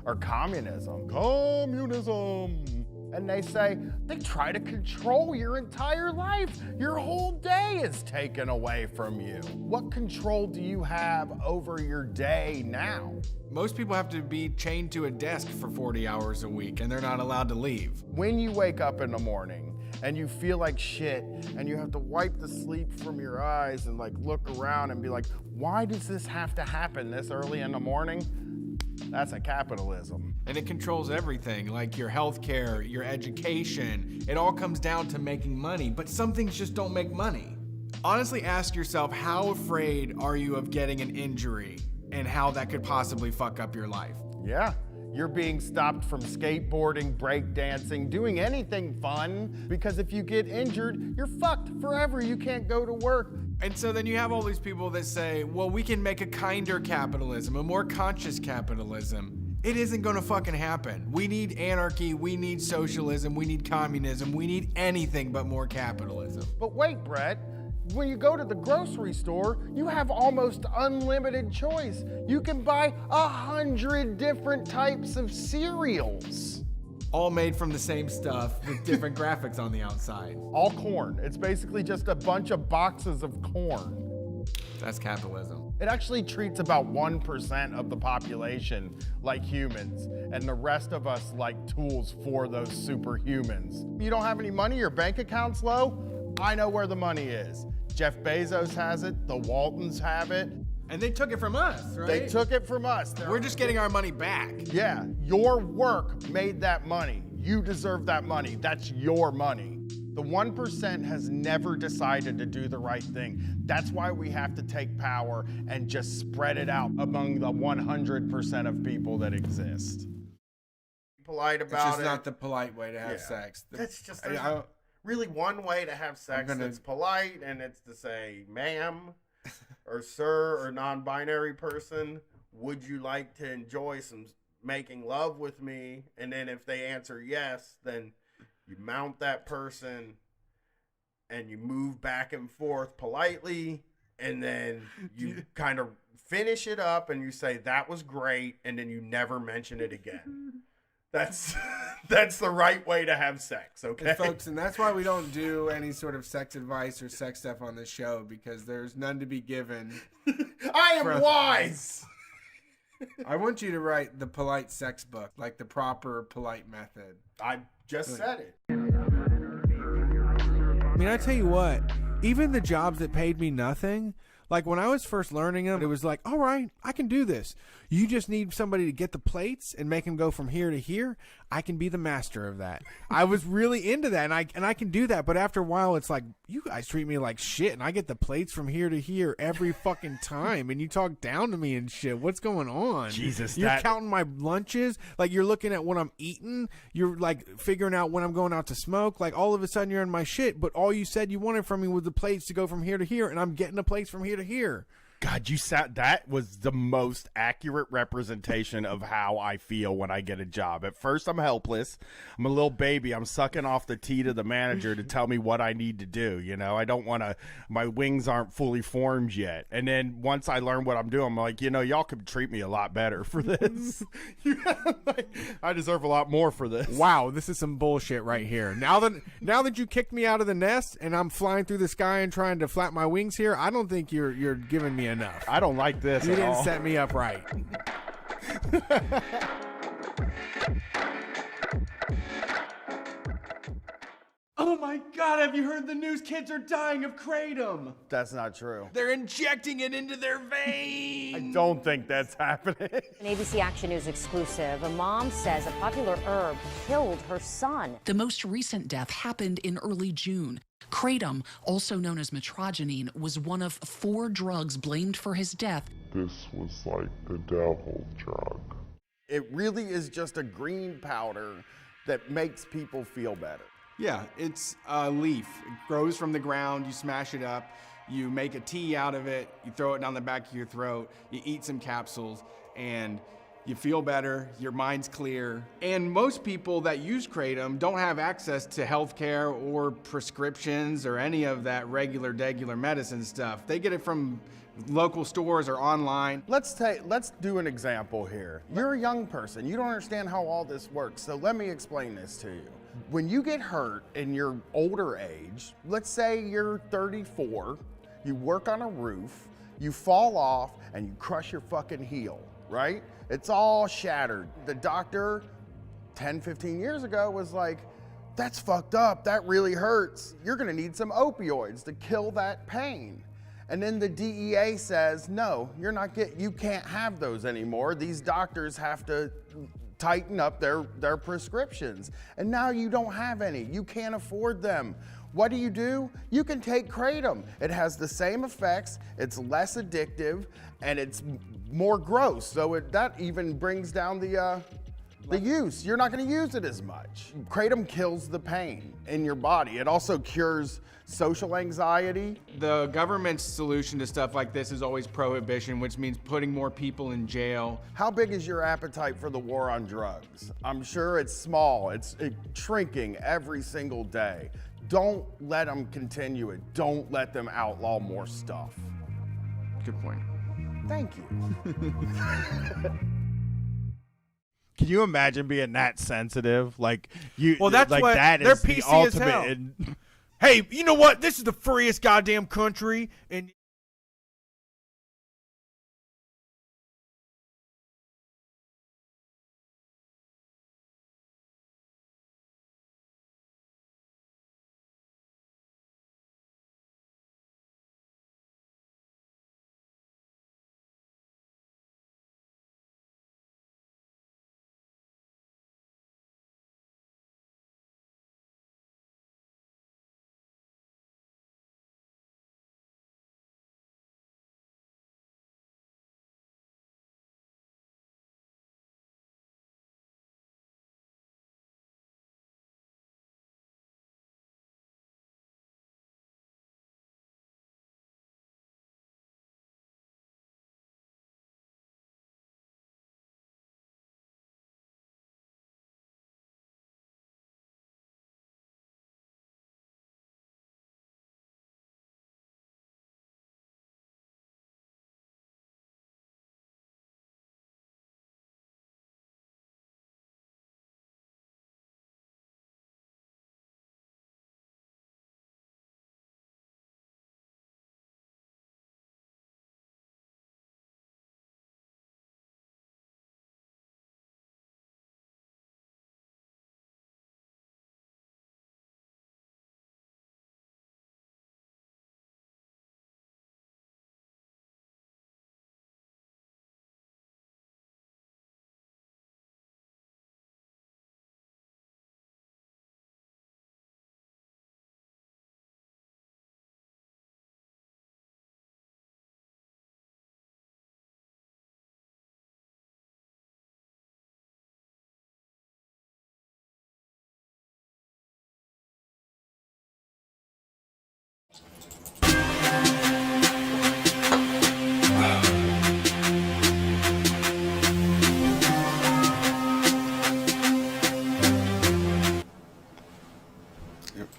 or communism. Communism. And they say they try to control your entire life. Your whole day is taken away from you. What control do you have over your day now? Most people have to be chained to a desk for 40 hours a week and they're not allowed to leave. When you wake up in the morning and you feel like shit and you have to wipe the sleep from your eyes and like look around and be like, why does this have to happen this early in the morning? That's a capitalism. And it controls everything, like your healthcare, your education. It all comes down to making money, but some things just don't make money. Honestly, ask yourself, how afraid are you of getting an injury and how that could possibly fuck up your life? Yeah, you're being stopped from skateboarding, breakdancing, doing anything fun, because if you get injured, you're fucked forever. You can't go to work. And so then you have all these people that say, well, we can make a kinder capitalism, a more conscious capitalism. It isn't gonna fucking happen. We need anarchy, we need socialism, we need communism, we need anything but more capitalism. But wait, Brett, when you go to the grocery store, you have almost unlimited choice. You can buy 100 different types of cereals. All made from the same stuff with different graphics on the outside. All corn. It's basically just a bunch of boxes of corn. That's capitalism. It actually treats about 1% of the population like humans, and the rest of us like tools for those superhumans. You don't have any money, your bank account's low? I know where the money is. Jeff Bezos has it, the Waltons have it. And they took it from us, right? They took it from us. We're just getting our money back. Yeah, your work made that money. You deserve that money. That's your money. The 1% has never decided to do the right thing. That's why we have to take power and just spread it out among the 100% of people that exist. Polite about it. It's just not the polite way to have sex. That's just really one way to have sex that's polite, and it's to say, ma'am, or sir, or non-binary person, would you like to enjoy some making love with me? And then if they answer yes, then you mount that person and you move back and forth politely, and then you kind of finish it up and you say, that was great, and then you never mention it again. That's the right way to have sex, okay? And folks, and that's why we don't do any sort of sex advice or sex stuff on this show, because there's none to be given. I am wise! I want you to write the polite sex book, like the proper polite method. I just said it. I mean, I tell you what, even the jobs that paid me nothing, like when I was first learning them, it was like, all right, I can do this. You just need somebody to get the plates and make them go from here to here. I can be the master of that. I was really into that, and I can do that. But after a while, it's like, you guys treat me like shit, and I get the plates from here to here every fucking time, and you talk down to me and shit. What's going on? Jesus, you're counting my lunches. Like, you're looking at what I'm eating. You're like figuring out when I'm going out to smoke. Like, all of a sudden, you're in my shit. But all you said you wanted from me was the plates to go from here to here, and I'm getting the plates from here to here. God, that was the most accurate representation of how I feel when I get a job. At first, I'm helpless. I'm a little baby. I'm sucking off the teat of the manager to tell me what I need to do. You know, I don't want to, my wings aren't fully formed yet. And then once I learn what I'm doing, I'm like, you know, y'all could treat me a lot better for this. I deserve a lot more for this. Wow, this is some bullshit right here. Now that you kicked me out of the nest and I'm flying through the sky and trying to flap my wings here, I don't think you're giving me enough. I don't like this. You didn't set me up right. Oh my God, have you heard the news? Kids are dying of Kratom. That's not true. They're injecting it into their veins. I don't think that's happening. An ABC Action News exclusive. A mom says a popular herb killed her son. The most recent death happened in early June. Kratom, also known as metrogenine, was one of 4 drugs blamed for his death. This was like the devil's drug. It really is just a green powder that makes people feel better. Yeah, it's a leaf. It grows from the ground, you smash it up, you make a tea out of it, you throw it down the back of your throat, you eat some capsules, and you feel better, your mind's clear. And most people that use Kratom don't have access to healthcare or prescriptions or any of that regular medicine stuff. They get it from local stores or online. Let's do an example here. You're a young person. You don't understand how all this works. So let me explain this to you. When you get hurt in your older age, let's say you're 34, you work on a roof, you fall off and you crush your fucking heel, right? It's all shattered. The doctor 10, 15 years ago was like, that's fucked up, that really hurts. You're gonna need some opioids to kill that pain. And then the DEA says, no, you can't have those anymore. These doctors have to tighten up their prescriptions. And now you don't have any, you can't afford them. What do? You can take Kratom. It has the same effects, it's less addictive, and it's more gross. So that even brings down the use. You're not gonna use it as much. Kratom kills the pain in your body. It also cures social anxiety. The government's solution to stuff like this is always prohibition, which means putting more people in jail. How big is your appetite for the war on drugs? I'm sure it's small. It's shrinking every single day. Don't let them continue it. Don't let them outlaw more stuff. Good point. Thank you. Can you imagine being that sensitive? Like you. Well, that's like what that they're is the PC as hell. ultimate. Hey, you know what? This is the freest goddamn country, and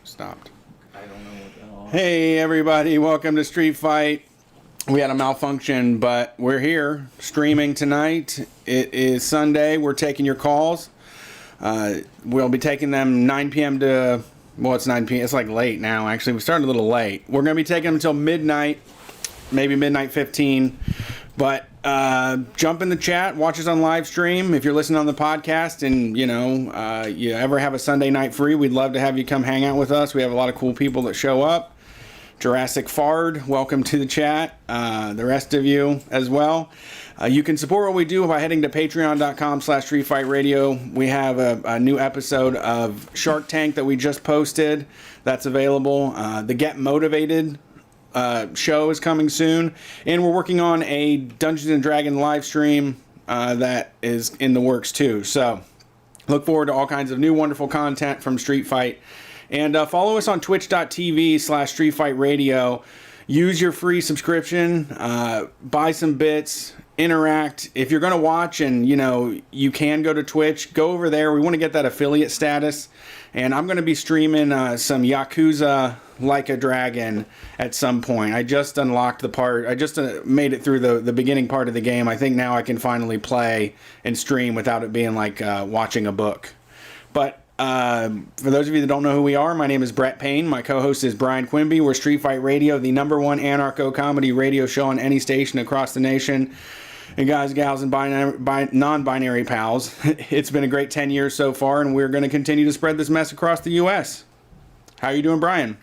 Stopped. I don't know what the hell. Hey everybody, welcome to Street Fight. We had a malfunction, but we're here streaming tonight. It is Sunday. We're taking your calls. We'll be taking them 9 p.m. to, well, it's 9 p.m. It's like late now, actually. We started a little late. We're going to be taking them until midnight, maybe midnight 15. But jump in the chat, watch us on live stream. If you're listening on the podcast and, you ever have a Sunday night free, we'd love to have you come hang out with us. We have a lot of cool people that show up. Jurassic Fard, welcome to the chat. The rest of you as well. You can support what we do by heading to patreon.com/streetfightradio. We have a new episode of Shark Tank that we just posted. That's available. The Get Motivated show is coming soon. And we're working on a Dungeons & Dragons live stream that is in the works too. So look forward to all kinds of new wonderful content from Street Fight. And follow us on twitch.tv/streetfightradio. Use your free subscription. Buy some bits. Interact. If you're going to watch and, you can go to Twitch, go over there. We want to get that affiliate status. And I'm going to be streaming some Yakuza like a dragon at some point. I just unlocked the part. I just made it through the beginning part of the game. I think now I can finally play and stream without it being like watching a book. But for those of you that don't know who we are, my name is Brett Payne. My co-host is Brian Quimby. We're Street Fight Radio, the #1 anarcho-comedy radio show on any station across the nation. And guys, gals, and non-binary pals, it's been a great 10 years so far, and we're going to continue to spread this mess across the U.S. How are you doing, Brian?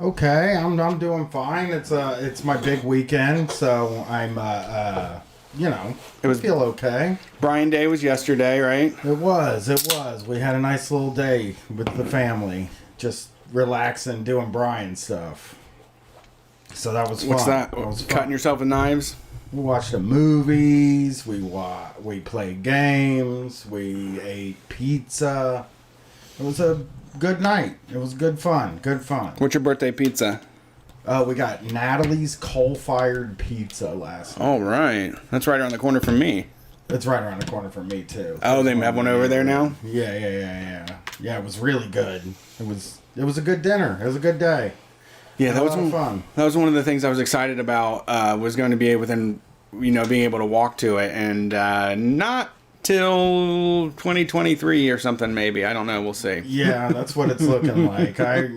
Okay, I'm doing fine. It's my big weekend, so I'm feel okay. Brian Day was yesterday, right? It was. We had a nice little day with the family, just relaxing, doing Brian stuff. So that was fun. What's that? Cutting yourself with knives? We watched the movies. We played games. We ate pizza. It was a good night. It was good fun. What's your birthday pizza? We got Natalie's coal-fired pizza last night. All right. That's right around the corner from me. It's right around the corner from me, too. Oh, they have one over there now? Yeah. Yeah, it was really good. It was a good dinner. It was a good day. Yeah, that was fun. That was one of the things I was excited about. Was going to be being able to walk to it, and not till 2023 or something. Maybe, I don't know. We'll see. Yeah, that's what it's looking like. I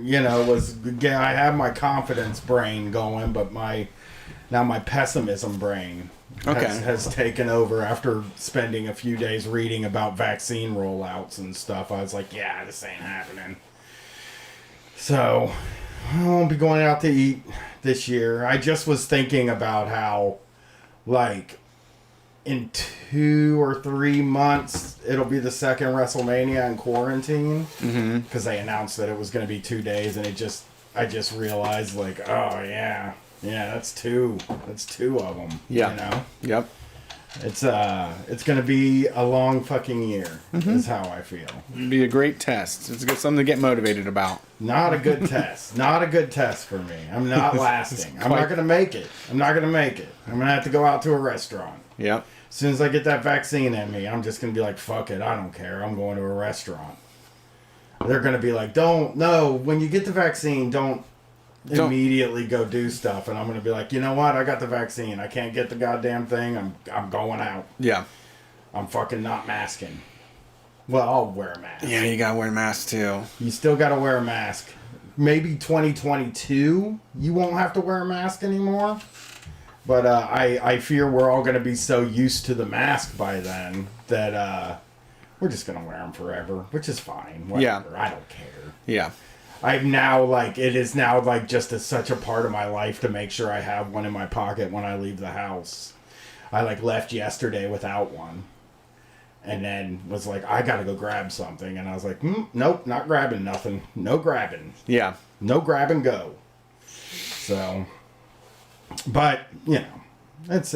have my confidence brain going, but my pessimism brain has taken over after spending a few days reading about vaccine rollouts and stuff. I was like, yeah, this ain't happening. So I won't be going out to eat this year. I just was thinking about how, like, in 2 or 3 months, it'll be the second WrestleMania in quarantine. Because they announced that it was going to be 2 days, and I just realized, like, oh, yeah, that's two. That's 2 of them. Yeah. You know? Yep. It's going to be a long fucking year, is how I feel. It'd be a great test. It's something to get motivated about. Not a good test. Not a good test for me. I'm not lasting. I'm not going to make it. I'm going to have to go out to a restaurant. Yep. As soon as I get that vaccine in me, I'm just going to be like, fuck it. I don't care. I'm going to a restaurant. They're going to be like, when you get the vaccine, don't immediately go do stuff. And I'm going to be like, you know what? I got the vaccine. I can't get the goddamn thing. I'm going out. Yeah. I'm fucking not masking. Well, I'll wear a mask. Yeah, you got to wear a mask too. You still got to wear a mask. Maybe 2022, you won't have to wear a mask anymore. But I fear we're all going to be so used to the mask by then that we're just going to wear them forever, which is fine. Whatever. Yeah. I don't care. Yeah. It is now like just such a part of my life to make sure I have one in my pocket when I leave the house. I left yesterday without one. And then was like, I got to go grab something. And I was like, nope, not grabbing nothing. No grabbing. Yeah. No grab and go. So... But it's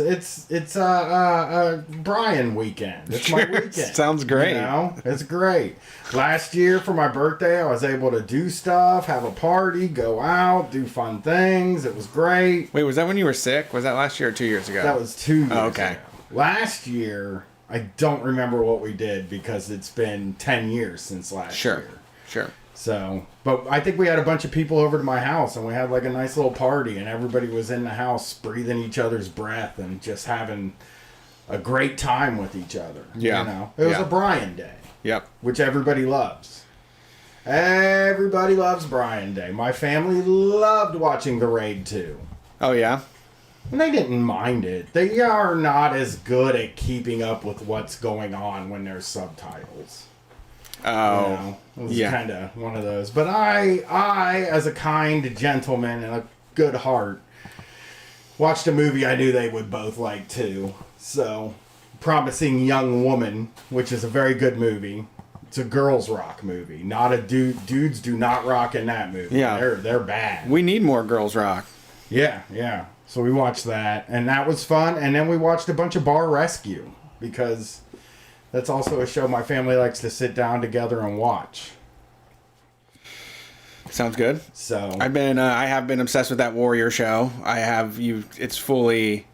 Brian weekend. It's my weekend. Sounds great. It's great. Last year for my birthday, I was able to do stuff, have a party, go out, do fun things. It was great. Wait, was that when you were sick? Was that last year or 2 years ago? That was 2 years okay. ago. Last year, I don't remember what we did because it's been 10 years since last year. Sure. So, but I think we had a bunch of people over to my house and we had like a nice little party and everybody was in the house breathing each other's breath and just having a great time with each other. Yeah. It was a Brian Day. Yep. Which everybody loves. Everybody loves Brian Day. My family loved watching The Raid 2. Oh, yeah? And they didn't mind it. They are not as good at keeping up with what's going on when there's subtitles. Oh, it was kind of one of those. But I, as a kind gentleman and a good heart, watched a movie I knew they would both like too. So, Promising Young Woman, which is a very good movie. It's a girls rock movie, not a dudes do not rock in that movie. Yeah, they're bad. We need more girls rock. Yeah. So we watched that, and that was fun. And then we watched a bunch of Bar Rescue because. That's also a show my family likes to sit down together and watch. Sounds good. So I have been obsessed with that Warrior show. It's fully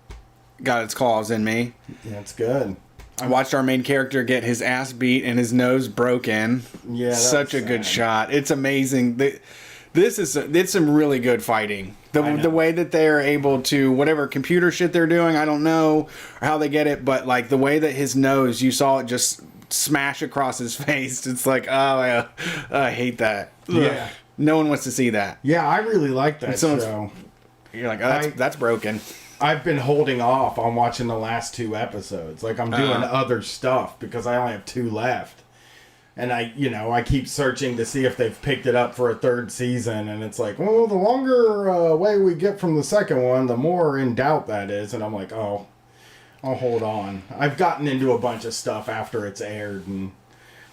got its claws in me. That's good. I watched our main character get his ass beat and his nose broken. Yeah, such a good shot. It's amazing. It's some really good fighting. The way that they are able to, whatever computer shit they're doing, I don't know how they get it, but like the way that his nose, you saw it just smash across his face. It's like, oh, I hate that. Yeah. Ugh. No one wants to see that. Yeah, I really like that show. You're like, oh, that's broken. I've been holding off on watching the last 2 episodes. Like, I'm doing other stuff because I only have 2 left. And I keep searching to see if they've picked it up for a 3rd season. And it's like, well, the longer way we get from the second one, the more in doubt that is. And I'm like, oh, I'll hold on. I've gotten into a bunch of stuff after it's aired. And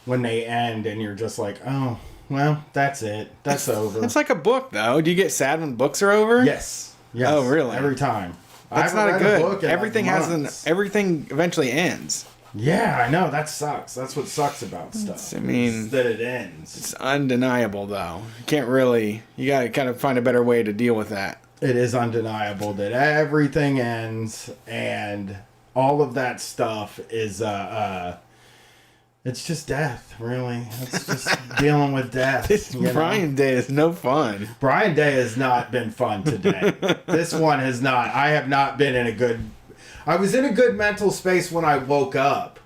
when they end and you're just like, oh, well, that's it. That's over. It's like a book, though. Do you get sad when books are over? Yes. Oh, really? Every time. That's not good. Everything everything eventually ends. Yeah, I know. That sucks. That's what sucks about stuff. I mean, that it ends. It's undeniable, though. You can't really. You got to kind of find a better way to deal with that. It is undeniable that everything ends, and all of that stuff is it's just death, really. It's just dealing with death. Brian Day is no fun. Brian Day has not been fun today. This one has not. I have not been in a good... I was in a good mental space when I woke up.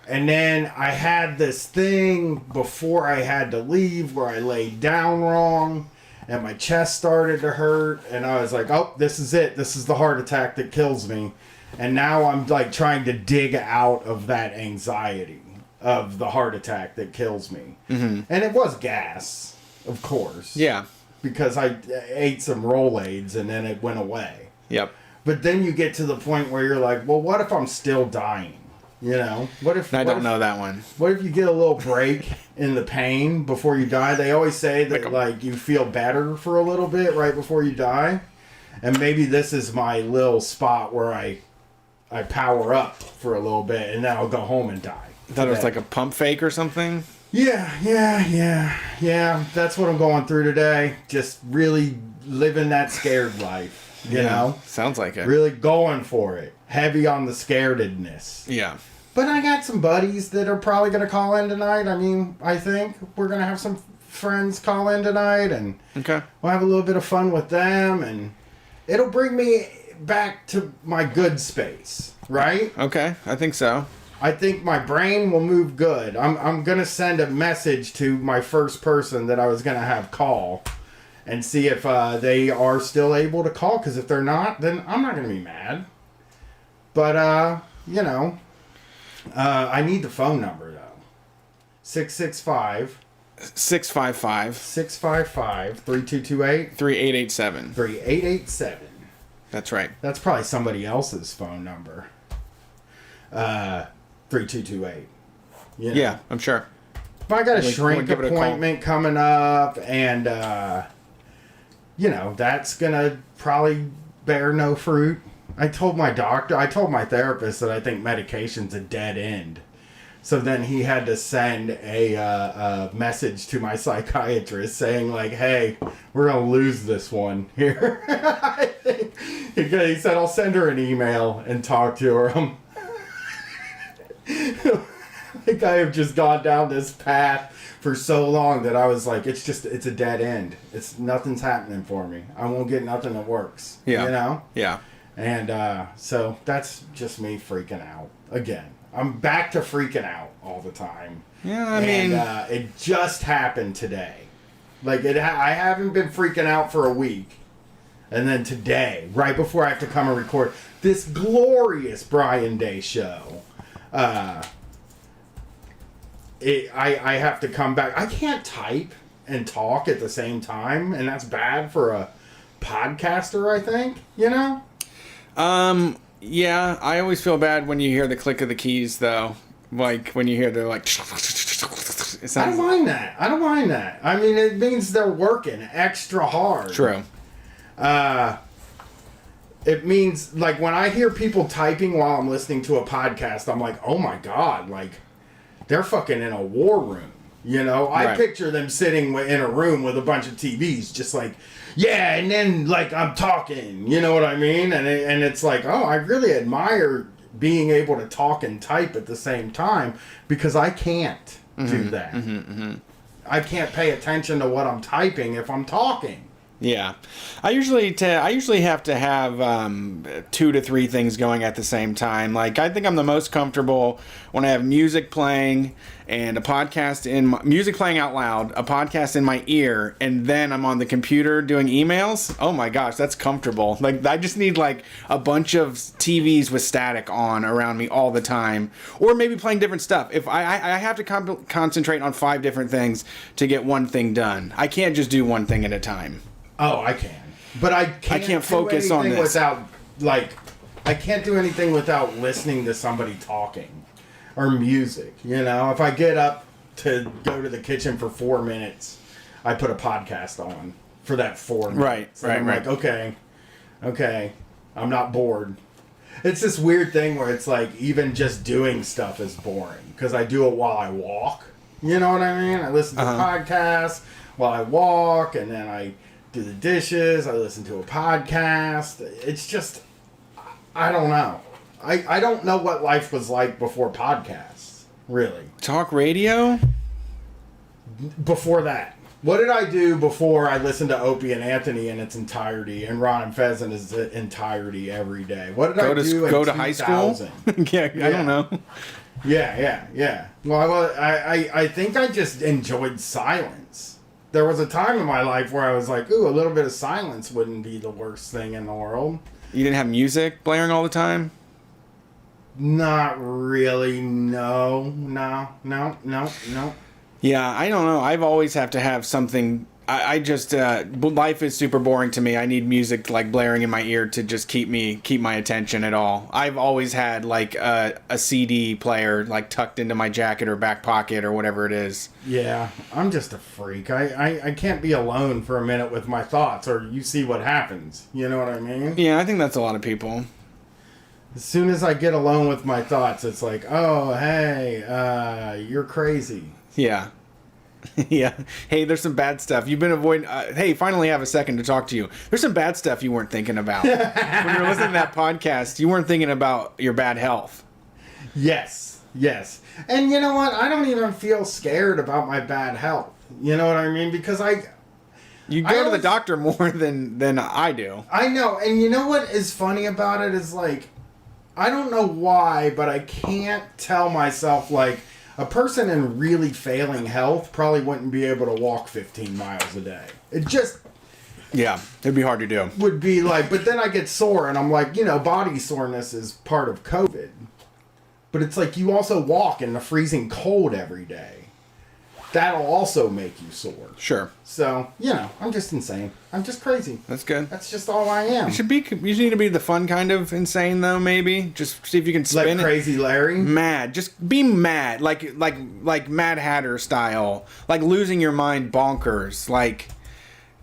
And then I had this thing before I had to leave where I laid down wrong. And my chest started to hurt. And I was like, oh, this is it. This is the heart attack that kills me. And now I'm like trying to dig out of that anxiety of the heart attack that kills me. Mm-hmm. And it was gas, of course. Yeah. Because I ate some Rolaids and then it went away. Yep. But then you get to the point where you're like, well, what if I'm still dying? You know? I don't know that one. What if you get a little break in the pain before you die? They always say that like you feel better for a little bit right before you die. And maybe this is my little spot where I power up for a little bit and then I'll go home and die. I thought it was like a pump fake or something. Yeah. That's what I'm going through today. Just really living that scared life. You know? Sounds like it. Really going for it. Heavy on the scarededness. Yeah. But I got some buddies that are probably going to call in tonight. I mean, I think we're going to have some friends call in tonight. And we'll have a little bit of fun with them. And it'll bring me back to my good space. Right? Okay. I think so. I think my brain will move good. I'm going to send a message to my first person that I was going to have call and see if they are still able to call. Because if they're not, then I'm not going to be mad. But, I need the phone number, though. 665... 655... 3228... 3887. 3887. That's right. That's probably somebody else's phone number. 3228. You know? Yeah, I'm sure. But I got a shrink appointment coming up, and that's gonna probably bear no fruit. I told my therapist that I think medication's a dead end. So then he had to send a message to my psychiatrist saying like, "Hey, we're gonna lose this one here." I think he said I'll send her an email and talk to her. I think I have just gone down this path for so long that I was like, it's a dead end. Nothing's happening for me. I won't get nothing that works. Yeah. You know? Yeah. And so that's just me freaking out again. I'm back to freaking out all the time. Yeah, I mean, it just happened today. Like I haven't been freaking out for a week, and then today, right before I have to come and record this glorious Brian Day show, I have to come back. I can't type and talk at the same time, and that's bad for a podcaster, I think, you know? Yeah, I always feel bad when you hear the click of the keys, though. Like, when you hear they're like... I don't mind that. I mean, it means they're working extra hard. True. It means, like, when I hear people typing while I'm listening to a podcast, I'm like, oh my God, like, they're fucking in a war room. You know? I picture them sitting in a room with a bunch of TVs, just like, yeah, and then, like, I'm talking. You know what I mean? And it's like, oh, I really admire being able to talk and type at the same time, because I can't do that. I can't pay attention to what I'm typing if I'm talking. Yeah, I usually have to have 2 to 3 things going at the same time. Like I think I'm the most comfortable when I have music playing and a podcast music playing out loud, a podcast in my ear, and then I'm on the computer doing emails. Oh my gosh, that's comfortable. Like I just need like a bunch of TVs with static on around me all the time, or maybe playing different stuff. If I have to concentrate on 5 different things to get one thing done, I can't just do one thing at a time. Oh, I can, but I can't focus on this without I can't do anything without listening to somebody talking or music. You know, if I get up to go to the kitchen for 4 minutes, I put a podcast on for that 4 minutes. Right. Like, okay, I'm not bored. It's this weird thing where it's like even just doing stuff is boring because I do it while I walk. You know what I mean? I listen to podcasts while I walk, and then I do the dishes, I listen to a podcast. It's just, I don't know. I don't know what life was like before podcasts, really. Talk radio? Before that. What did I do before I listened to Opie and Anthony in its entirety and Ron and Fez in its entirety every day? What did I do in 2000? Go to high school? yeah, I don't know. Yeah. Well, I think I just enjoyed silence. There was a time in my life where I was like, ooh, a little bit of silence wouldn't be the worst thing in the world. You didn't have music blaring all the time? Not really, no. Yeah, I don't know. I've always have to have something. I just, life is super boring to me. I need music like blaring in my ear to just keep my attention at all. I've always had like a CD player like tucked into my jacket or back pocket or whatever it is. Yeah, I'm just a freak. I can't be alone for a minute with my thoughts or you see what happens. You know what I mean? Yeah, I think that's a lot of people. As soon as I get alone with my thoughts, it's like, oh, hey, you're crazy. Yeah. Yeah. Hey, there's some bad stuff. You've been avoiding... hey, finally have a second to talk to you. There's some bad stuff you weren't thinking about. When you were listening to that podcast, you weren't thinking about your bad health. Yes. And you know what? I don't even feel scared about my bad health. You know what I mean? Because You go to the doctor more than I do. I know. And you know what is funny about it is like... I don't know why, but I can't tell myself like... A person in really failing health probably wouldn't be able to walk 15 miles a day. It just... Yeah, it'd be hard to do. Would be like... But then I get sore and I'm like, you know, body soreness is part of COVID. But it's like you also walk in the freezing cold every day. That'll also make you sore. Sure. So, you know, I'm just insane. I'm just crazy. That's good. That's just all I am. You need to be the fun kind of insane though, maybe. Just see if you can spin like Crazy Larry? Mad. Just be mad. Like Mad Hatter style. Like losing your mind bonkers. Like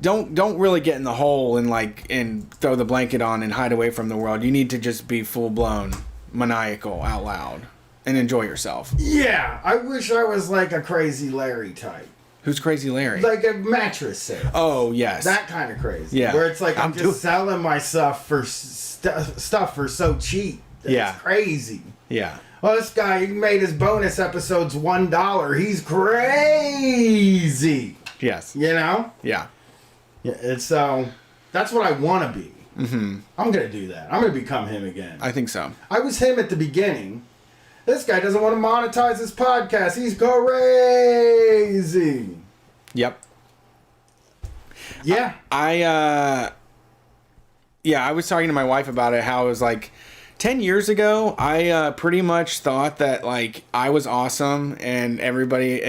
don't really get in the hole and throw the blanket on and hide away from the world. You need to just be full blown maniacal out loud and enjoy yourself. Yeah, I wish I was like a Crazy Larry type. Who's Crazy Larry? Like a mattress sale. Oh, yes. That kind of crazy. Yeah. Where it's like I'm just selling my stuff for stuff for so cheap. It's crazy. Yeah. Well, this guy, he made his bonus episodes $1. He's crazy. Yes. You know? Yeah. Yeah. So that's what I want to be. Mm-hmm. I'm going to do that. I'm going to become him again. I think so. I was him at the beginning. This guy doesn't want to monetize his podcast. He's crazy. Yep. Yeah. I was talking to my wife about it, how it was like 10 years ago, I pretty much thought that like I was awesome and everybody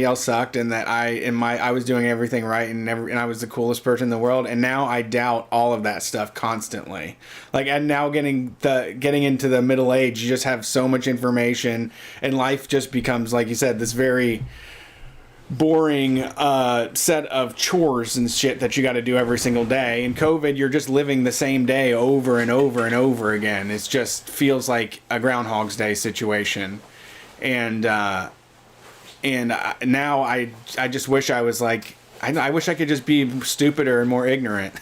else sucked, and that I was doing everything right and I was the coolest person in the world. And now I doubt all of that stuff constantly. Like, and now getting into the middle age, you just have so much information and life just becomes, like you said, this very boring set of chores and shit that you got to do every single day. In COVID, you're just living the same day over and over and over again. It just feels like a Groundhog's Day situation. And now I just wish I was like, I wish I could just be stupider and more ignorant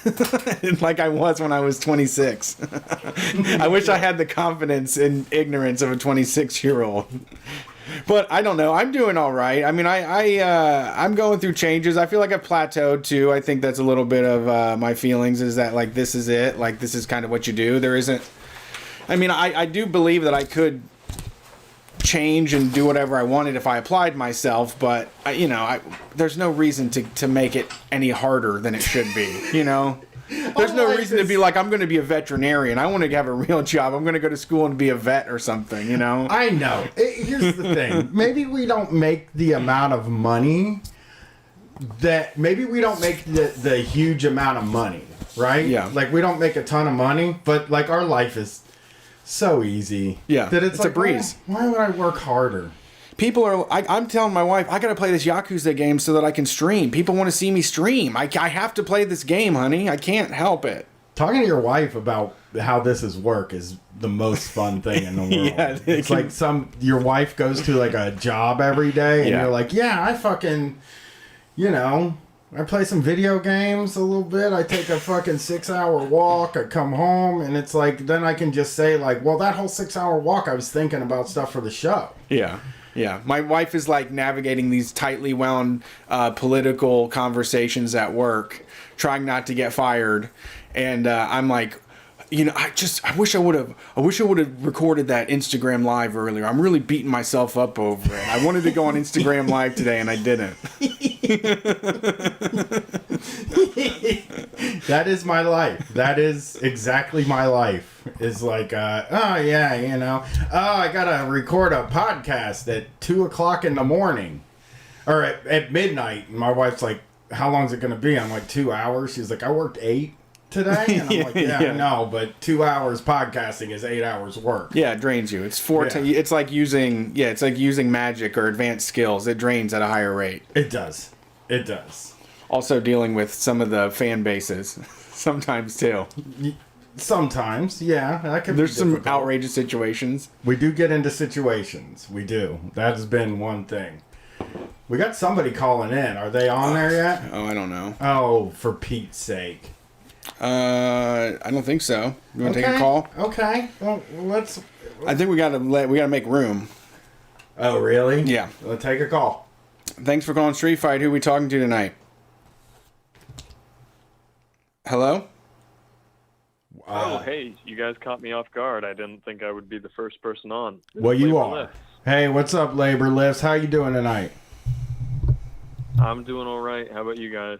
like I was when I was 26. I wish I had the confidence and ignorance of a 26-year-old. But I don't know. I'm doing all right. I mean, I'm going through changes. I feel like I've plateaued too. I think that's a little bit of my feelings is that like this is it. Like this is kind of what you do. There isn't. I mean, I do believe that I could change and do whatever I wanted if I applied myself, but there's no reason to make it any harder than it should be. There's no reason to be like, I'm going to be a veterinarian. I want to have a real job. I'm going to go to school and be a vet or something, I know. Here's the thing. Maybe we don't make the amount of money maybe we don't make the huge amount of money, right? Yeah. Like, we don't make a ton of money, but, like, our life is so easy. Yeah. That it's like, a breeze. Why would I work harder? People are. I'm telling my wife, I got to play this Yakuza game so that I can stream. People want to see me stream. I have to play this game, honey. I can't help it. Talking to your wife about how this is work is the most fun thing in the world. Yeah, it's like your wife goes to like a job every day and you're like, yeah, I fucking, I play some video games a little bit. I take a fucking 6-hour walk. I come home and it's like, then I can just say like, well, that whole 6-hour walk, I was thinking about stuff for the show. Yeah. Yeah, my wife is like navigating these tightly wound political conversations at work, trying not to get fired, and I'm like, I wish I would have recorded that Instagram Live earlier. I'm really beating myself up over it. I wanted to go on Instagram Live today, and I didn't. That is my life. That is exactly my life. Is like, I gotta record a podcast at 2:00 in the morning, or at midnight. And my wife's like, "How long is it gonna be?" I'm like, 2 hours. She's like, "I worked 8 today," and I'm like, "Yeah, I know, but 2 hours podcasting is 8 hours work." Yeah, it drains you. It's it's like using magic or advanced skills. It drains at a higher rate. It does. It does. Also dealing with some of the fan bases sometimes too. Sometimes, yeah. There's some outrageous situations. We do get into situations. We do. That has been one thing. We got somebody calling in. Are they on there yet? Oh, I don't know. Oh, for Pete's sake. I don't think so. You want to take a call? Okay. Well, let's. I think we gotta make room. Oh, really? Yeah. Let's take a call. Thanks for calling Street Fight. Who are we talking to tonight? Hello? Hey, you guys caught me off guard. I didn't think I would be the first person on. Well, you are. Hey, what's up, Labor Lifts? How you doing tonight? I'm doing all right. How about you guys?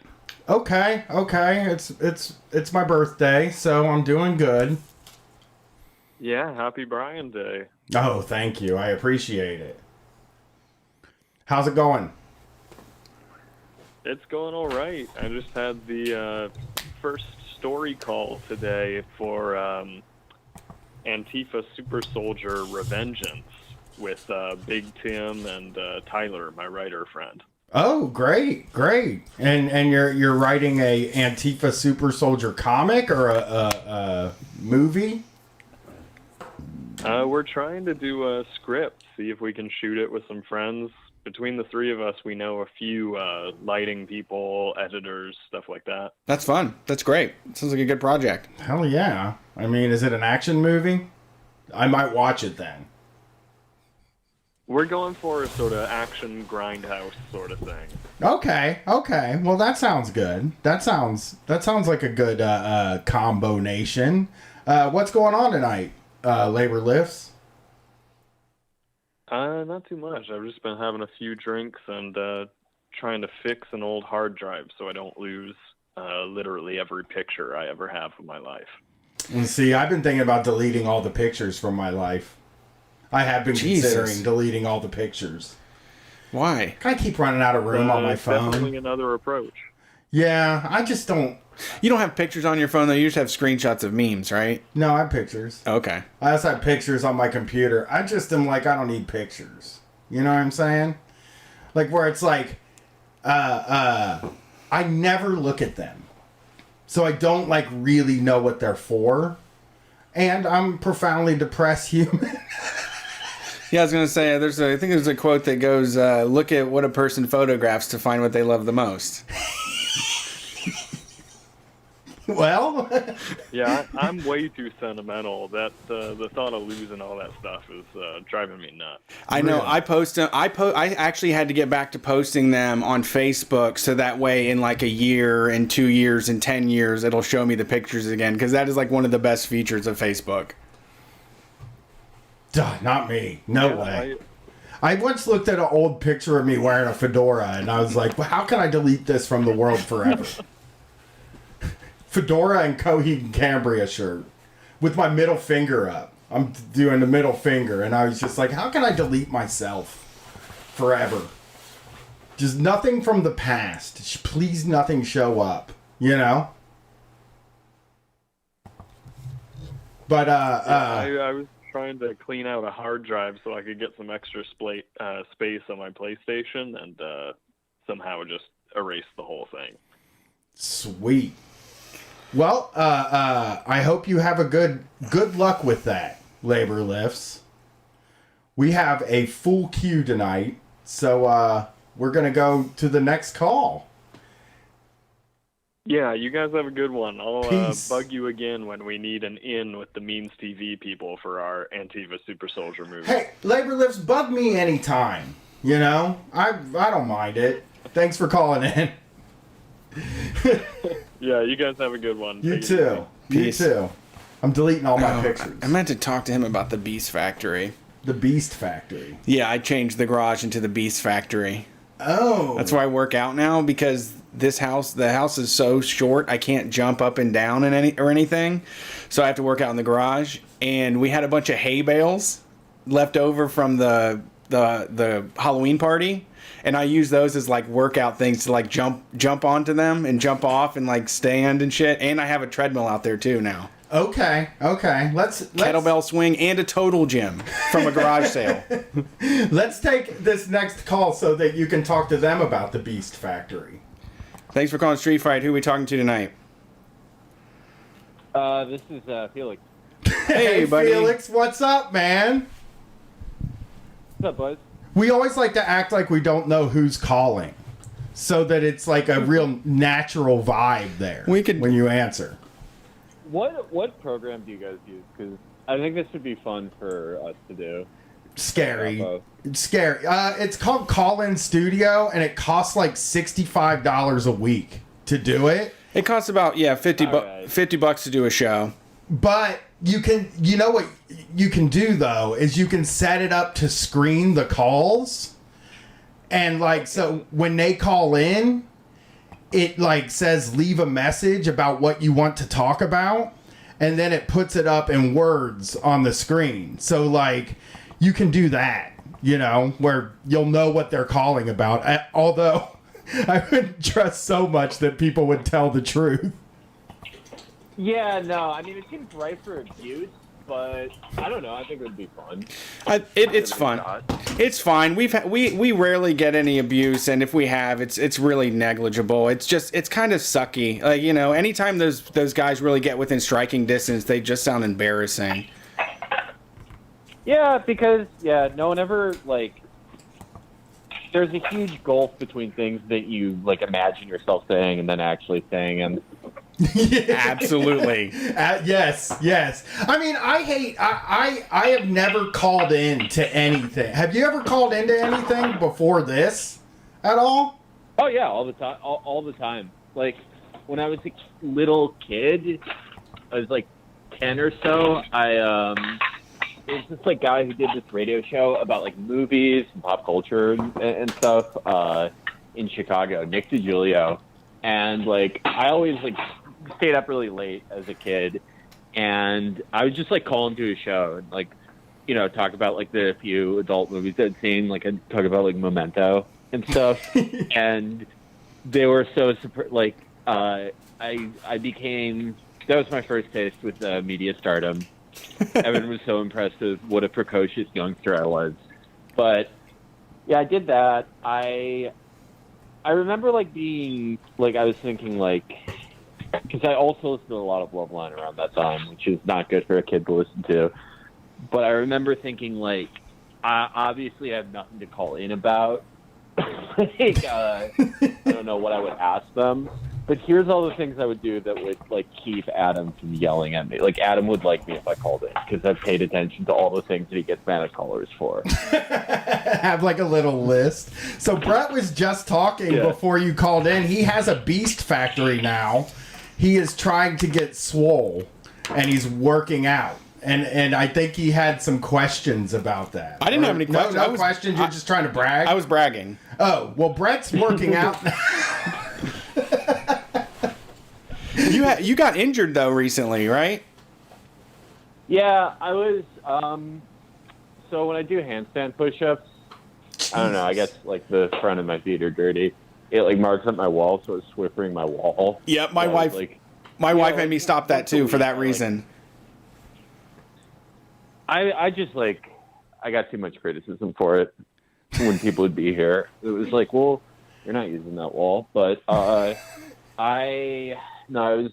Okay. It's my birthday, so I'm doing good. Yeah, happy Brian Day. Oh, thank you. I appreciate it. How's it going? It's going all right. I just had the first story call today for Antifa Super Soldier Revengeance with Big Tim and Tyler, my writer friend. Oh, great. And you're writing a Antifa Super Soldier comic or a movie? We're trying to do a script, see if we can shoot it with some friends. Between the three of us, we know a few lighting people, editors, stuff like that. That's fun. That's great. Sounds like a good project. Hell yeah. I mean, is it an action movie? I might watch it then. We're going for a sort of action grindhouse sort of thing. Okay. Well, that sounds good. That sounds like a good combination. What's going on tonight? Labor Lifts? Not too much. I've just been having a few drinks and trying to fix an old hard drive so I don't lose literally every picture I ever have of my life. And see, I've been thinking about deleting all the pictures from my life. I have been considering deleting all the pictures. Why? I keep running out of room on my phone. Definitely another approach. Yeah, I just don't. You don't have pictures on your phone, though. You just have screenshots of memes, right? No, I have pictures. Okay. I also have pictures on my computer. I just am like, I don't need pictures. You know what I'm saying? Like, where it's like, I never look at them. So I don't, like, really know what they're for. And I'm a profoundly depressed human. Yeah, I was gonna say I think there's a quote that goes, "Look at what a person photographs to find what they love the most." Well, Yeah, I'm way too sentimental. That the thought of losing all that stuff is driving me nuts. I know. I post them. I actually had to get back to posting them on Facebook, so that way, in like a year, and 2 years, and 10 years, it'll show me the pictures again. Because that is like one of the best features of Facebook. Duh, not me. No way. I once looked at an old picture of me wearing a fedora, and I was like, well, how can I delete this from the world forever? Fedora and Coheed and Cambria shirt with my middle finger up. I'm doing the middle finger, and I was just like, how can I delete myself forever? Just nothing from the past. Please, nothing show up, you know? But, I was trying to clean out a hard drive so I could get some extra space on my PlayStation, and somehow just erased the whole thing. Sweet. Well, I hope you have a good luck with that, Labor Lifts. We have a full queue tonight, so we're going to go to the next call. Yeah, you guys have a good one. I'll Peace. bug you again when we need an in with the Means TV people for our Antiva Super Soldier movie. Hey, Labor Lifts, bug me anytime. You know, I don't mind it. Thanks for calling in. Yeah, you guys have a good one. You Take it too. Peace. You too. I'm deleting all my pictures. I meant to talk to him about the Beast Factory. The Beast Factory. Yeah, I changed the garage into the Beast Factory. Oh. That's why I work out now, because the house is so short, I can't jump up and down or anything. So I have to work out in the garage. And we had a bunch of hay bales left over from the Halloween party. And I use those as like workout things to like jump onto them and jump off and like stand and shit. And I have a treadmill out there too now. Okay. Let's Kettlebell swing and a total gym from a garage sale. Let's take this next call so that you can talk to them about the Beast Factory. Thanks for calling Street Fight. Who are we talking to tonight? This is Felix. Hey, buddy. Felix, what's up, man? What's up, boys? We always like to act like we don't know who's calling, so that it's like a real natural vibe there when you answer. What program do you guys use? Because I think this would be fun for us to do. Scary. It's called Call-In Studio, and it costs like $65 a week to do it. It costs about $50 to do a show. But you know what you can do though is you can set it up to screen the calls, and like so when they call in, it like says leave a message about what you want to talk about, and then it puts it up in words on the screen. So like you can do that, you know, where you'll know what they're calling about. Although I wouldn't trust so much that people would tell the truth. Yeah, no, I mean, it seems ripe for abuse, but I don't know. I think it would be fun. It's fun. It's fine. We rarely get any abuse, and if we have, it's really negligible. It's kind of sucky. Like, you know, anytime those guys really get within striking distance, they just sound embarrassing. Yeah, because no one ever like. There's a huge gulf between things that you like imagine yourself saying and then actually saying, and absolutely. Yes. I mean, I have never called in to anything. Have you ever called into anything before this at all? Oh yeah, all the time. All the time. Like when I was a little kid, I was like 10 or so. It was this like guy who did this radio show about like movies and pop culture and stuff in Chicago, Nick DiGiulio. And like I always like stayed up really late as a kid, and I would just like call into a show and like, you know, talk about like the few adult movies I'd seen. Like I'd talk about like Memento and stuff, and they were so like I became, that was my first taste with media stardom. Everyone was so impressed with what a precocious youngster I was. But yeah, I did that. I remember like being like, I was thinking like, because I also listened to a lot of Loveline around that time, which is not good for a kid to listen to. But I remember thinking like, I obviously have nothing to call in about. Like, I don't know what I would ask them. But here's all the things I would do that would like keep Adam from yelling at me. Like Adam would like me if I called in because I've paid attention to all the things that he gets mad at callers for. Have like a little list. So Brett was just talking before you called in. He has a beast factory now. He is trying to get swole, and he's working out. And I think he had some questions about that. I didn't have any questions. No questions. You're just trying to brag. I was bragging. Oh well, Brett's working out now. You got injured though recently, right? Yeah, I was. So when I do handstand push-ups, I don't know. I guess like the front of my feet are dirty. It like marks up my wall, so it's swiffering my wall. Yeah, my wife. My wife made me stop that too for that reason. I just like I got too much criticism for it when people would be here. It was like, well, you're not using that wall, but I was,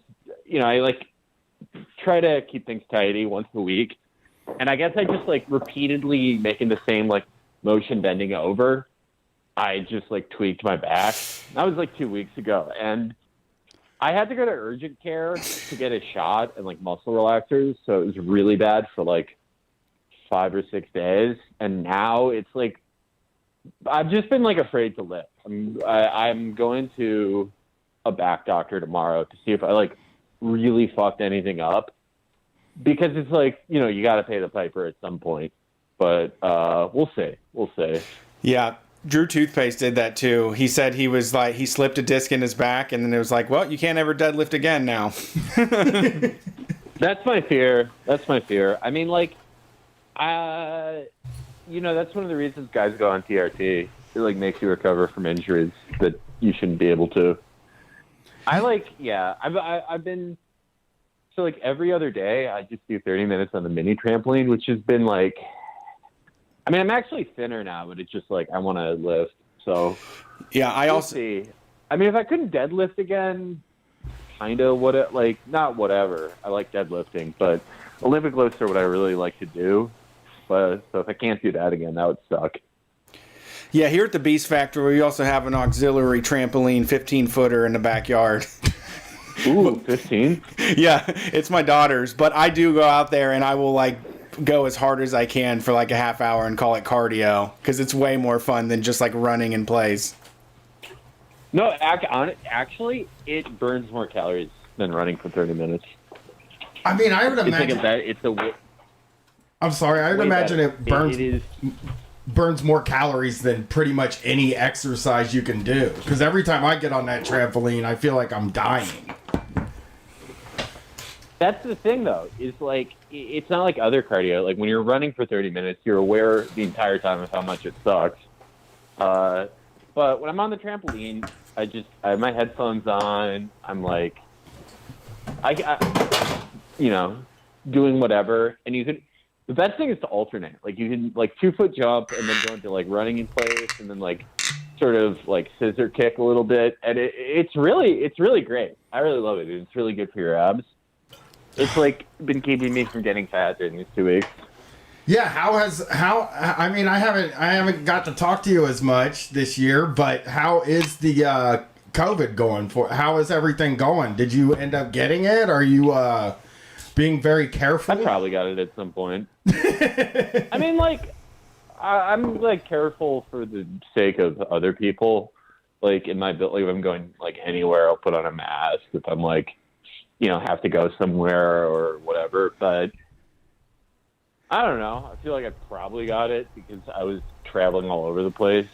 I like try to keep things tidy once a week. And I guess I just like repeatedly making the same like motion bending over. I just like tweaked my back. That was like 2 weeks ago. And I had to go to urgent care to get a shot and like muscle relaxers. So it was really bad for like 5 or 6 days. And now it's like, I've just been like afraid to lift. I'm going to a back doctor tomorrow to see if I like really fucked anything up, because it's like, you got to pay the piper at some point, but we'll see. Yeah. Drew Toothpaste did that too. He said he was like, he slipped a disc in his back and then it was like, well, you can't ever deadlift again now. That's my fear. I mean, like, that's one of the reasons guys go on TRT. It like makes you recover from injuries that you shouldn't be able to. I've been, so like every other day I just do 30 minutes on the mini trampoline, which has been like, I mean, I'm actually thinner now, but it's just like, I want to lift. So yeah, we'll see. I mean, if I couldn't deadlift again, kind of not whatever. I like deadlifting, but Olympic lifts are what I really like to do. But so if I can't do that again, that would suck. Yeah, here at the Beast Factory, we also have an auxiliary trampoline 15-footer in the backyard. Ooh, 15? Yeah, it's my daughter's, but I do go out there and I will like go as hard as I can for like a half hour and call it cardio, because it's way more fun than just like running in place. No, actually, it burns more calories than running for 30 minutes. I mean, I would imagine I'm sorry, I would imagine it burns more calories than pretty much any exercise you can do. Because every time I get on that trampoline, I feel like I'm dying. That's the thing, though, is like, it's not like other cardio. Like when you're running for 30 minutes, you're aware the entire time of how much it sucks. But when I'm on the trampoline, I have my headphones on. I'm like, doing whatever. And the best thing is to alternate. Like you can like 2-foot jump and then go into like running in place and then like sort of like scissor kick a little bit. And it's really great. I really love it. It's really good for your abs. It's like been keeping me from getting fat during these 2 weeks. Yeah, I mean, I haven't got to talk to you as much this year, but how is the COVID going how is everything going? Did you end up getting it? Are you being very careful? I probably got it at some point. I mean, like, I'm like careful for the sake of other people. Like in my building, if I'm going like anywhere, I'll put on a mask if I'm like, have to go somewhere or whatever. But I don't know. I feel like I probably got it because I was traveling all over the place,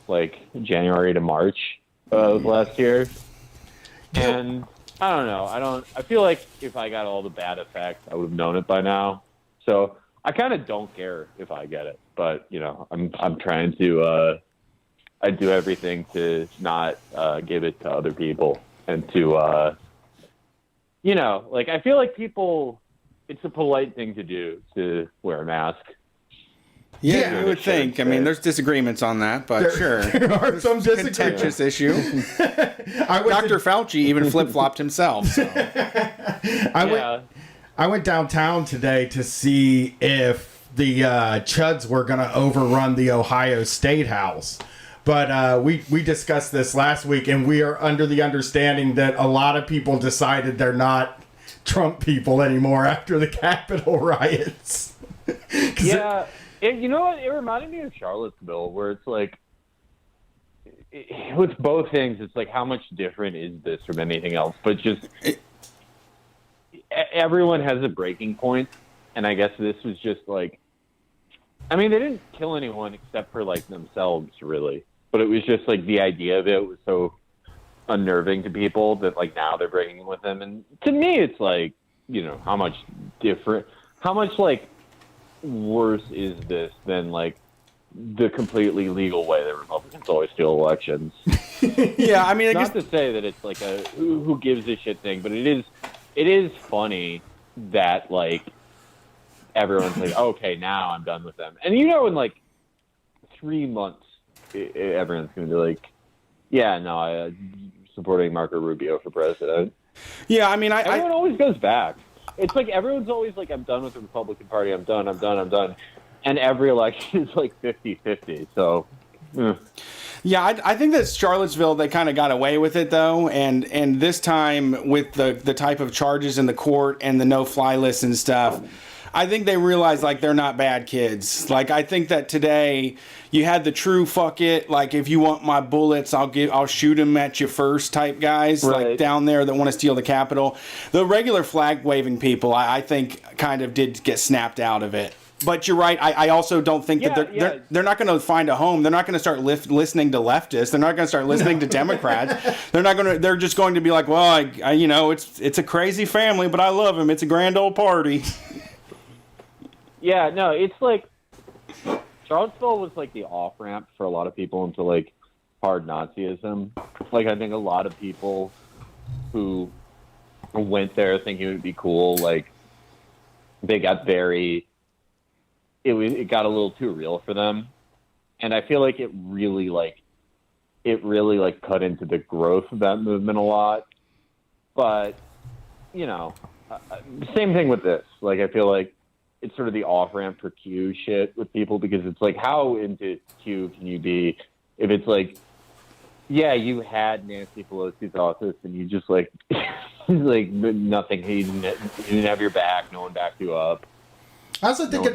like January to March of last year. And I don't know. I feel like if I got all the bad effects, I would have known it by now. So I kind of don't care if I get it, but I'm trying to, I do everything to not give it to other people and to, like I feel like people, it's a polite thing to do to wear a mask. Yeah, you would think. I mean, there's disagreements on that, but sure. There are some disagreements. Contentious issue. Dr. Fauci even flip-flopped himself. So. I went downtown today to see if the Chuds were going to overrun the Ohio State House. But we discussed this last week, and we are under the understanding that a lot of people decided they're not Trump people anymore after the Capitol riots. Yeah, you know what? It reminded me of Charlottesville, where it's like, with both things, it's like, how much different is this from anything else? But just everyone has a breaking point, and I guess this was just like, I mean, they didn't kill anyone except for like themselves, really. But it was just like the idea of it was so unnerving to people that like now they're breaking with them. And to me, it's like, you know, how much like worse is this than like the completely legal way that Republicans always steal elections? Yeah, I mean, not to say that it's like a who gives a shit thing, but it is funny that like everyone's like, okay, now I'm done with them. And you know, in like 3 months, everyone's going to be like, yeah, no, I'm supporting Marco Rubio for president. Yeah, I mean, everyone always goes back. It's like everyone's always like, I'm done with the Republican Party. I'm done. And every election is like 50-50. So, yeah, I think that Charlottesville, they kind of got away with it, though. And this time with the type of charges in the court and the no-fly list and stuff, I think they realized, like, they're not bad kids. Like, I think that today you had the true fuck it, like, if you want my bullets, I'll shoot them at you first type guys, right, like down there that want to steal the Capitol. The regular flag waving people, I think, kind of did get snapped out of it. But you're right. I also don't think that they're not going to find a home. They're not going to start listening to leftists. They're not going to start listening to Democrats. They're just going to be like, well, I you know, it's a crazy family, but I love them. It's a grand old party. Yeah, no, it's like Charlottesville was like the off-ramp for a lot of people into like hard Nazism. Like, I think a lot of people who went there thinking it would be cool, like they got it got a little too real for them. And I feel like it really cut into the growth of that movement a lot. But, you know, same thing with this. Like, I feel like it's sort of the off-ramp for Q shit with people, because it's like, how into Q can you be if it's like, yeah, you had Nancy Pelosi's office and you just like, like nothing, you didn't have your back, no one backed you up. I also think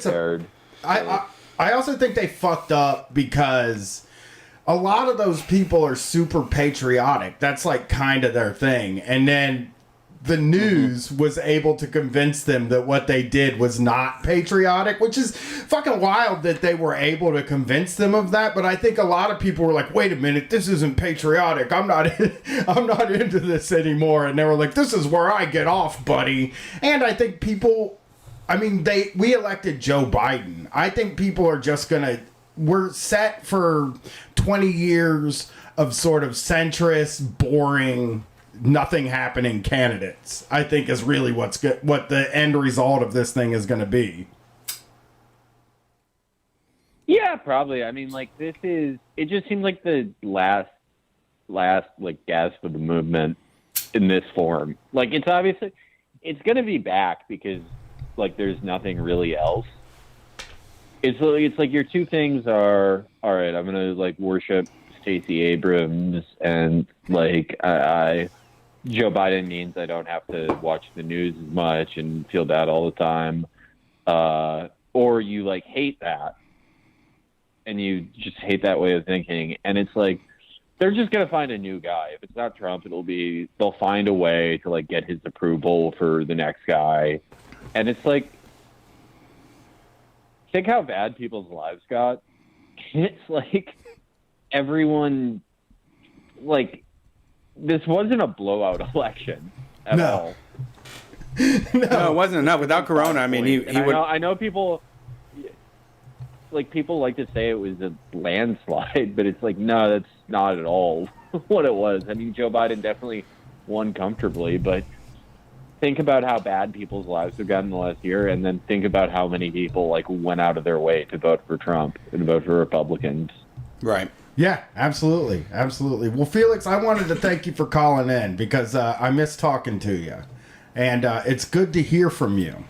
I also think they fucked up because a lot of those people are super patriotic. That's like kind of their thing. And then the news was able to convince them that what they did was not patriotic, which is fucking wild that they were able to convince them of that. But I think a lot of people were like, wait a minute, this isn't patriotic. I'm not into this anymore. And they were like, this is where I get off, buddy. And I think people, I mean, we elected Joe Biden. I think people are just we're set for 20 years of sort of centrist, boring, nothing happening candidates. I think is really what the end result of this thing is going to be. Yeah, probably. I mean, like, it just seems like the last like gasp of the movement in this form. Like, it's obviously, it's going to be back because like there's nothing really else. It's like your two things are, all right, I'm going to like worship Stacey Abrams and like Joe Biden means I don't have to watch the news as much and feel that all the time. Or you like hate that and you just hate that way of thinking. And it's like, they're just going to find a new guy. If it's not Trump, they'll find a way to like get his approval for the next guy. And it's like, think how bad people's lives got. It's like everyone, like, this wasn't a blowout election at all. No, it wasn't enough. Without Corona, I mean, he would. I know people like to say it was a landslide, but it's like, no, that's not at all what it was. I mean, Joe Biden definitely won comfortably, but think about how bad people's lives have gotten in the last year, and then think about how many people like went out of their way to vote for Trump and vote for Republicans. Right. Yeah, absolutely. Absolutely. Well, Felix, I wanted to thank you for calling in because I miss talking to you. And it's good to hear from you.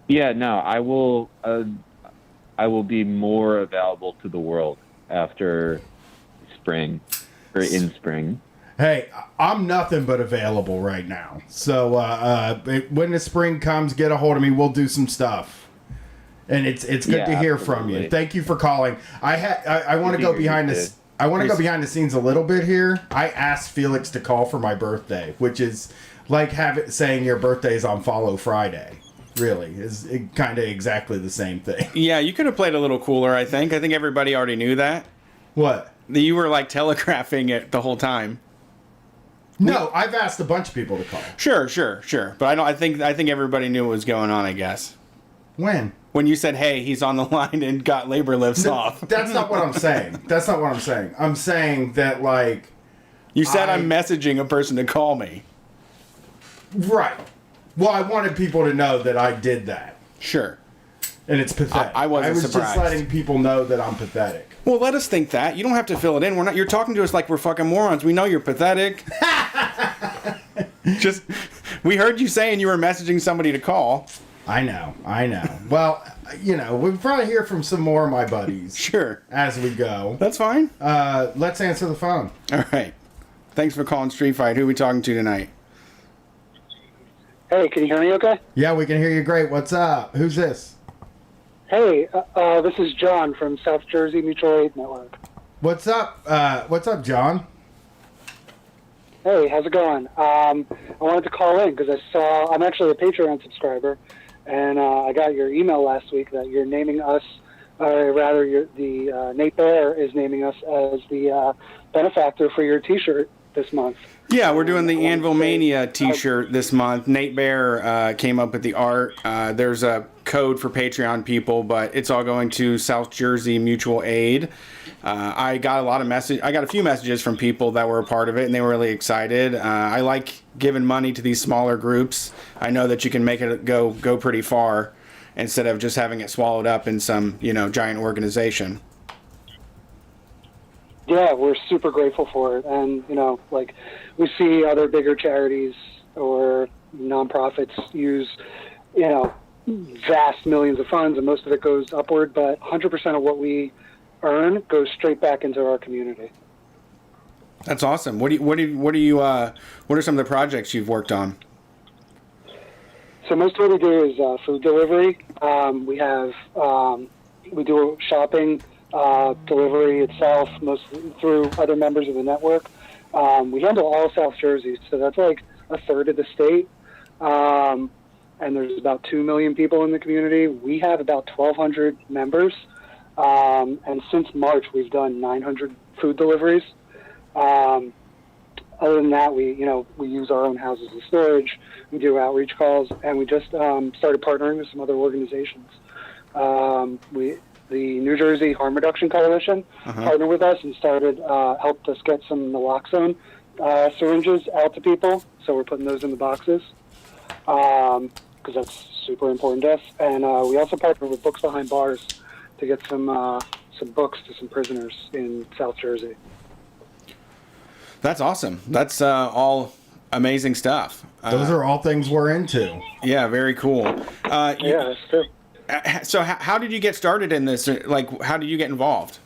Yeah, no, I will be more available to the world after spring or in spring. Hey, I'm nothing but available right now. So when the spring comes, get a hold of me. We'll do some stuff. And it's good to hear from you. Thank you for calling. I want to go behind this. I want to go behind the scenes a little bit here. I asked Felix to call for my birthday, which is like saying your birthday is on Follow Friday. Really, is kind of exactly the same thing. Yeah, you could have played a little cooler. I think everybody already knew that. What? That you were like telegraphing it the whole time. No, I've asked a bunch of people to call. Sure. But I think everybody knew what was going on, I guess. When you said, "Hey, he's on the line and got labor lifts off." That's not what I'm saying. I'm saying that, like, you said I'm messaging a person to call me. Right. Well, I wanted people to know that I did that. Sure. And it's pathetic. I was surprised. Just letting people know that I'm pathetic. Well, let us think that. You don't have to fill it in. We're not. You're talking to us like we're fucking morons. We know you're pathetic. We heard you saying you were messaging somebody to call. I know. Well, we'll probably hear from some more of my buddies. Sure. As we go. That's fine. Let's answer the phone. All right. Thanks for calling Street Fight. Who are we talking to tonight? Hey, can you hear me okay? Yeah, we can hear you great. What's up? Who's this? Hey, this is John from South Jersey Mutual Aid Network. What's up? John? Hey, how's it going? I wanted to call in because I'm actually a Patreon subscriber, and I got your email last week that you're naming us, or rather, Nate Bear is naming us as the benefactor for your T-shirt this month. Yeah, we're doing the Anvil Mania T-shirt this month. Nate Bear came up with the art. There's a code for Patreon people, but it's all going to South Jersey Mutual Aid. I got a few messages from people that were a part of it, and they were really excited. I like giving money to these smaller groups. I know that you can make it go pretty far instead of just having it swallowed up in some giant organization. Yeah, we're super grateful for it, and we see other bigger charities or nonprofits use vast millions of funds, and most of it goes upward, but 100% of what we earn goes straight back into our community. That's awesome. What are some of the projects you've worked on? So most of what we do is food delivery. We do shopping, delivery itself, mostly through other members of the network. We handle all South Jersey, so that's like a third of the state. And there's about 2 million people in the community. We have about 1,200 members. And since March, we've done 900 food deliveries. Other than that, we use our own houses of storage. We do outreach calls, and we just started partnering with some other organizations. The New Jersey Harm Reduction Coalition partnered with us and helped us get some naloxone syringes out to people. So we're putting those in the boxes because that's super important to us. And we also partnered with Books Behind Bars to get some books to some prisoners in South Jersey. That's awesome. That's all amazing stuff. Those are all things we're into. Yeah, very cool. Yeah, that's true. So how did you get started in this? Like, how did you get involved?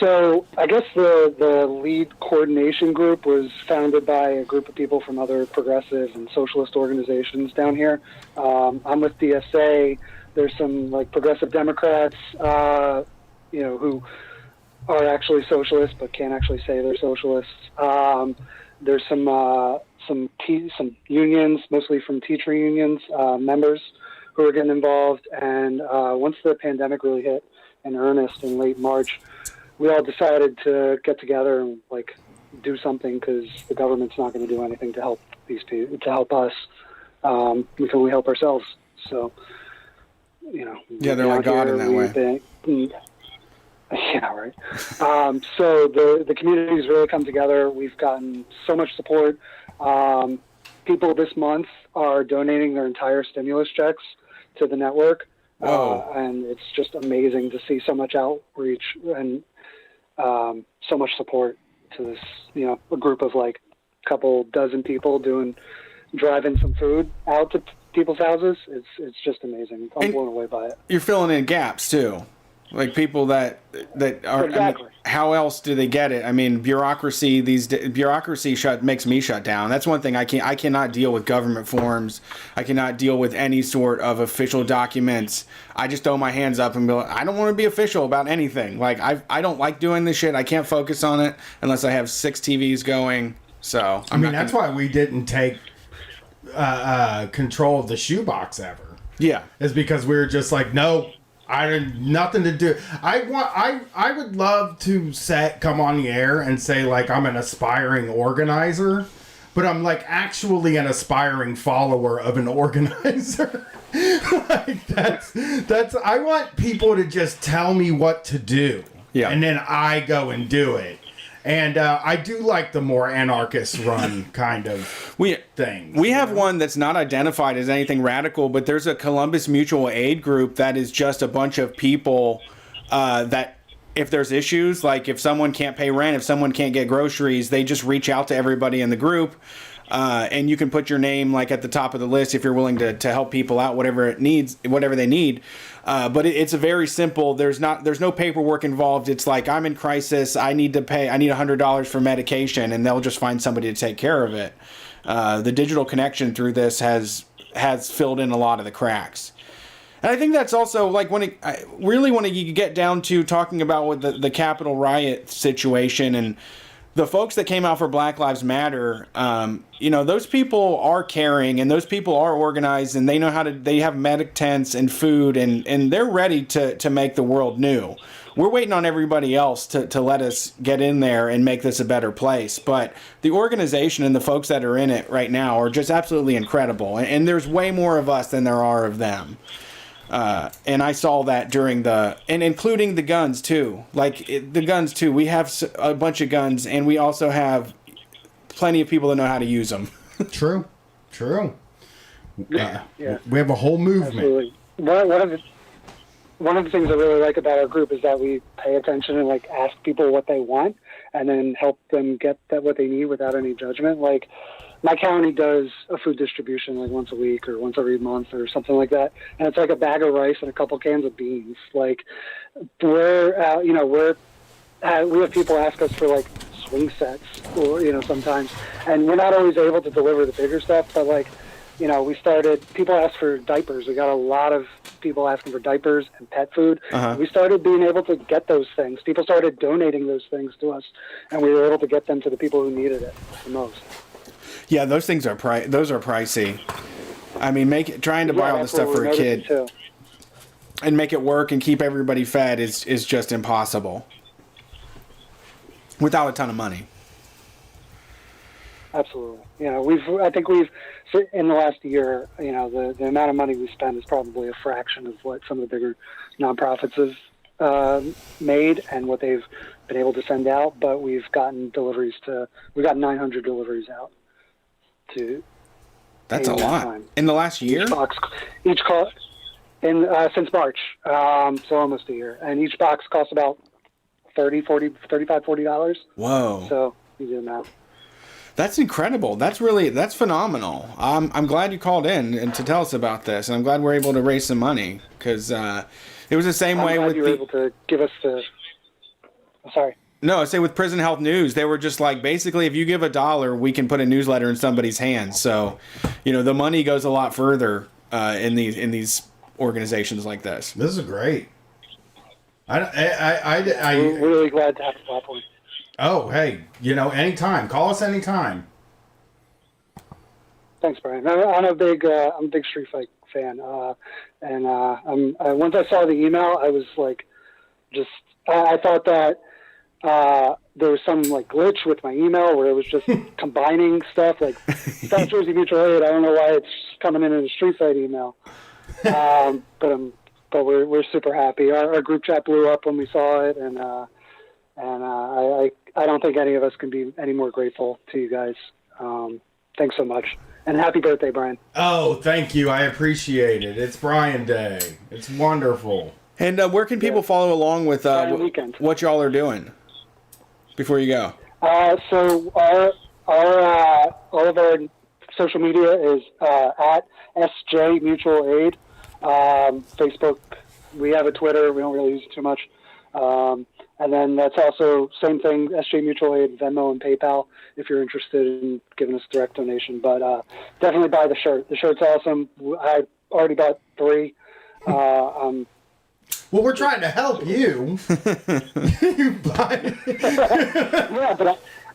So I guess the lead coordination group was founded by a group of people from other progressive and socialist organizations down here. I'm with DSA. There's some progressive Democrats, who are actually socialists but can't actually say they're socialists. There's some unions, mostly from teacher unions, members who are getting involved. And once the pandemic really hit in earnest in late March, we all decided to get together and do something because the government's not going to do anything to help these people, to help us. We can only help ourselves. So, yeah, they're like God in that way. Yeah, right. So the community's really come together. We've gotten so much support. People this month are donating their entire stimulus checks to the network. And it's just amazing to see so much outreach and so much support to this, a group of couple dozen people driving some food out to people's houses. It's just amazing. I'm blown away by it. You're filling in gaps too. Like people that are. Exactly. I mean, how else do they get it? I mean, bureaucracy. Bureaucracy makes me shut down. That's one thing I cannot deal with government forms. I cannot deal with any sort of official documents. I just throw my hands up and be like, I don't want to be official about anything. Like I don't like doing this shit. I can't focus on it unless I have 6 TVs going. So I mean, that's why we didn't take control of the shoebox ever. Yeah, is because we were just like, no. I had nothing to do. I would love to come on the air and say like I'm an aspiring organizer, but I'm like actually an aspiring follower of an organizer. Like that's I want people to just tell me what to do. Yeah. And then I go and do it. And I do like the more anarchist run kind of thing. We have one that's not identified as anything radical, but there's a Columbus Mutual Aid group that is just a bunch of people that if there's issues, like if someone can't pay rent, if someone can't get groceries, they just reach out to everybody in the group. And you can put your name like at the top of the list if you're willing to help people out, whatever they need. But it's a very simple. There's no paperwork involved. It's like I'm in crisis. I need $100 for medication, and they'll just find somebody to take care of it. The digital connection through this has filled in a lot of the cracks. And I think that's also like when you get down to talking about what the Capitol riot situation and the folks that came out for Black Lives Matter, those people are caring and those people are organized and they know they have medic tents and food and they're ready to make the world new. We're waiting on everybody else to let us get in there and make this a better place. But the organization and the folks that are in it right now are just absolutely incredible. And there's way more of us than there are of them. And I saw that and including the guns too. The guns too. We have a bunch of guns, and we also have plenty of people that know how to use them. True. Yeah. We have a whole movement. Absolutely. One of the things I really like about our group is that we pay attention and like ask people what they want, and then help them get what they need without any judgment. Like, my county does a food distribution like once a week or once every month or something like that, and it's like a bag of rice and a couple cans of beans. Like, we have people ask us for like swing sets or sometimes, and we're not always able to deliver the bigger stuff. But like, people ask for diapers. We got a lot of people asking for diapers and pet food. Uh-huh. We started being able to get those things. People started donating those things to us, and we were able to get them to the people who needed it the most. Yeah, those things are pricey. I mean, trying to buy all this stuff for a kid and make it work and keep everybody fed is just impossible without a ton of money. Absolutely. I think we've in the last year, the amount of money we spend is probably a fraction of what some of the bigger nonprofits have made and what they've been able to send out. But we've gotten 900 deliveries out. That's a lot in the last year. Each call since March, so almost a year, and each box costs about $40. Whoa! So you do the math. That's incredible. That's phenomenal. I'm glad you called in and to tell us about this, and I'm glad we're able to raise some money because it was the same way with you were able to give us the. Sorry. No, I say with Prison Health News, they were just like, basically, if you give $1, we can put a newsletter in somebody's hands. So, the money goes a lot further in these organizations like this. This is great. I'm really glad to have the platform. Oh, hey, anytime. Call us anytime. Thanks, Brian. I'm a big Street Fight fan, and once I saw the email, I was like, I thought that. There was some like glitch with my email where it was just combining stuff like South Jersey Mutual Aid. I don't know why it's coming in a Street Fight email, but we're super happy. Our group chat blew up when we saw it, and I don't think any of us can be any more grateful to you guys. Thanks so much, and happy birthday, Brian. Oh, thank you. I appreciate it. It's Brian Day. It's wonderful. And where can people follow along with what y'all are doing? Before you go. So all of our social media is at SJ Mutual Aid, Facebook, We have a Twitter. We don't really use it too much. And then that's also same thing, SJ Mutual Aid, Venmo, and PayPal if you're interested in giving us direct donation. But definitely buy the shirt. The shirt's awesome. I already bought 3. Well, we're trying to help you. You buy Yeah,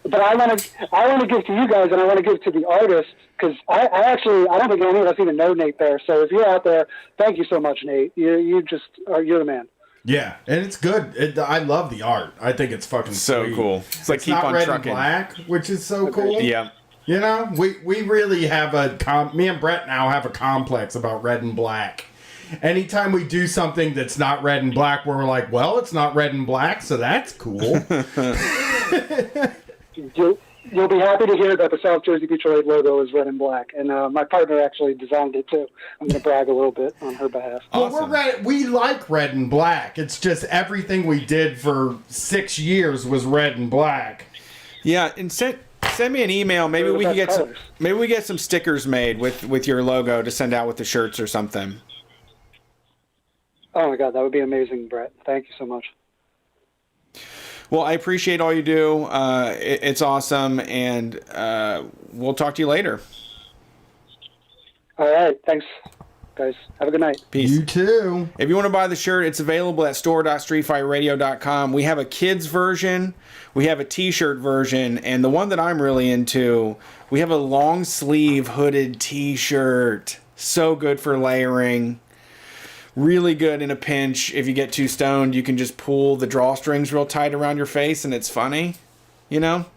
but I want to give to you guys, and I want to give to the artists, because I don't think any of us even know Nate Bear. So if you're out there, thank you so much, Nate. You're the man. Yeah, and it's good. I love the art. I think it's fucking so sweet. cool. It's like keep not on red trucking. And black, which is so cool. Yeah. You know, we really have me and Brett now have a complex about red and black. Anytime we do something that's not red and black, we're like, well, it's not red and black, so that's cool. You'll be happy to hear that the South Jersey Mutual Aid logo is red and black, and my partner actually designed it too. I'm going to brag a little bit on her behalf. Awesome. Well, we like red and black. It's just everything we did for 6 years was red and black. Yeah, and send me an email. Maybe we can get some stickers made with your logo to send out with the shirts or something. Oh my God, that would be amazing, Brett. Thank you so much. Well, I appreciate all you do. It's awesome, and we'll talk to you later. All right, thanks, guys. Have a good night. Peace. You too. If you want to buy the shirt, it's available at store.streetfightradio.com. We have a kids version, we have a t-shirt version, and the one that I'm really into, we have a long sleeve hooded t-shirt. So good for layering. Really good in a pinch. If you get too stoned, you can just pull the drawstrings real tight around your face, and it's funny. You know?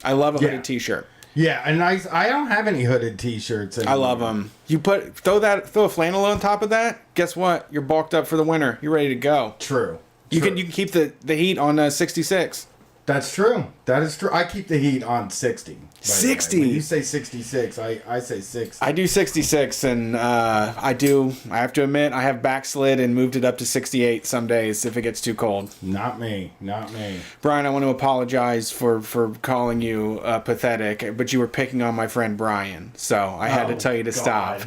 I love a hooded t-shirt. Yeah, and I don't have any hooded t-shirts anymore. I love them. You throw a flannel on top of that. Guess what? You're bulked up for the winter. You're ready to go. True. You can keep the heat on 66. That's true. That is true. I keep the heat on 60. 60. When you say 66, I say 60. I do 66, and I have to admit, I have backslid and moved it up to 68 some days if it gets too cold. Not me. Brian, I want to apologize for calling you pathetic, but you were picking on my friend Brian, so I had to tell you to stop.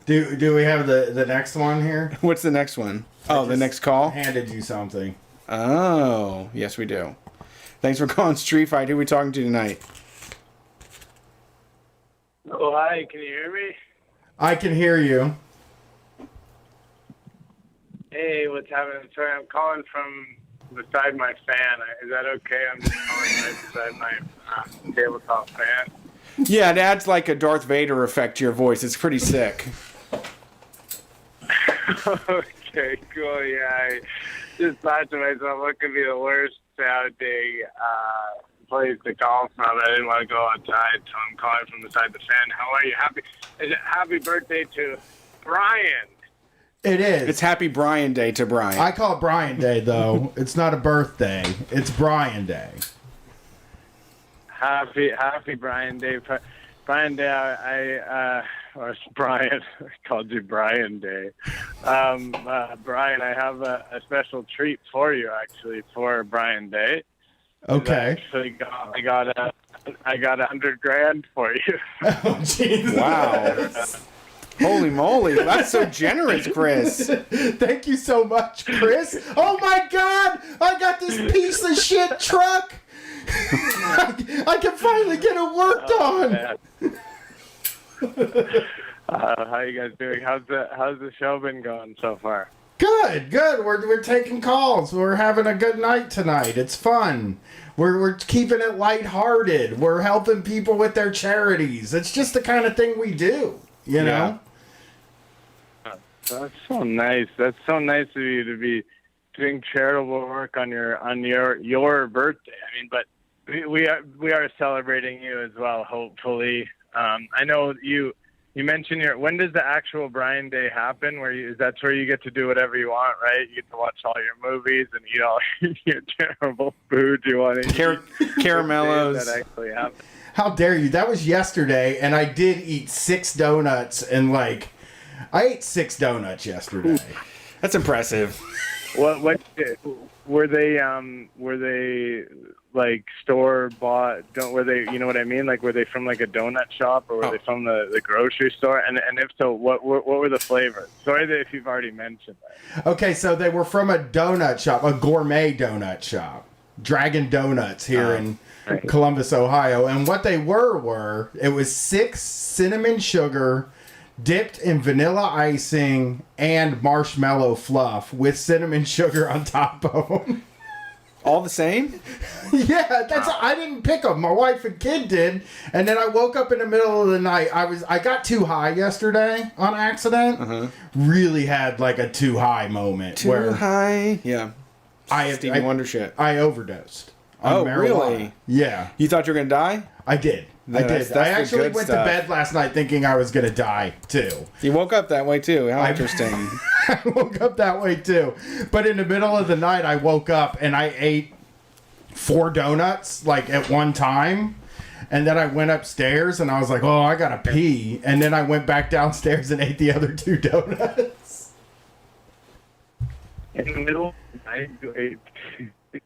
Do we have the next one here? What's the next one? The next call? Handed you something. Oh, yes we do. Thanks for calling Street Fight. Who are we talking to tonight? Oh, hi. Can you hear me? I can hear you. Hey, what's happening? Sorry, I'm calling from beside my fan. Is that okay? I'm just calling right beside my tabletop fan. Yeah, it adds like a Darth Vader effect to your voice. It's pretty sick. Okay, cool. Yeah, I just thought to myself, what could be the worst sounding place to call from? I didn't want to go outside, so I'm calling from beside the fan. How are you? Happy birthday to Brian. It is. It's Happy Brian Day to Brian. I call it Brian Day, though. It's not a birthday. It's Brian Day. Happy Brian Day. Brian Day, or Brian, I called you Brian Day. Brian, I have a special treat for you, actually, for Brian Day. Okay. I got $100,000 for you. Oh, jeez. Wow. Holy moly, that's so generous, Chris. Thank you so much, Chris. Oh my God, I got this piece of shit truck. I can finally get it worked on. How you guys doing? How's the show been going so far? Good. We're taking calls. We're having a good night tonight. It's fun. We're keeping it lighthearted. We're helping people with their charities. It's just the kind of thing we do, you know? That's so nice. That's so nice of you to be doing charitable work on your birthday. I mean, but we are celebrating you as well, hopefully. I know you mentioned when does the actual Brian Day happen? That's where you get to do whatever you want, right? You get to watch all your movies and eat all your terrible food you want to eat. Caramellos. That actually happens. How dare you? That was yesterday, and I did eat 6 donuts, and I ate 6 donuts yesterday. That's impressive. What were they? Were they like store bought? Were they? You know what I mean? Like, were they from like a donut shop, or were they from the grocery store? And if so, what were the flavors? Sorry if you've already mentioned that. Okay, so they were from a donut shop, a gourmet donut shop, Dragon Donuts here in Columbus, Ohio. And what they were it was 6 cinnamon sugar dipped in vanilla icing and marshmallow fluff with cinnamon sugar on top of them. All the same? Yeah, I didn't pick them. My wife and kid did, and then I woke up in the middle of the night. I got too high yesterday on accident. Really had like a too high moment. Too high? Yeah. Stevie Wonder shit. I overdosed. Oh, marijuana. really? Yeah. You thought you were gonna die? I did. I did. That's I actually went stuff. to bed last night thinking I was going to die, too. You woke up that way, too. How interesting. I woke up that way, too. But in the middle of the night, I woke up and I ate 4 donuts, like, at one time. And then I went upstairs and I was like, oh, I got to pee. And then I went back downstairs and ate the other 2 donuts. In the middle of the night, you ate 6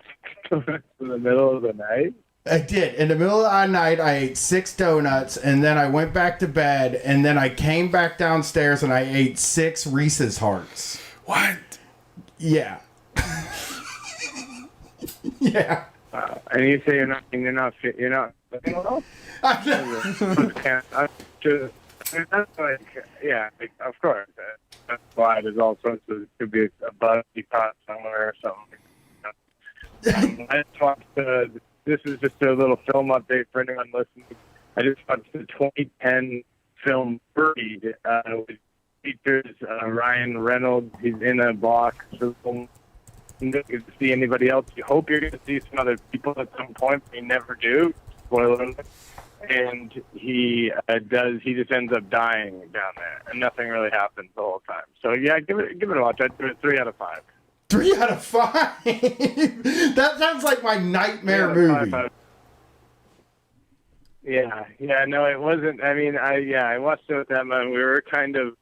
donuts in the middle of the night? I did. In the middle of the night, I ate 6 donuts, and then I went back to bed, and then I came back downstairs, and I ate 6 Reese's Hearts. What? Yeah. Yeah. And you say you're not well? That's like, yeah, like, of course. That's why there's all sorts of, it could be a buzz you caught somewhere or something. I just watched this is just a little film update for anyone listening. I just watched the 2010 film Buried, which features Ryan Reynolds. He's in a box. You don't get to see anybody else. You hope you're going to see some other people at some point, but you never do. Spoiler alert. And he just ends up dying down there, and nothing really happens the whole time. So yeah, give it a watch. I'd give it 3 out of 5. 3 out of 5? That sounds like my nightmare movie. 5. Yeah, no, it wasn't. I mean, I watched it with Emma, and we were kind of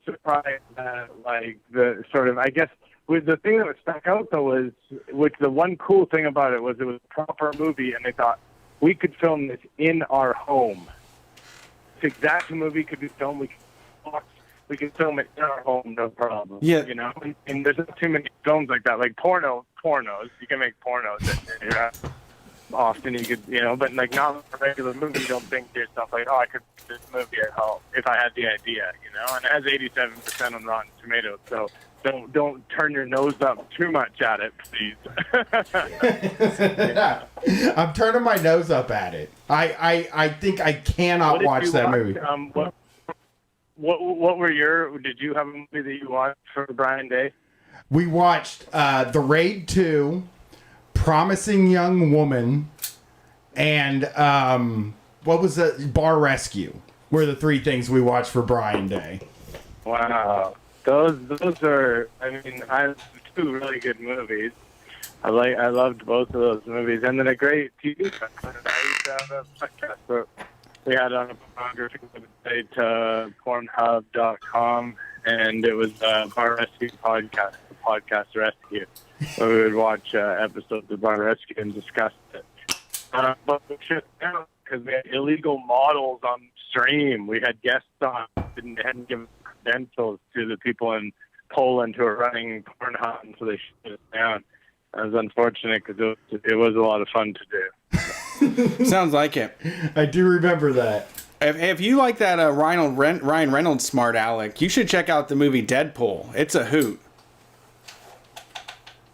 surprised that, like, the sort of, I guess, with the thing that was stuck out though was, which the one cool thing about it was a proper movie, and they thought we could film this in our home. This exact movie could be filmed. We can film it in our home, no problem. Yeah. You know, and there's not too many films like that. Like pornos. You can make pornos. Often you could, you know, but like not a regular movie. You don't think to yourself like, oh, I could make this movie at home if I had the idea, you know. And it has 87% on Rotten Tomatoes, so don't turn your nose up too much at it, please. I'm turning my nose up at it. I think I cannot watch that movie. What did you have a movie that you watched for Brian Day? We watched The Raid 2, Promising Young Woman, and what was the Bar Rescue were the 3 things we watched for Brian Day. Wow. Those are, I mean, 2 really good movies. I loved both of those movies, and then a great TV show. I used to have a podcast that we had on a pornography website, Pornhub.com, and it was a Bar Rescue podcast, the Podcast Rescue, where we would watch episodes of Bar Rescue and discuss it. But we shut down because we had illegal models on stream. We had guests on, hadn't given credentials to the people in Poland who are running Pornhub, and so they shut it down. It was unfortunate because it was a lot of fun to do. Sounds like it. I do remember that. If you like that Ryan Reynolds smart aleck, you should check out the movie Deadpool. It's a hoot.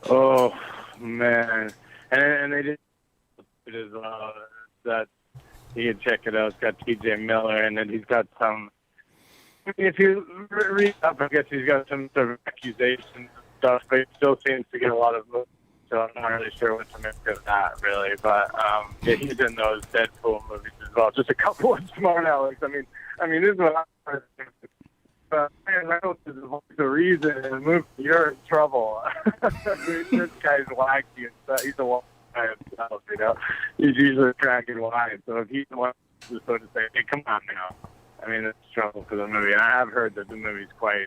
Oh man, and they did it as well. That you can check it out. It's got T.J. Miller, and then he's got some. If you read up, I guess he's got some sort of accusations and stuff, but he still seems to get a lot of movies, so I'm not really sure what to make of that, really. But yeah, he's in those Deadpool movies as well. Just a couple of smart alecks. I mean, this is what I Ryan Reynolds is the reason in the movie you're in trouble. This guy's wacky and stuff. He's a wild guy himself, you know. He's usually cracking wine, so if he's the one to sort of say, hey, come on now. I mean, it's trouble for the movie. And I have heard that the movie's quite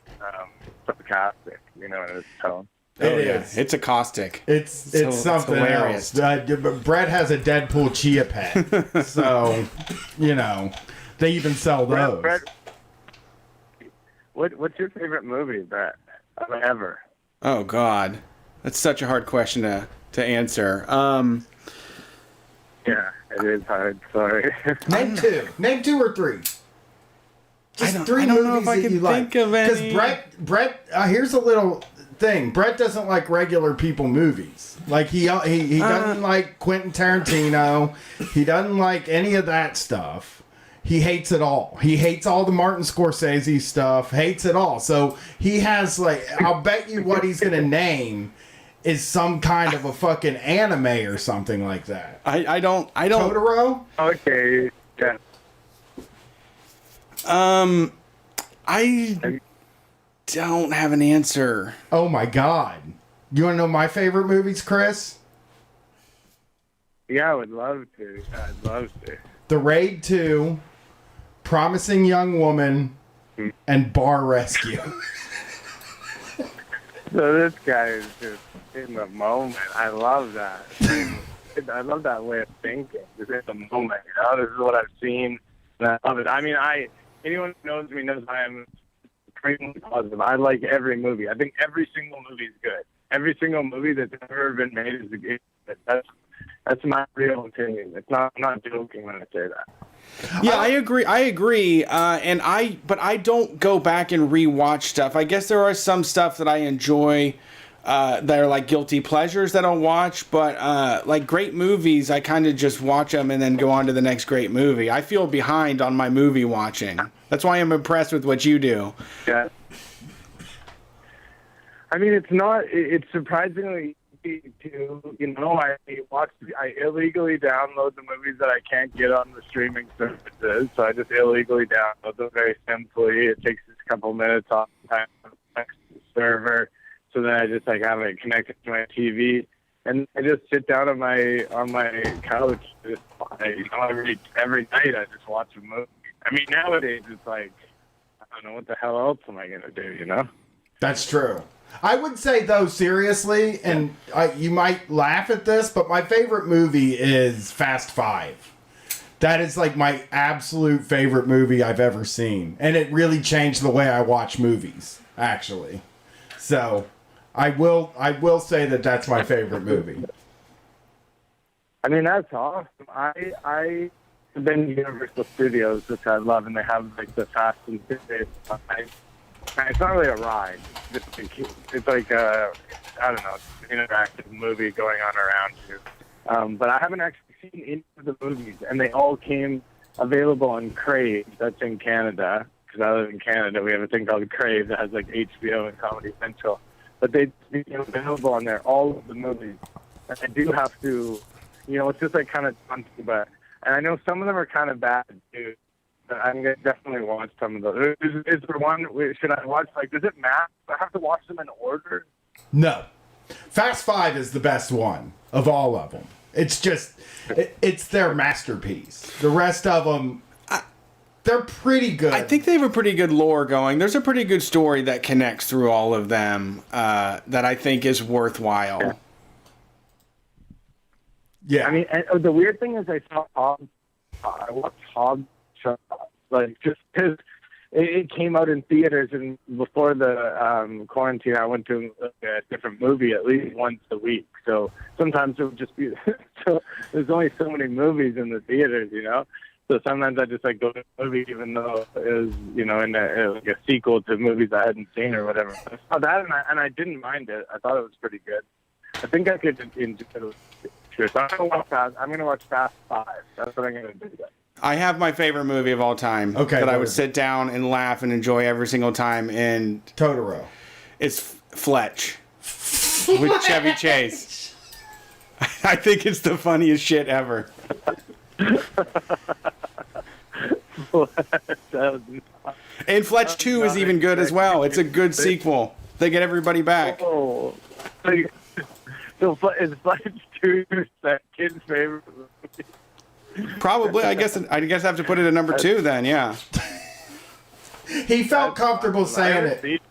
sarcastic, you know, in its tone. It is. It's a caustic. It's something else. Brett has a Deadpool chia pet, so they even sell those. Brett, what's your favorite movie, Brett, ever? Oh God, that's such a hard question to answer. Yeah, it is hard. Sorry. Name two or three. Just three I don't movies know if I that can you like. think of any. Because Brett, here's a little thing. Brett doesn't like regular people movies. Like he doesn't like Quentin Tarantino. He doesn't like any of that stuff. He hates it all. He hates all the Martin Scorsese stuff. Hates it all. So he has I'll bet you what he's gonna name is some kind of a fucking anime or something like that. I don't. Totoro? Okay. Yeah. I don't have an answer. Oh my God. You want to know my favorite movies, Chris? Yeah, I would love to. I'd love to. The Raid 2, Promising Young Woman, and Bar Rescue. So this guy is just in the moment. I love that. I love that way of thinking. Just in the moment. This is what I've seen. And I love it. I mean, anyone who knows me knows I am extremely positive. I like every movie. I think every single movie is good. Every single movie that's ever been made is good. That's my real opinion. I'm not joking when I say that. Yeah, I agree. But I don't go back and rewatch stuff. I guess there are some stuff that I enjoy that are like guilty pleasures that I'll watch. But like great movies, I kind of just watch them and then go on to the next great movie. I feel behind on my movie watching. That's why I'm impressed with what you do. Yeah. I mean, it's surprisingly easy to, I illegally download the movies that I can't get on the streaming services. So I just illegally download them very simply. It takes just a couple minutes off the server. So then I just have it connected to my TV. And I just sit down on my couch. Just, every night I just watch a movie. I mean, nowadays it's I don't know what the hell else am I going to do, That's true. I would say, though, seriously, and you might laugh at this, but my favorite movie is Fast Five. That is my absolute favorite movie I've ever seen. And it really changed the way I watch movies, actually. So I will say that that's my favorite movie. I mean, that's awesome. I have been to Universal Studios, which I love, and they have the Fast and Furious. It's not really a ride. It's like a, I don't know, interactive movie going on around you. But I haven't actually seen any of the movies, and they all came available on Crave. That's in Canada, because I live in Canada. We have a thing called Crave that has HBO and Comedy Central. But they became available on there, all of the movies. And I do have to, it's just kind of daunting, but, and I know some of them are kind of bad too. I'm going to definitely watch some of those. Is there one, should I watch, does it matter? Do I have to watch them in order? No. Fast Five is the best one of all of them. It's just, it's their masterpiece. The rest of them, they're pretty good. I think they have a pretty good lore going. There's a pretty good story that connects through all of them that I think is worthwhile. Yeah. I mean, and the weird thing is I watched Hobbs, just because it came out in theaters, and before the quarantine, I went to a different movie at least once a week. So sometimes it would just be, so there's only so many movies in the theaters, So sometimes I just go to a movie even though it was, in a sequel to movies I hadn't seen or whatever. I saw that and I didn't mind it. I thought it was pretty good. I think I could enjoy it. So I'm going to watch Fast 5. That's what I'm going to do. I have my favorite movie of all time that I would sit down and laugh and enjoy every single time. And Totoro. It's Fletch with Chevy Chase. I think it's the funniest shit ever. And Fletch 2 is even good as well. It's a good sequel. They get everybody back. Oh. So is Fletch 2 that kid's favorite movie? Probably. I guess I have to put it at number 2 then, yeah. He felt comfortable saying it.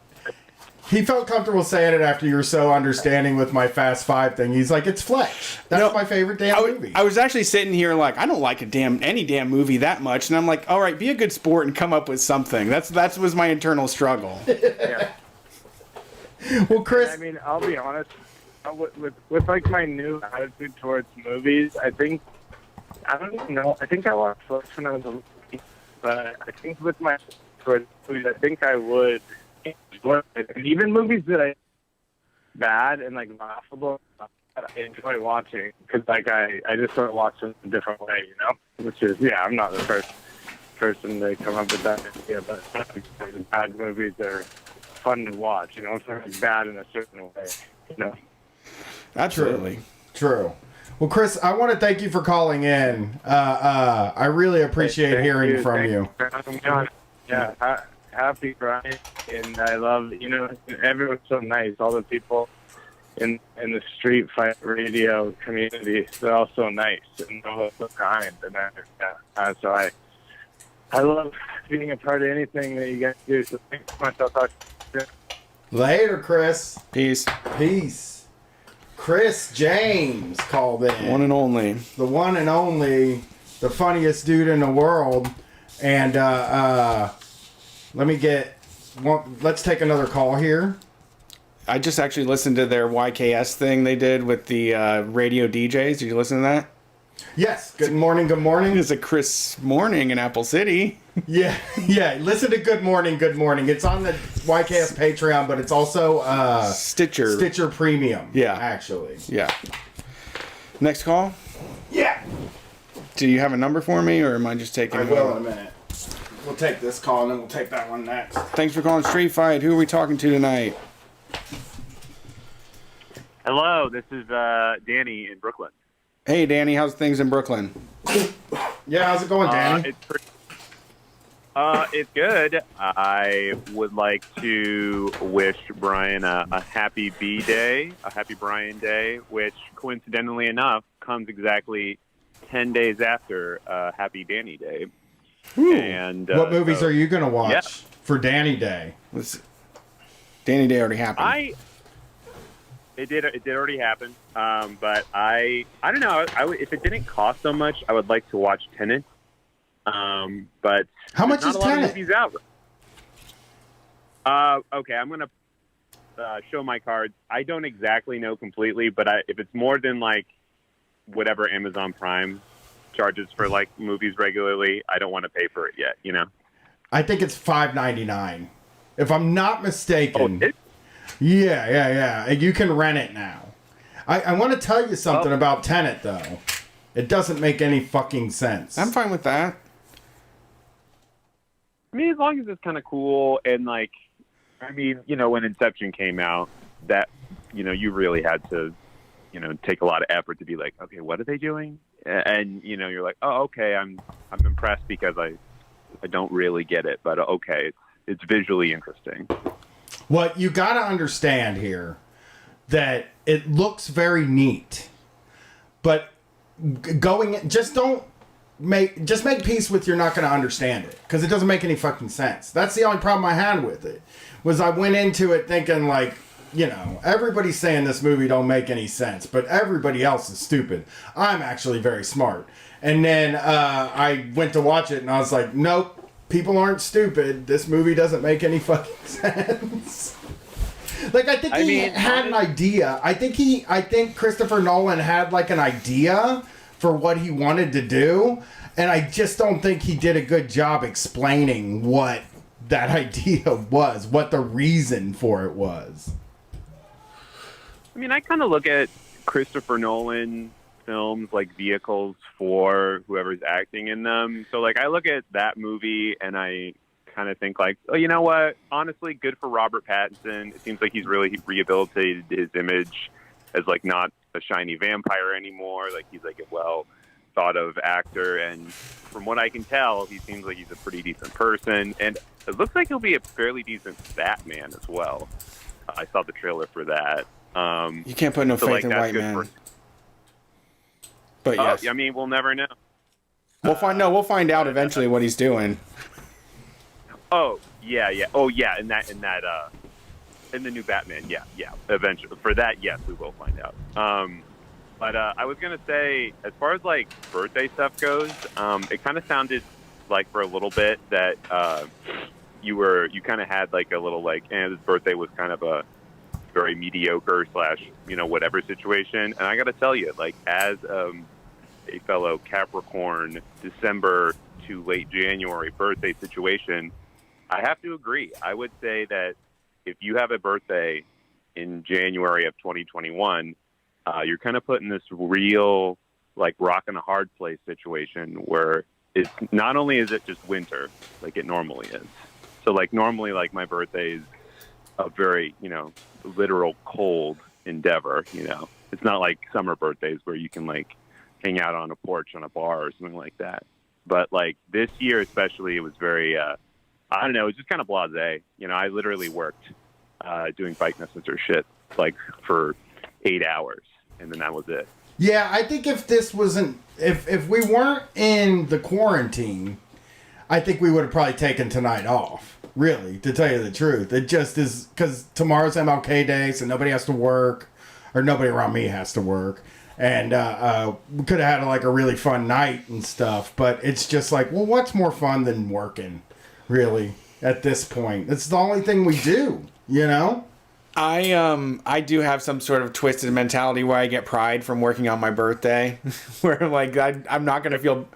He felt comfortable saying it after you were so understanding with my Fast Five thing. He's like, it's Fletch. That's my favorite damn movie. I was actually sitting here like, I don't like any damn movie that much, and I'm like, all right, be a good sport and come up with something. That was my internal struggle. Yeah. Well, Chris, I mean, I'll be honest. With like my new attitude towards movies, I think I don't even know. I think I watched Fletch when I was a kid, but I think with my towards movies, I think I would. And even movies that I bad and like laughable, I enjoy watching because like I just sort of watch them a different way, you know. Which is I'm not the first person to come up with that idea, but bad movies are fun to watch, you know. It's sort of bad in a certain way, you know. Absolutely true. Well, Chris, I want to thank you for calling in. I really appreciate hearing from you. Yeah. Happy Brian, and I love, everyone's so nice. All the people in the Street Fight Radio community, they're all so nice and all so kind. And so I love being a part of anything that you guys do. So thanks so much. I'll talk to you soon. Later, Chris. Peace. Chris James called in. One and only. The one and only, the funniest dude in the world. And, let's take another call here. I just actually listened to their YKS thing they did with the radio DJs. Did you listen to that? Yes. Good morning. It's a Chris morning in Apple City. Yeah. Listen to Good Morning. It's on the YKS Patreon, but it's also Stitcher Premium. Yeah. Actually. Yeah. Next call? Yeah. Do you have a number for me, or am I just taking I will in a minute. We'll take this call, and then we'll take that one next. Thanks for calling Street Fight. Who are we talking to tonight? Hello, this is Danny in Brooklyn. Hey, Danny. How's things in Brooklyn? Yeah, how's it going, Danny? It's good. I would like to wish Brian a happy B-Day, a happy Brian Day, which, coincidentally enough, comes exactly 10 days after Happy Danny Day. Ooh. And what movies are you going to watch for Danny Day? Danny Day already happened. It did already happen. But I don't know. If it didn't cost so much, I would like to watch Tenet. But how much is Tenet? Movies out. Okay, I'm gonna show my cards. I don't exactly know completely, but if it's more than like whatever Amazon Prime charges for like movies regularly, I don't want to pay for it yet. You know. I think it's $5.99, if I'm not mistaken. Oh, Yeah. You can rent it now. I want to tell you something about Tenet, though. It doesn't make any fucking sense. I'm fine with that. I mean, as long as it's kind of cool and like, I mean, when Inception came out, that you really had to, take a lot of effort to be like, okay, what are they doing? And you're like, oh, okay, I'm impressed because I don't really get it, but okay, it's visually interesting. What you got to understand here, that it looks very neat, but just make peace with you're not going to understand it, because it doesn't make any fucking sense. That's the only problem I had with it, was I went into it thinking like, everybody's saying this movie don't make any sense, but everybody else is stupid. I'm actually very smart. And then I went to watch it and I was like, nope, people aren't stupid. This movie doesn't make any fucking sense. Like, I think he had an idea. I think Christopher Nolan had like an idea for what he wanted to do, and I just don't think he did a good job explaining what that idea was, what the reason for it was. I mean, I kind of look at Christopher Nolan films like vehicles for whoever's acting in them. So, like, I look at that movie and I kind of think like, oh, you know what? Honestly, good for Robert Pattinson. It seems like he's really rehabilitated his image as like not a shiny vampire anymore. Like, he's like a well thought of actor, and from what I can tell, he seems like he's a pretty decent person, and it looks like he'll be a fairly decent Batman as well. I saw the trailer for that. You can't put no faith in white man. But yes, I mean, we'll never know. We'll find out eventually what he's doing. Oh yeah. Oh yeah, in that in the new Batman, yeah. Eventually, for that, yes, we will find out. But I was gonna say, as far as like birthday stuff goes, it kind of sounded like for a little bit that you kind of had like a little like, this birthday was kind of a very mediocre / whatever situation. And I got to tell you, like as a fellow Capricorn, December to late January birthday situation, I have to agree. I would say that if you have a birthday in January of 2021, you're kind of put in this real like rock and a hard place situation where it's not only is it just winter like it normally is. So like normally like my birthday is a very, literal cold endeavor, It's not like summer birthdays where you can like hang out on a porch on a bar or something like that. But like this year especially, it was very, I don't know, it was just kind of blasé. I literally worked doing bike messenger shit like for 8 hours and then that was it. Yeah, I think if this wasn't, if we weren't in the quarantine, I think we would have probably taken tonight off. Really, to tell you the truth, it just is because tomorrow's MLK Day, so nobody has to work, or nobody around me has to work, and we could have had like a really fun night and stuff. But it's just like, well, what's more fun than working? Really, at this point, it's the only thing we do. I do have some sort of twisted mentality where I get pride from working on my birthday, where like I'm not gonna feel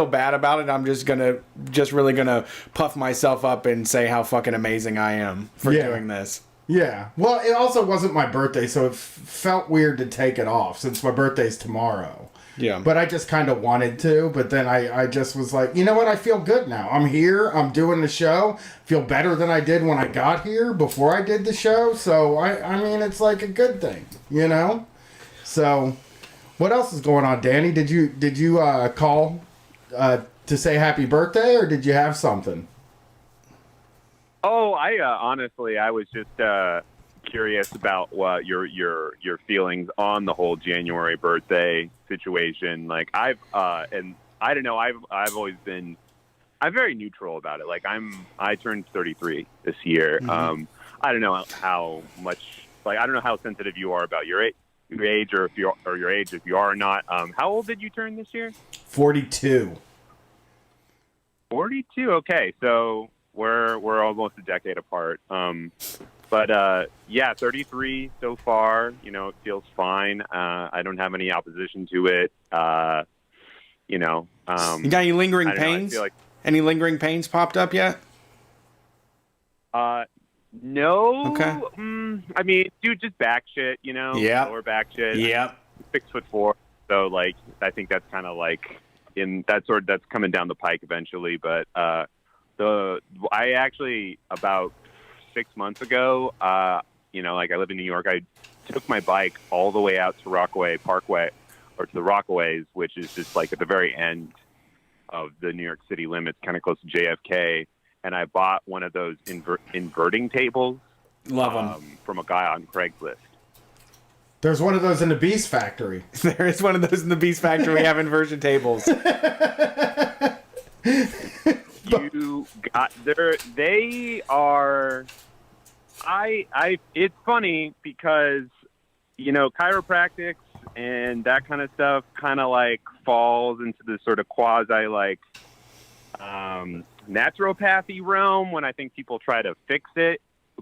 bad about it. I'm just really gonna puff myself up and say how fucking amazing I am for doing this. Yeah. Well, it also wasn't my birthday, so it felt weird to take it off since my birthday's tomorrow. Yeah. But I just kind of wanted to, but then I just was like, you know what? I feel good now. I'm here. I'm doing the show. Feel better than I did when I got here before I did the show. So, I mean, it's like a good thing, So, what else is going on, Danny? Did you call to say happy birthday, or did you have something? Oh, I honestly, I was just curious about what your feelings on the whole January birthday situation. Like and I don't know, I've always been, I'm very neutral about it. Like I turned 33 this year. Mm-hmm. I don't know how much, like I don't know how sensitive you are about your age or if your age if you are or not. How old did you turn this year? 42. 42. Okay, so we're almost a decade apart. But yeah, 33 so far. It feels fine. I don't have any opposition to it. You got any lingering pains? Know, any lingering pains popped up yet? No. Okay. I mean, dude, just back shit. Yeah. Lower back shit. Yep. 6'4", so like I think that's kind of like that's coming down the pike eventually. But I actually about 6 months ago, like I live in New York, I took my bike all the way out to Rockaway Parkway, or to the Rockaways, which is just like at the very end of the New York City limits, kind of close to JFK, and I bought one of those inverting tables. Love them. From a guy on Craigslist. There's one of those in the Beast Factory. There is one of those in the Beast Factory. We have inversion tables. You got there. They are. It's funny because chiropractics and that kind of stuff kind of like falls into the sort of quasi like naturopathy realm when I think people try to fix it.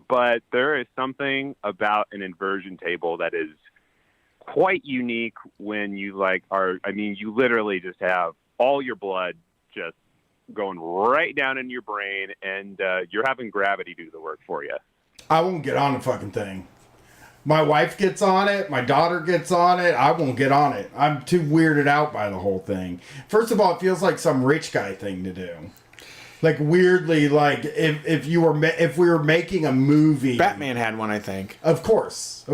But there is something about an inversion table that is quite unique when you you literally just have all your blood just going right down in your brain, and you're having gravity do the work for you. I won't get on the fucking thing. My wife gets on it. My daughter gets on it. I won't get on it. I'm too weirded out by the whole thing. First of all, it feels like some rich guy thing to do. Like weirdly, like if we were making a movie, Batman had one, I think. Of course,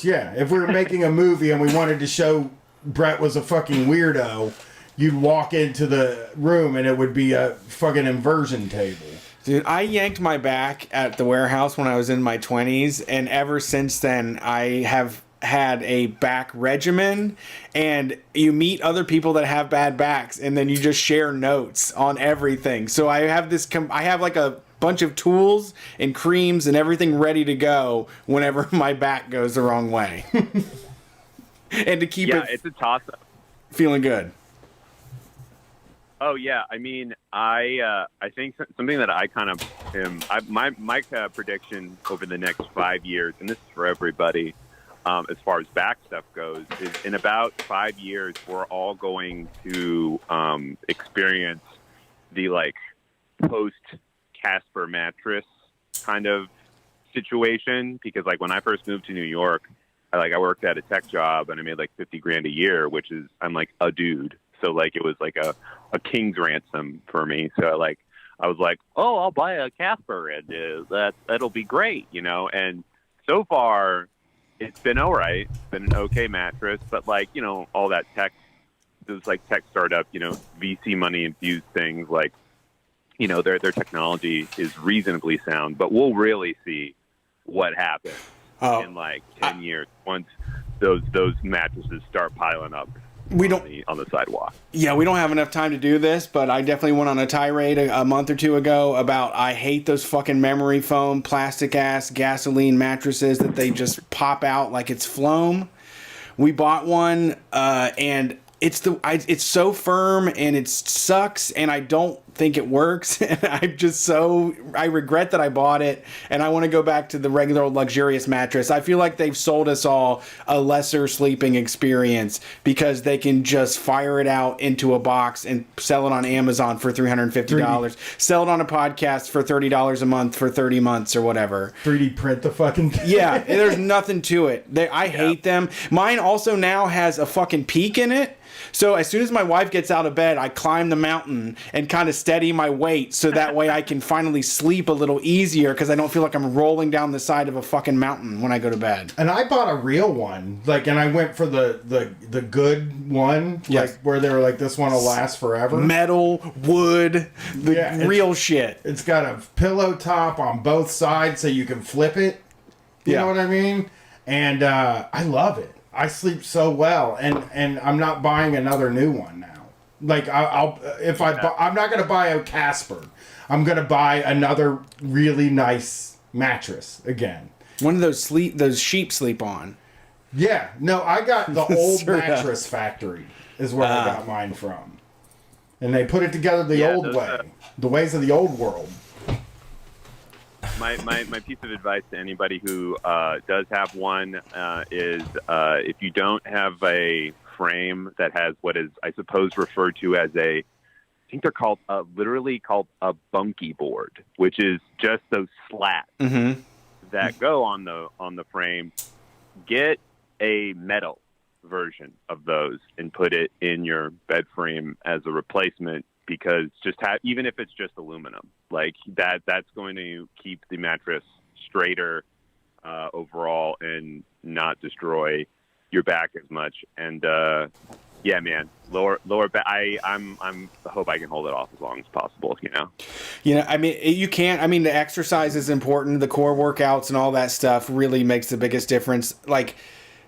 yeah. If we were making a movie and we wanted to show Brett was a fucking weirdo, you'd walk into the room and it would be a fucking inversion table. Dude, I yanked my back at the warehouse when I was in my 20s, and ever since then I have had a back regimen, and you meet other people that have bad backs, and then you just share notes on everything. So I have I have like a bunch of tools and creams and everything ready to go whenever my back goes the wrong way. And to keep it's a toss-up. Feeling good. Oh yeah, I mean, I think something that I kind of am. My prediction over the next 5 years, and this is for everybody, as far as back stuff goes, is in about 5 years we're all going to experience the like post Casper mattress kind of situation. Because like when I first moved to New York, I worked at a tech job and I made like $50,000 a year, which is I'm like a dude. So like it was like a king's ransom for me. So like I was like, oh, I'll buy a Casper and that'll be great, you know. And so far, it's been all right. It's been an okay mattress, but like you know all that tech, those like tech startup, you know, VC money infused things, like you know their technology is reasonably sound, but we'll really see what happens in like 10 years once those mattresses start piling up. On the sidewalk. Yeah, we don't have enough time to do this, but I definitely went on a tirade a month or two ago about I hate those fucking memory foam, plastic ass, gasoline mattresses that they just pop out like it's phloem. We bought one, and it's so firm and it sucks, and I don't think it works. And I regret that I bought it, and I want to go back to the regular old luxurious mattress. I feel like they've sold us all a lesser sleeping experience because they can just fire it out into a box and sell it on Amazon for $350, sell it on a podcast for $30 a month for 30 months or whatever. 3D print the fucking thing. Yeah, there's nothing to it. I hate them. Mine also now has a fucking peak in it. So as soon as my wife gets out of bed, I climb the mountain and kind of steady my weight so that way I can finally sleep a little easier because I don't feel like I'm rolling down the side of a fucking mountain when I go to bed. And I bought a real one, like, and I went for the good one, yes. Like where they were like, this one will last forever. Metal, wood, real shit. It's got a pillow top on both sides so you can flip it. You know what I mean? And I love it. I sleep so well, and I'm not buying another new one now. Like I'm not gonna buy a Casper. I'm gonna buy another really nice mattress again. One of those sheep sleep on. Yeah, no, I got the old Mattress Factory is where I got mine from, and they put it together the old way, the ways of the old world. My piece of advice to anybody who does have one is if you don't have a frame that has what is, I suppose, referred to as I think they're called, literally called a bunkie board, which is just those slats that go on the frame. Get a metal version of those and put it in your bed frame as a replacement. Because even if it's just aluminum, like that's going to keep the mattress straighter overall and not destroy your back as much. And yeah, man, lower back. I hope I can hold it off as long as possible. You know. Yeah, I mean, you can't. I mean, the exercise is important. The core workouts and all that stuff really makes the biggest difference. Like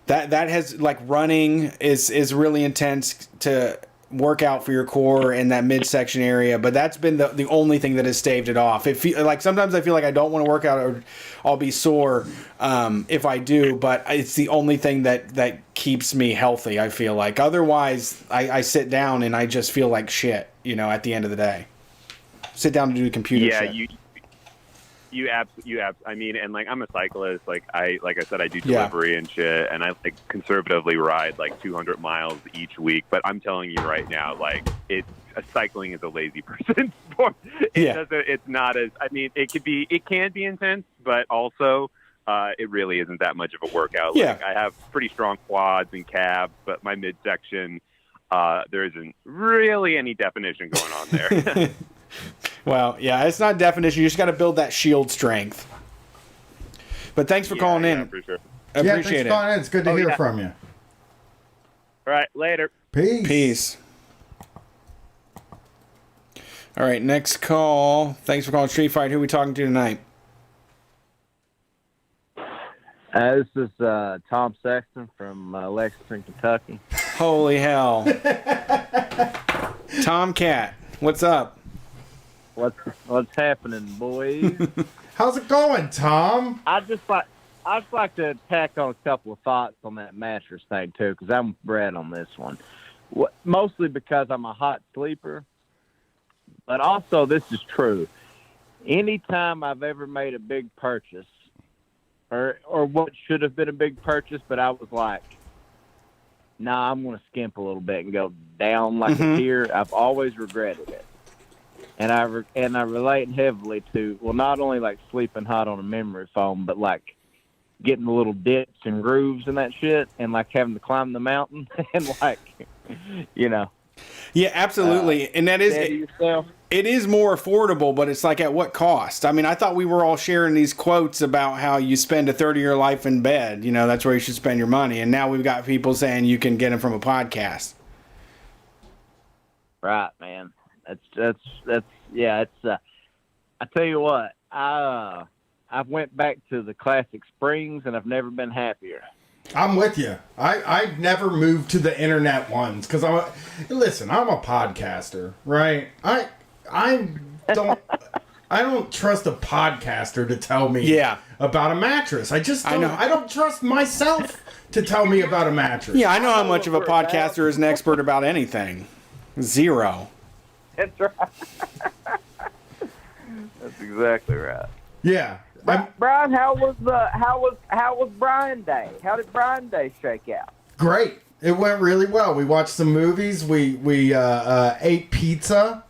that has like running is really intense to work out for your core in that midsection area, but that's been the only thing that has staved it off. Like sometimes I feel like I don't want to work out or I'll be sore if I do, but it's the only thing that keeps me healthy. I feel like otherwise I sit down and I just feel like shit, you know, at the end of the day. Sit down to do computer shit. I mean, and like I'm a cyclist. Like I said, I do delivery and shit, and I like conservatively ride like 200 miles each week. But I'm telling you right now, like cycling is a lazy person sport. It's not as. I mean, it can be intense, but also it really isn't that much of a workout. Like, I have pretty strong quads and calves, but my midsection, there isn't really any definition going on there. Well, yeah, it's not definition. You just got to build that shield strength. But thanks for calling in. For sure. I appreciate thanks for calling in. It's good to hear from you. All right, later. Peace. All right, next call. Thanks for calling Street Fight. Who are we talking to tonight? This is Tom Sexton from Lexington, Kentucky. Holy hell. Tomcat, what's up? What's happening, boys? How's it going, Tom? I'd just like to tack on a couple of thoughts on that mattress thing too, because I'm with Brad on this one. Mostly because I'm a hot sleeper, but also this is true. Anytime I've ever made a big purchase, or what should have been a big purchase, but I was like, nah, I'm going to skimp a little bit and go down like a tear, I've always regretted it. And I relate heavily to, well, not only like sleeping hot on a memory foam, but like getting the little dips and grooves and that shit, and like having to climb the mountain and like, you know. Yeah, absolutely. And that is, it is more affordable, but it's like at what cost? I mean, I thought we were all sharing these quotes about how you spend a third of your life in bed. You know, that's where you should spend your money. And now we've got people saying you can get them from a podcast. Right, man. That's yeah. It's I tell you what, I went back to the classic springs, and I've never been happier. I'm with you. I've never moved to the internet ones because I'm a podcaster, right? I don't trust a podcaster to tell me about a mattress. I don't trust myself to tell me about a mattress. Yeah, I know how much of a podcaster is an expert about anything. Zero. That's right. That's exactly right. Yeah. Brian, how was Brian Day? How did Brian Day shake out? Great. It went really well. We watched some movies. We ate pizza,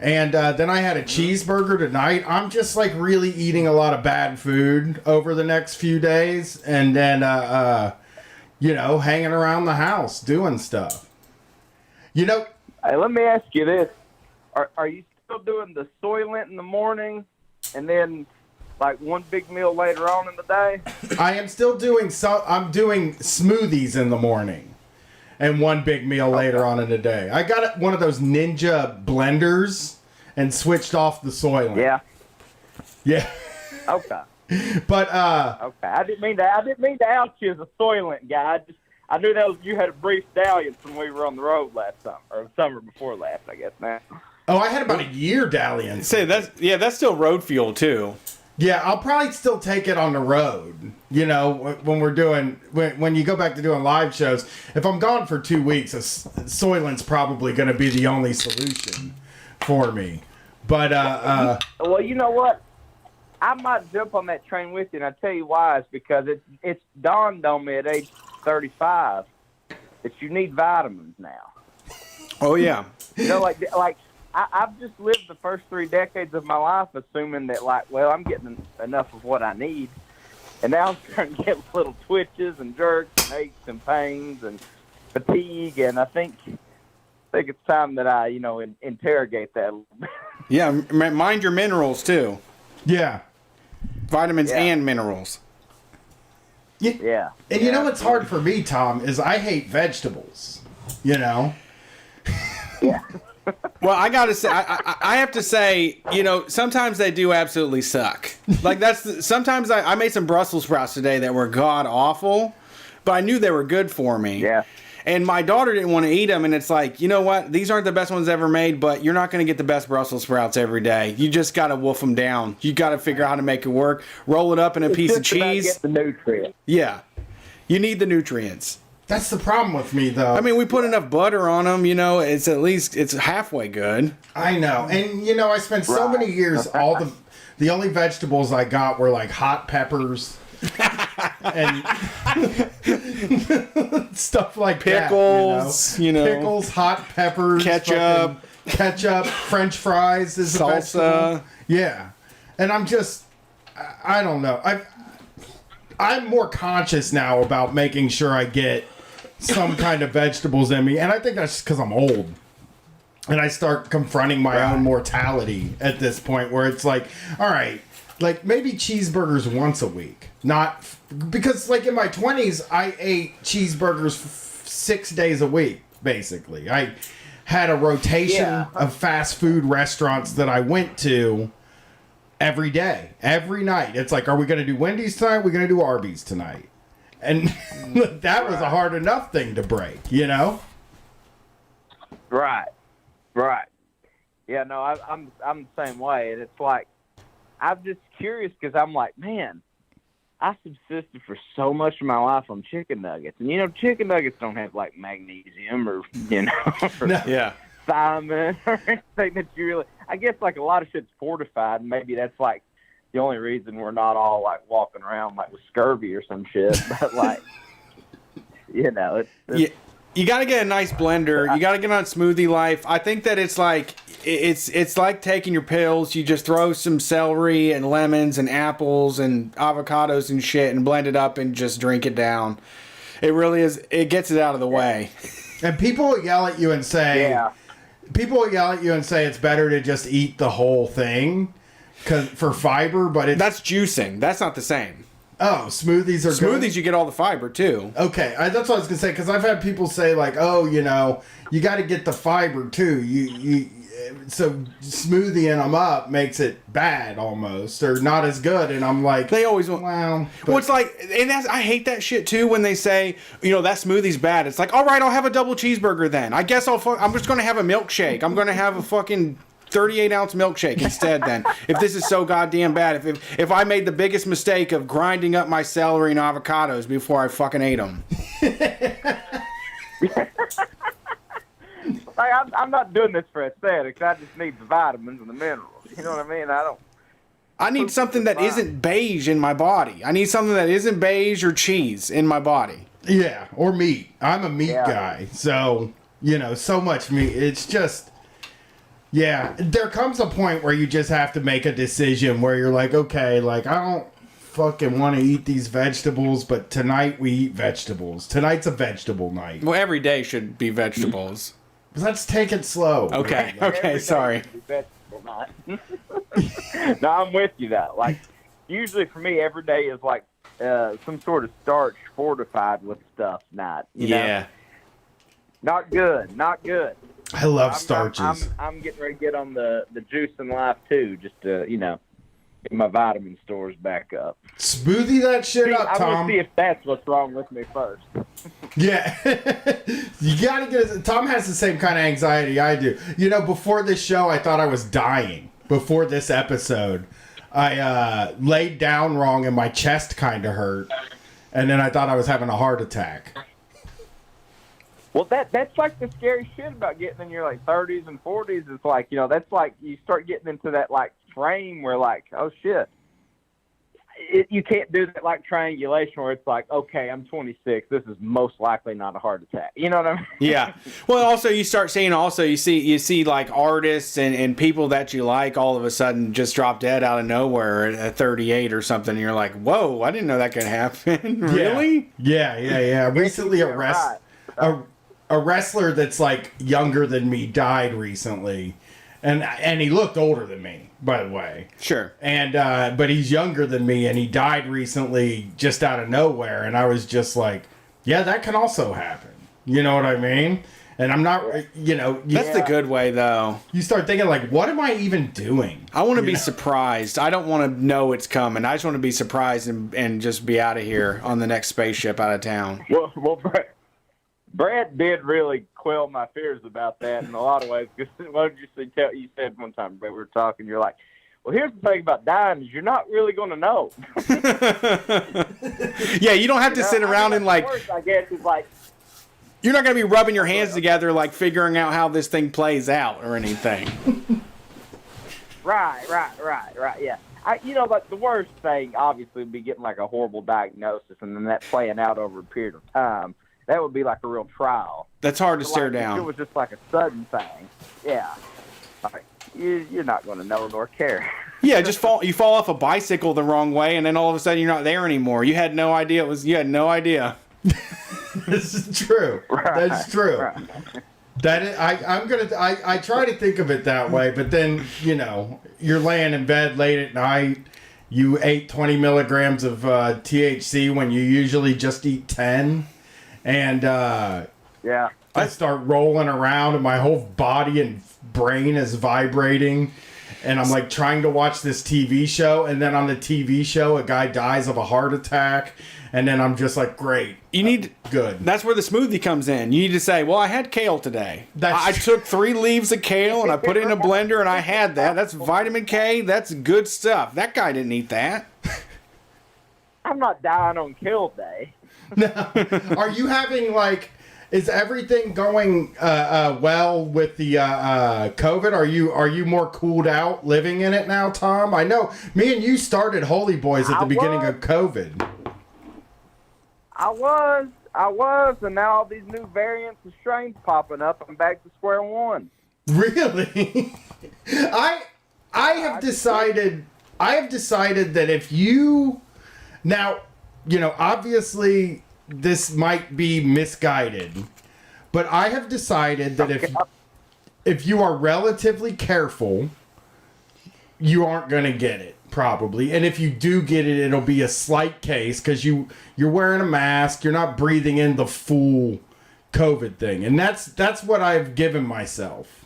and then I had a cheeseburger tonight. I'm just like really eating a lot of bad food over the next few days, and then hanging around the house doing stuff. Hey, let me ask you this: Are you still doing the Soylent in the morning, and then like one big meal later on in the day? I am still doing I'm doing smoothies in the morning, and one big meal later on in the day. I got one of those Ninja blenders and switched off the Soylent. Yeah. Okay. But okay, I didn't mean to out you as a Soylent guy. I knew you had a brief dalliance when we were on the road last summer, or the summer before last, I guess now. Oh, I had about a year dalliance. Say that's still road fuel too. Yeah, I'll probably still take it on the road. You know, when you go back to doing live shows. If I'm gone for 2 weeks, Soylent's probably going to be the only solution for me. But well, you know what? I might jump on that train with you, and I tell you why. It's because it's dawned on me at age 35 that you need vitamins now. Oh yeah. You know, like I've just lived the first 3 decades of my life assuming that, like, well, I'm getting enough of what I need. And now I'm starting to get little twitches and jerks and aches and pains and fatigue. And I think it's time that I, interrogate that a little bit. Yeah, mind your minerals, too. Yeah. Vitamins and minerals. Yeah. And you know what's hard for me, Tom, is I hate vegetables. Yeah. Well, I gotta say, I have to say, sometimes they do absolutely suck. Like sometimes I made some Brussels sprouts today that were god awful, but I knew they were good for me. Yeah. And my daughter didn't want to eat them, and it's like, you know what? These aren't the best ones ever made, but you're not going to get the best Brussels sprouts every day. You just got to wolf them down. You got to figure out how to make it work. Roll it up in a piece of cheese. Get the nutrients. Yeah. You need the nutrients. That's the problem with me, though. I mean, we put enough butter on them, it's halfway good. I know. And, I spent so many years, the only vegetables I got were like hot peppers and stuff like pickles, that. Pickles, hot peppers, ketchup, French fries is a vegetable. Yeah. And I don't know. I'm more conscious now about making sure I get some kind of vegetables in me. And I think that's just because I'm old. And I start confronting my own mortality at this point where it's like, all right, like maybe cheeseburgers once a week. Not because like in my 20s, I ate cheeseburgers 6 days a week, basically. I had a rotation of fast food restaurants that I went to every day, every night. It's like, are we going to do Wendy's tonight? Are we going to do Arby's tonight? And that was a hard enough thing to break, Right. Yeah, no, I'm the same way, and it's like I'm just curious because I'm like, man, I subsisted for so much of my life on chicken nuggets, and chicken nuggets don't have like magnesium or yeah, thiamine or anything that you really. I guess like a lot of shit's fortified, and maybe that's like the only reason we're not all like walking around like with scurvy or some shit. But like, it's you got to get a nice blender. You got to get on Smoothie Life. I think that it's like taking your pills. You just throw some celery and lemons and apples and avocados and shit and blend it up and just drink it down. It really is. It gets it out of the way. And people will yell at you and say, it's better to just eat the whole thing for fiber, but that's juicing. That's not the same. Oh, smoothies are good? Smoothies, you get all the fiber, too. Okay, that's what I was going to say, because I've had people say, like, oh, you got to get the fiber, too. So smoothieing them up makes it bad, almost, or not as good, and I'm like... They always want... Wow. Well, it's like... And I hate that shit, too, when they say, that smoothie's bad. It's like, all right, I'll have a double cheeseburger then. I guess I'm just going to have a milkshake. I'm going to have a fucking... 38-ounce milkshake instead then. If this is so goddamn bad. If I made the biggest mistake of grinding up my celery and avocados before I fucking ate them. Like, I'm not doing this for aesthetics. I just need the vitamins and the minerals. You know what I mean? I need something that isn't beige in my body. I need something that isn't beige or cheese in my body. Yeah, or meat. I'm a meat guy. So, so much meat. It's just... Yeah, there comes a point where you just have to make a decision where you're like, okay, like, I don't fucking want to eat these vegetables, but tonight we eat vegetables. Tonight's a vegetable night. Well, every day should be vegetables. Let's take it slow. Okay, okay, sorry. No, I'm with you, though. Like, usually for me, every day is like some sort of starch fortified with stuff, not, you know? Not good, not good. I love starches. I'm getting ready to get on the juice in life too, just to get my vitamin stores back up. Smoothie that shit up, Tom. I want to see if that's what's wrong with me first. Yeah, you gotta get. Tom has the same kind of anxiety I do. Before this show, I thought I was dying. Before this episode, I laid down wrong and my chest kind of hurt, and then I thought I was having a heart attack. Well, that's like the scary shit about getting in your like 30s and 40s. It's like, that's like you start getting into that like frame where like, oh shit, you can't do that like triangulation where it's like, okay, I'm 26. This is most likely not a heart attack. You know what I mean? Yeah. Well, also you start seeing you see like artists and people that you like all of a sudden just drop dead out of nowhere at 38 or something. And you're like, whoa, I didn't know that could happen. Really? Yeah. Recently a wrestler that's like younger than me died recently, and he looked older than me, by the way. Sure. And but he's younger than me, and he died recently just out of nowhere, and I was just like, yeah, that can also happen. You know what I mean? And I'm not, That's the good way, though. You start thinking like, what am I even doing? I want to be surprised. I don't want to know it's coming. I just want to be surprised and just be out of here on the next spaceship out of town. Well, Brad did really quell my fears about that in a lot of ways. Because what did you said one time, Brad, we were talking, you're like, well, here's the thing about dying is you're not really going to know. Yeah, you don't have to sit around and like... Worst, I guess, is like... You're not going to be rubbing your hands together like figuring out how this thing plays out or anything. Right, yeah. Like the worst thing, obviously, would be getting like a horrible diagnosis and then that playing out over a period of time. That would be like a real trial. That's hard to stare down. If it was just like a sudden thing, yeah. Like, you're not going to know nor care. Yeah, you fall off a bicycle the wrong way, and then all of a sudden you're not there anymore. You had no idea you had no idea. This is true. Right, that's true. Right. That is, I try to think of it that way, but then you're laying in bed late at night. You ate 20 milligrams of THC when you usually just eat 10. And yeah, I start rolling around and my whole body and brain is vibrating. and I'm like trying to watch this TV show, and then on the TV show a guy dies of a heart attack, and then I'm just like, great. Good. That's where the smoothie comes in. You need to say, well, I had kale today. I took 3 leaves of kale and I put it in a blender and I had that. That's vitamin K. That's good stuff. That guy didn't eat that. I'm not dying on kale day. No. Are you having like? Is everything going well with the COVID? Are you more cooled out living in it now, Tom? I know me and you started Holy Boys at the beginning of COVID. I was, and now all these new variants of strains popping up. I'm back to square one. Really? I have decided that if you now, obviously this might be misguided, but I have decided that if you are relatively careful, you aren't going to get it, probably. And if you do get it, it'll be a slight case because you're wearing a mask, you're not breathing in the full COVID thing. And that's what I've given myself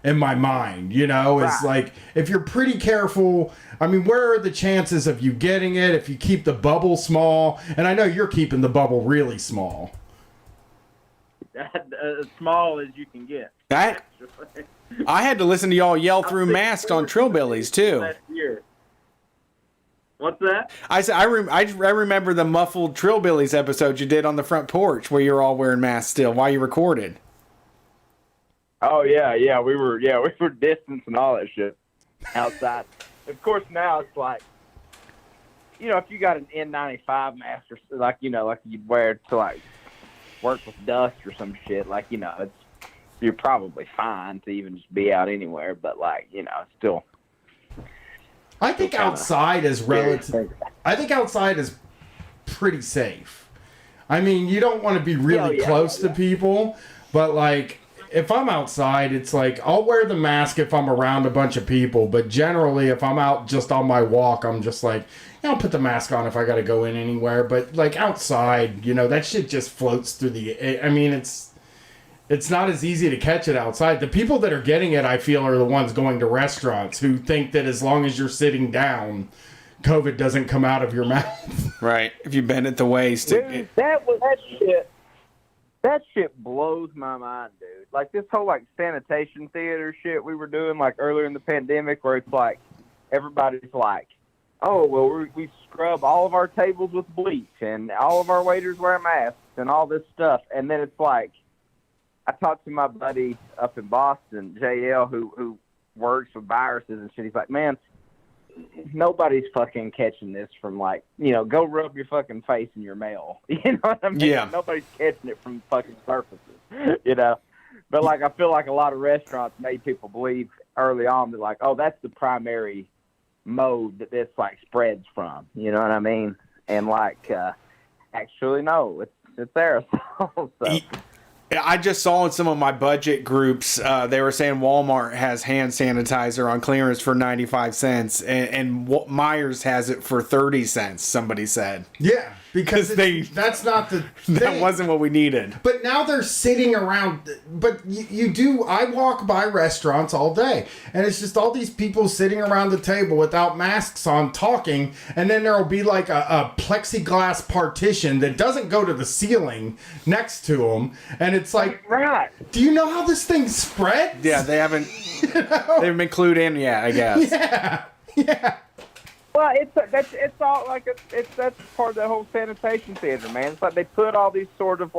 in my mind, It's like, if you're pretty careful, I mean, where are the chances of you getting it if you keep the bubble small? And I know you're keeping the bubble really small. As small as you can get. I had to listen to y'all yell through masks on Trillbillies, too. What's that? I said I remember the muffled Trillbillies episode you did on the front porch where you were all wearing masks still while you recorded. Oh yeah, we were distanced and all that shit outside. Of course, now it's like, if you got an N95 mask or like you'd wear to like work with dust or some shit, you're probably fine to even just be out anywhere. But still. I think outside is relative. I think outside is pretty safe. I mean, you don't want to be really close to people, but if I'm outside, it's like I'll wear the mask if I'm around a bunch of people. But generally, if I'm out just on my walk, I'm just like, I'll put the mask on if I got to go in anywhere. But outside, that shit just floats through the. I mean, it's not as easy to catch it outside. The people that are getting it, I feel, are the ones going to restaurants who think that as long as you're sitting down, COVID doesn't come out of your mouth. Right. If you bend at the waist. Dude, that shit blows my mind, dude. Like this whole sanitation theater shit we were doing earlier in the pandemic, where it's like everybody's like, oh well, we scrub all of our tables with bleach and all of our waiters wear masks and all this stuff, and then it's like I talked to my buddy up in Boston, JL, who works with viruses and shit. He's like, man, nobody's fucking catching this from go rub your fucking face in your mail. You know what I mean? Yeah. Nobody's catching it from fucking surfaces, But I feel like a lot of restaurants made people believe early on that oh, that's the primary mode that this spreads from. You know what I mean? And actually no, it's aerosol. So. I just saw in some of my budget groups, they were saying Walmart has hand sanitizer on clearance for 95 cents, and Myers has it for 30 cents, somebody said. Yeah, because that's not the thing. That wasn't what we needed. But now they're sitting around. But you do. I walk by restaurants all day, and it's just all these people sitting around the table without masks on talking, and then there will be a plexiglass partition that doesn't go to the ceiling next to them, and it's like, right. Do you know how this thing spreads? Yeah, they haven't. They haven't been clued in yet, I guess. Yeah. Well, it's all that's part of the whole sanitation theater, man. It's like they put all these sort of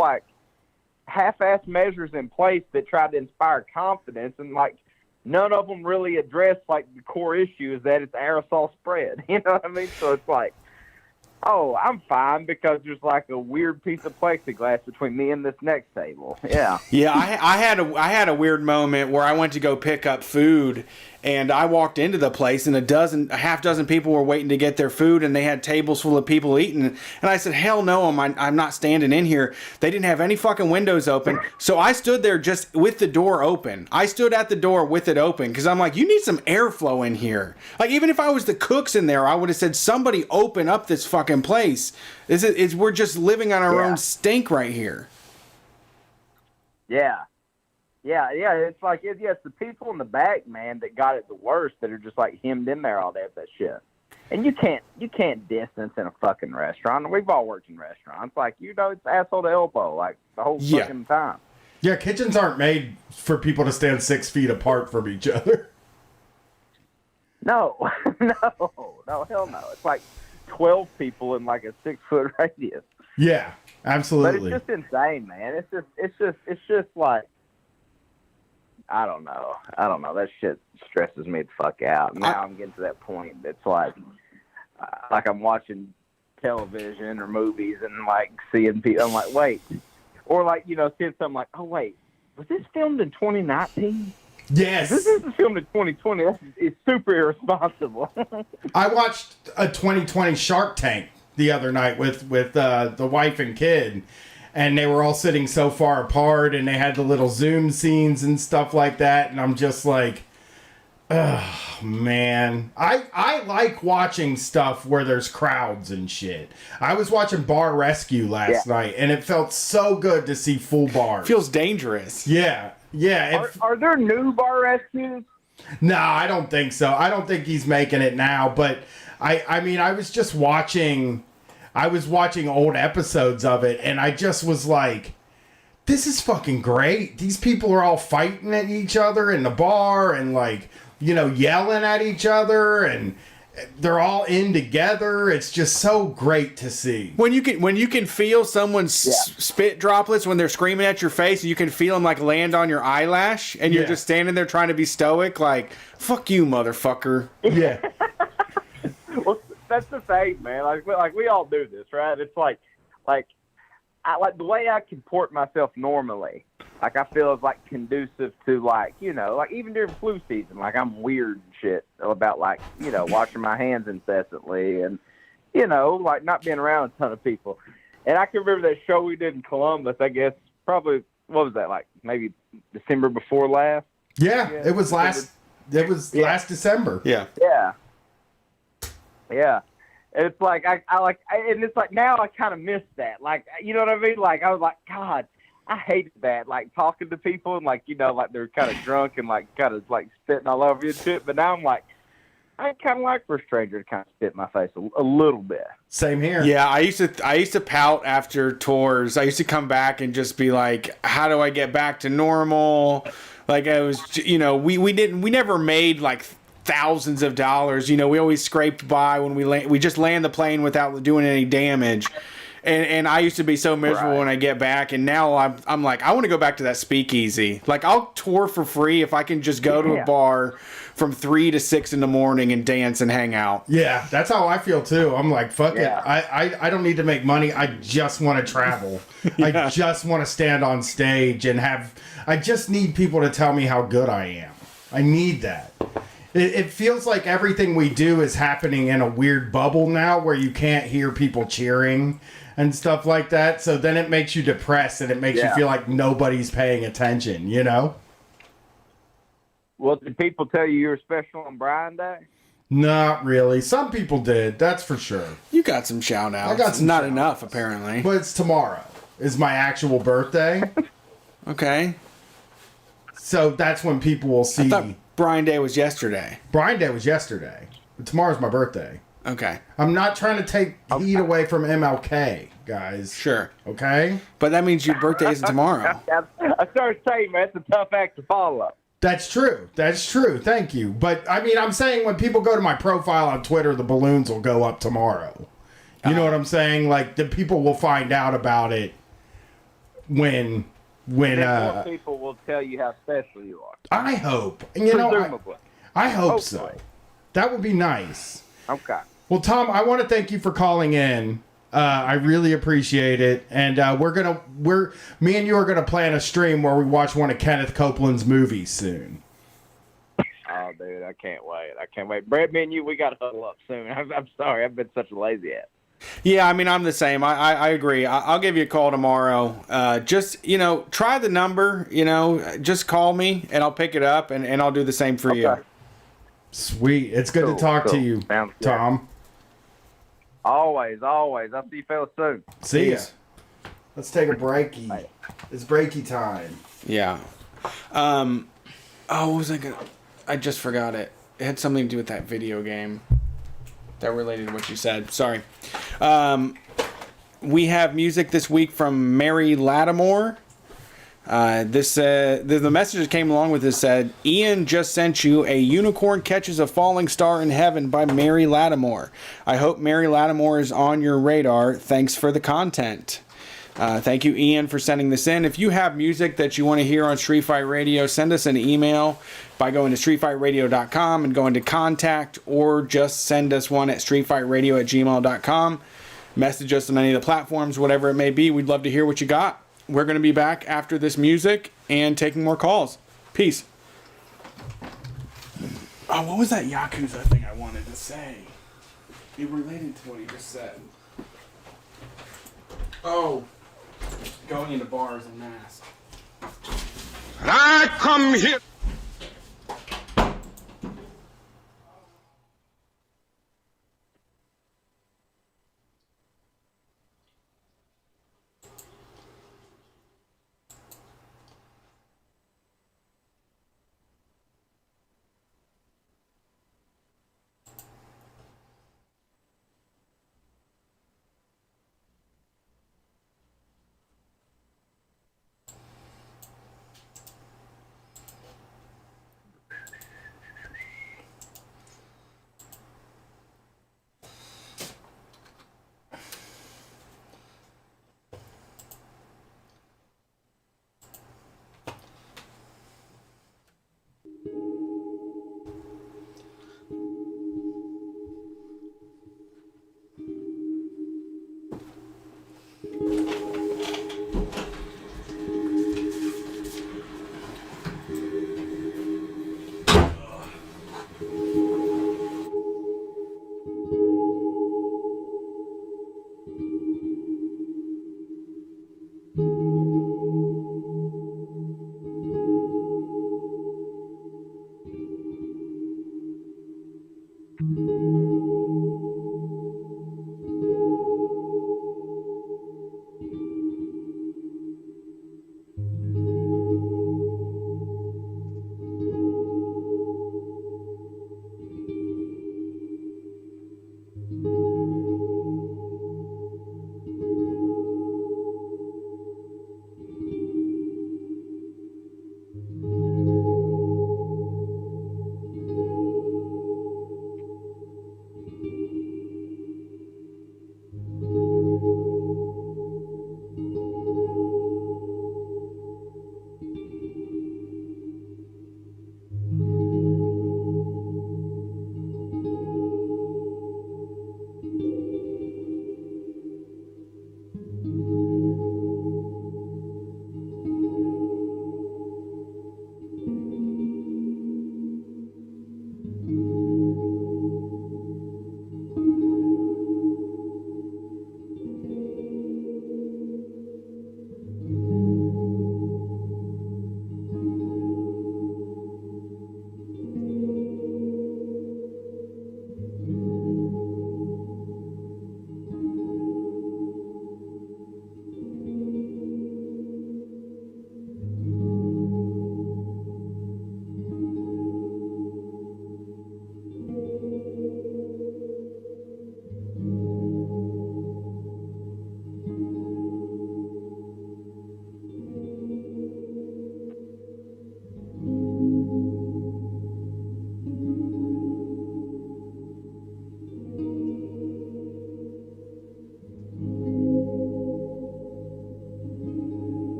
half-assed measures in place that try to inspire confidence, and none of them really address the core issue is that it's aerosol spread. You know what I mean? So it's oh, I'm fine because there's a weird piece of plexiglass between me and this next table. Yeah. Yeah, I had a weird moment where I went to go pick up food, and I walked into the place, and a half dozen people were waiting to get their food, and they had tables full of people eating. And I said, hell no, I'm not standing in here. They didn't have any fucking windows open. So I stood there just with the door open. I stood at the door with it open because I'm like, you need some airflow in here. Even if I was the cooks in there, I would have said, somebody open up this fucking place. We're just living on our own stink right here. Yeah. Yeah, it's like it's the people in the back, man, that got it the worst, that are just like hemmed in there all day with that shit. And you can't distance in a fucking restaurant. We've all worked in restaurants. Like, it's asshole to elbow, like, the whole fucking time. Yeah, kitchens aren't made for people to stand 6 feet apart from each other. No, hell no. It's like 12 people in like a 6-foot radius. Yeah, absolutely. But it's just insane, man. It's just like, I don't know. That shit stresses me the fuck out. Now I'm getting to that point that's like I'm watching television or movies and like seeing people. I'm like, wait, or like seeing something like, oh wait, was this filmed in 2019? Yes. This is filmed in 2020. It's super irresponsible. I watched a 2020 Shark Tank the other night with the wife and kid, and they were all sitting so far apart, and they had the little Zoom scenes and stuff like that, and I'm just like, oh, man. I like watching stuff where there's crowds and shit. I was watching Bar Rescue last night, and it felt so good to see full bars. Feels dangerous. Yeah. Yeah. Are there new Bar Rescues? No, I don't think so. I don't think he's making it now, but I mean, I was watching old episodes of it, and I just was like, this is fucking great. These people are all fighting at each other in the bar and like, yelling at each other, and they're all in together. It's just so great to see. When you can feel someone's spit droplets when they're screaming at your face, and you can feel them like land on your eyelash, and you're just standing there trying to be stoic, like, fuck you, motherfucker. Yeah. Well, that's the thing, man. Like we all do this, right? It's like the way I comport myself normally. Like, I feel is like conducive to like even during flu season, like I'm weird and shit about like washing my hands incessantly and like not being around a ton of people. And I can remember that show we did in Columbus. I guess probably what was that, like maybe December before last? Yeah, it was last. It was last December. Yeah. Yeah. Yeah. And it's like and it's like now I kind of miss that. Like, you know what I mean? Like, I was like, God, I hated that. Like talking to people and like like they're kind of drunk and like kind of like spitting all over you and shit. But now I'm like, I kind of like for a stranger to kind of spit in my face a little bit. Same here. Yeah, I used to pout after tours. I used to come back and just be like, how do I get back to normal? Like, I was, we never made like thousands of dollars. We always scraped by when we just land the plane without doing any damage. And I used to be so miserable when I get back, and now I'm like, I want to go back to that speakeasy. Like, I'll tour for free if I can just go to a bar from 3 to 6 in the morning and dance and hang out. Yeah, that's how I feel too. I'm like, fuck it. I don't need to make money. I just want to travel. I just want to stand on stage and I just need people to tell me how good I am. I need that. It feels like everything we do is happening in a weird bubble now where you can't hear people cheering and stuff like that. So then it makes you depressed and it makes you feel like nobody's paying attention, Well, did people tell you were special on Brian Day? Not really. Some people did, that's for sure. You got some shout outs. I got some Not enough, apparently. But it's tomorrow. Is my actual birthday. Okay. So that's when people will see. I thought Brian Day was yesterday. Brian Day was yesterday. But tomorrow's my birthday. Okay. I'm not trying to take heat away from MLK, guys. Sure. Okay? But that means your birthday isn't tomorrow. I started saying, man, it's a tough act to follow. That's true. That's true. Thank you. But, I mean, I'm saying when people go to my profile on Twitter, the balloons will go up tomorrow. You know what I'm saying? Like, the people will find out about it when more people will tell you how special you are. I hope. Presumably. I hope so. That would be nice. Okay. Well, Tom, I want to thank you for calling in. I really appreciate it, and me and you are gonna plan a stream where we watch one of Kenneth Copeland's movies soon. Oh, dude, I can't wait. Brad, me and you, we gotta huddle up soon. I'm sorry, I've been such a lazy ass. Yeah, I mean, I'm the same. I agree. I'll give you a call tomorrow. Just, try the number, just call me and I'll pick it up and I'll do the same for you. Sweet. It's good to talk to you, Tom. Always. I'll see you fellas soon. See ya. Let's take a breaky. It's breaky time. Yeah. Oh, what was I gonna? I just forgot it. It had something to do with that video game that related to what you said. Sorry. We have music this week from Mary Lattimore. The message that came along with this said, Ian just sent you A Unicorn Catches a Falling Star in Heaven by Mary Lattimore. I hope Mary Lattimore is on your radar. Thanks for the content. Thank you, Ian, for sending this in. If you have music that you want to hear on Street Fight Radio, send us an email by going to streetfightradio.com and going to contact, or just send us one at streetfightradio@gmail.com. Message us on any of the platforms, whatever it may be. We'd love to hear what you got. We're going to be back after this music and taking more calls. Peace. Oh, what was that Yakuza thing I wanted to say? It related to what you just said. Oh, going into bars and masks. I come here.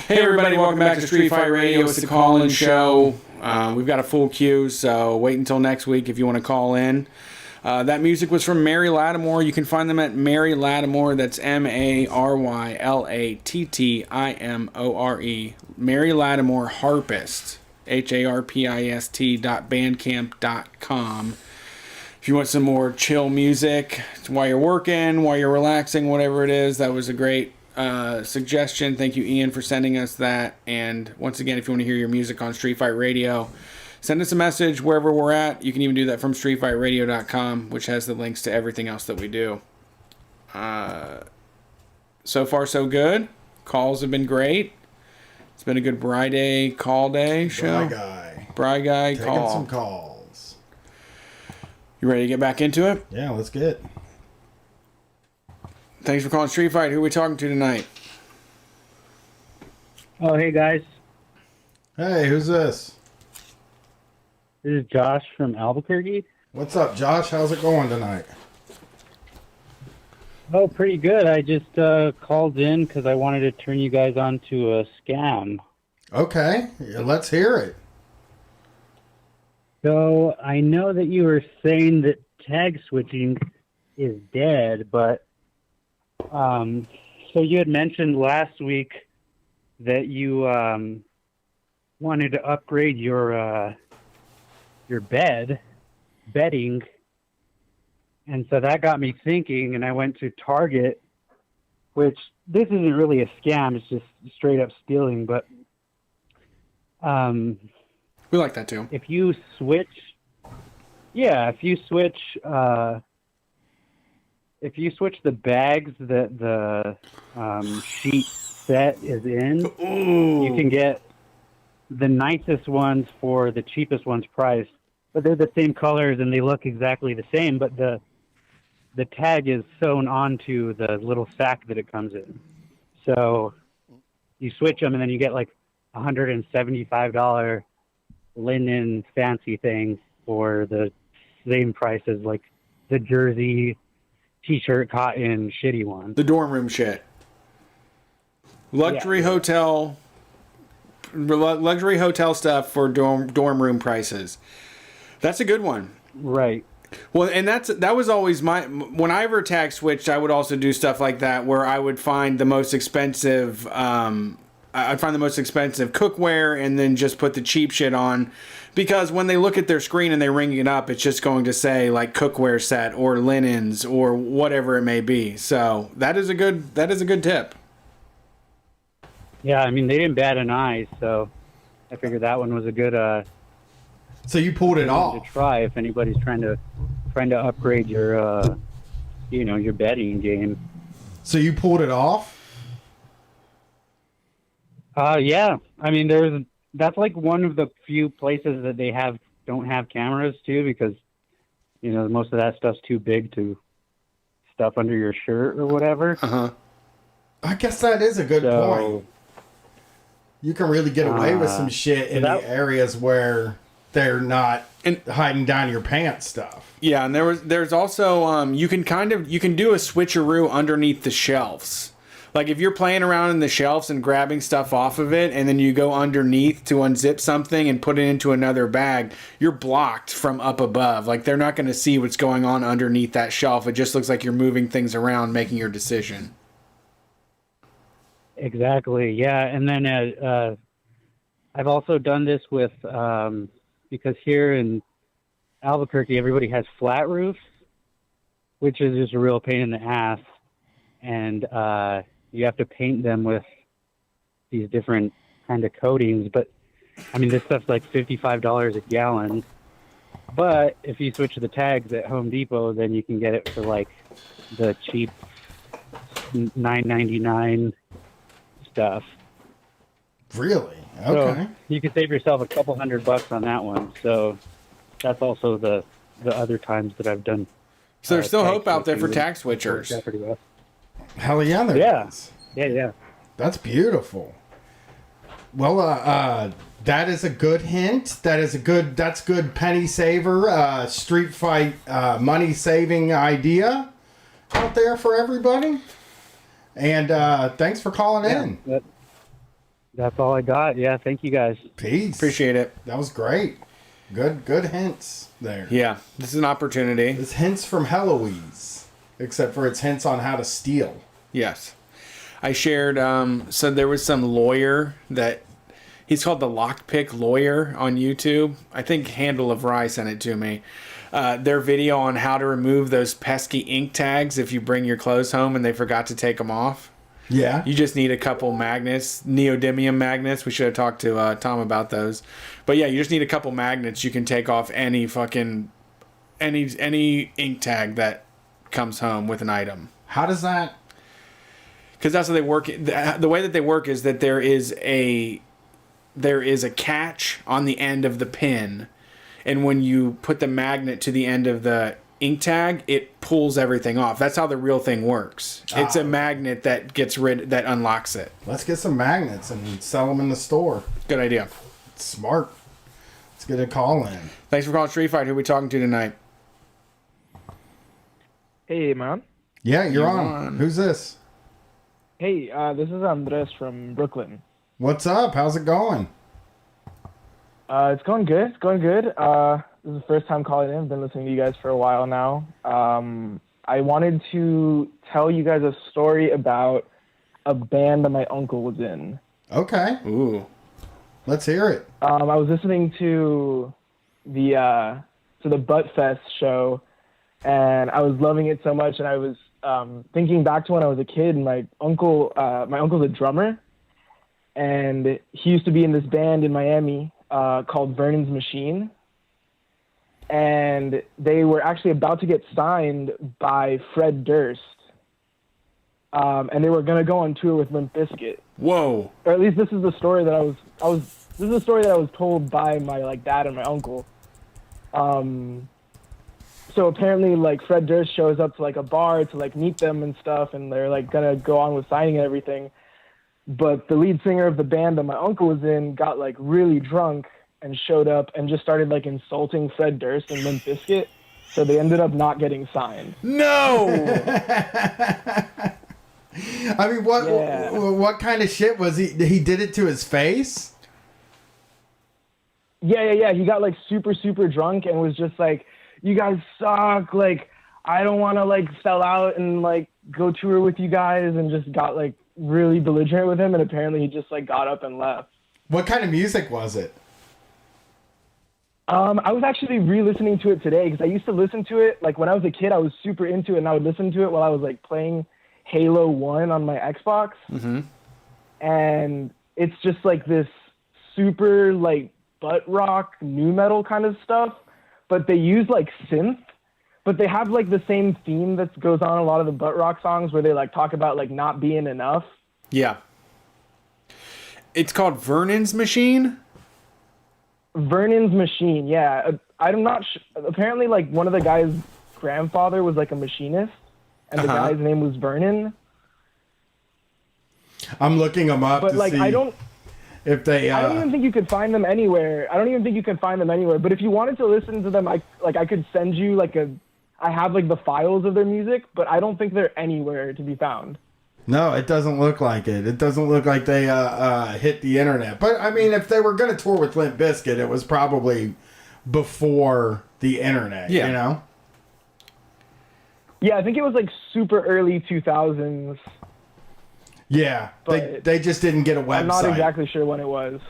Hey everybody, welcome back to Street Fight Radio. It's the call-in show. We've got a full queue, so wait until next week if you want to call in. That music was from Mary Lattimore. You can find them at Mary Lattimore. That's MaryLattimore. Mary Lattimore Harpist. HARPIST.bandcamp.com. If you want some more chill music while you're working, while you're relaxing, whatever it is, that was a great suggestion. Thank you, Ian, for sending us that. And once again, if you want to hear your music on Street Fight Radio, send us a message wherever we're at. You can even do that from streetfightradio.com, which has the links to everything else that we do. So far, so good. Calls have been great. It's been a good Bri Day call day show. Bri Guy Taking call. some calls. You ready to get back into it? Yeah, let's get it. Thanks for calling Street Fight. Who are we talking to tonight? Oh, hey, guys. Hey, who's this? This is Josh from Albuquerque. What's up, Josh? How's it going tonight? Oh, pretty good. I just called in because I wanted to turn you guys on to a scam. Okay, yeah, let's hear it. So I know that you were saying that tag switching is dead, but so you had mentioned last week that you wanted to upgrade your bedding, and so that got me thinking, and I went to Target, which this isn't really a scam, it's just straight up stealing, but we like that too. If you switch the bags that the sheet set is in, you can get the nicest ones for the cheapest one's price. But they're the same colors and they look exactly the same, but the tag is sewn onto the little sack that it comes in. So you switch them and then you get like $175 linen fancy things for the same price as like the jersey t-shirt cotton shitty one. The dorm room shit. Luxury hotel stuff for dorm room prices. That's a good one. Right. Well, and that was always when I ever tag switched, I would also do stuff like that where I would find the most expensive cookware and then just put the cheap shit on, because when they look at their screen and they ring it up, it's just going to say like cookware set or linens or whatever it may be. So that is a good tip. Yeah, I mean they didn't bat an eye, so I figured that one was a good. So you pulled it off to try if anybody's trying to upgrade your your bedding game. So you pulled it off? Yeah. I mean, that's like one of the few places that they don't have cameras too, because most of that stuff's too big to stuff under your shirt or whatever. I guess that is a good point. You can really get away with some shit in the areas where they're not hiding down your pants stuff. Yeah, and there's also you can do a switcheroo underneath the shelves. Like if you're playing around in the shelves and grabbing stuff off of it, and then you go underneath to unzip something and put it into another bag, you're blocked from up above. Like they're not going to see what's going on underneath that shelf. It just looks like you're moving things around, making your decision. Exactly. Yeah, and then I've also done this with because here in Albuquerque everybody has flat roofs, which is just a real pain in the ass, and you have to paint them with these different kind of coatings. But I mean, this stuff's like $55 a gallon. But if you switch the tags at Home Depot, then you can get it for like the cheap $9.99 stuff. Really? Okay. So you can save yourself a couple $100 on that one. So that's also the other times that I've done. So there's still hope out there for tag switchers. Pretty well. Hell yeah, there is. Yeah. That's beautiful. Well, that is a good hint. That's good penny saver, street fight, money saving idea out there for everybody. And thanks for calling in. That's all I got. Yeah, thank you guys. Peace. Appreciate it. That was great. Good hints there. Yeah, this is an opportunity. It's hints from Heloise, except for it's hints on how to steal. Yes. I shared, so there was some lawyer that, he's called the Lockpick Lawyer on YouTube. I think Handle of Rye sent it to me. Their video on how to remove those pesky ink tags if you bring your clothes home and they forgot to take them off. Yeah. You just need a couple magnets, neodymium magnets. We should have talked to Tom about those. But yeah, you just need a couple magnets. You can take off any ink tag that comes home with an item. How does that? Because that's how they work. The way that they work is that there is a catch on the end of the pin, and when you put the magnet to the end of the ink tag, it pulls everything off. That's how the real thing works. It's a magnet that that unlocks it. Let's get some magnets and sell them in the store. Good idea. Smart. Let's get a call in. Thanks for calling Street Fight. Who are we talking to tonight? Hey, man. Yeah, you're on. Who's this? Hey, this is Andres from Brooklyn. What's up? How's it going? It's going good. This is the first time calling in. I've been listening to you guys for a while now. I wanted to tell you guys a story about a band that my uncle was in. Okay. Ooh. Let's hear it. I was listening to the Butt Fest show, and I was loving it so much, and I was thinking back to when I was a kid, and my uncle's a drummer, and he used to be in this band in Miami called Vernon's Machine, and they were actually about to get signed by Fred Durst, and they were gonna go on tour with Limp Bizkit. Whoa! Or at least this is the story that I was told by my dad and my uncle. So apparently, Fred Durst shows up to a bar to meet them and stuff, and they're gonna go on with signing and everything. But the lead singer of the band that my uncle was in got really drunk and showed up and just started insulting Fred Durst and Limp Bizkit. So they ended up not getting signed. No. I mean, what kind of shit was he? He did it to his face? Yeah. He got super, super drunk and was just you guys suck. I don't want to sell out and go tour with you guys, and just got really belligerent with him. And apparently he just got up and left. What kind of music was it? I was actually re-listening to it today because I used to listen to it when I was a kid. I was super into it, and I would listen to it while I was playing Halo 1 on my Xbox. Mm-hmm. And it's just this super butt rock nu metal kind of stuff, but they use synth, but they have the same theme that goes on a lot of the butt rock songs where they talk about not being enough. Yeah. It's called Vernon's Machine? Vernon's Machine, yeah. I'm not apparently one of the guys' grandfather was a machinist, and the guy's name was Vernon. I'm looking him up but to see. if they. I don't even think you could find them anywhere. But if you wanted to listen to them, I could send you I have the files of their music, but I don't think they're anywhere to be found. No, it doesn't look like it. It doesn't look like they hit the internet. But I mean, if they were going to tour with Limp Bizkit, it was probably before the internet. Yeah. You know. Yeah, I think it was super early 2000s. Yeah, they just didn't get a website. I'm not exactly sure when it was.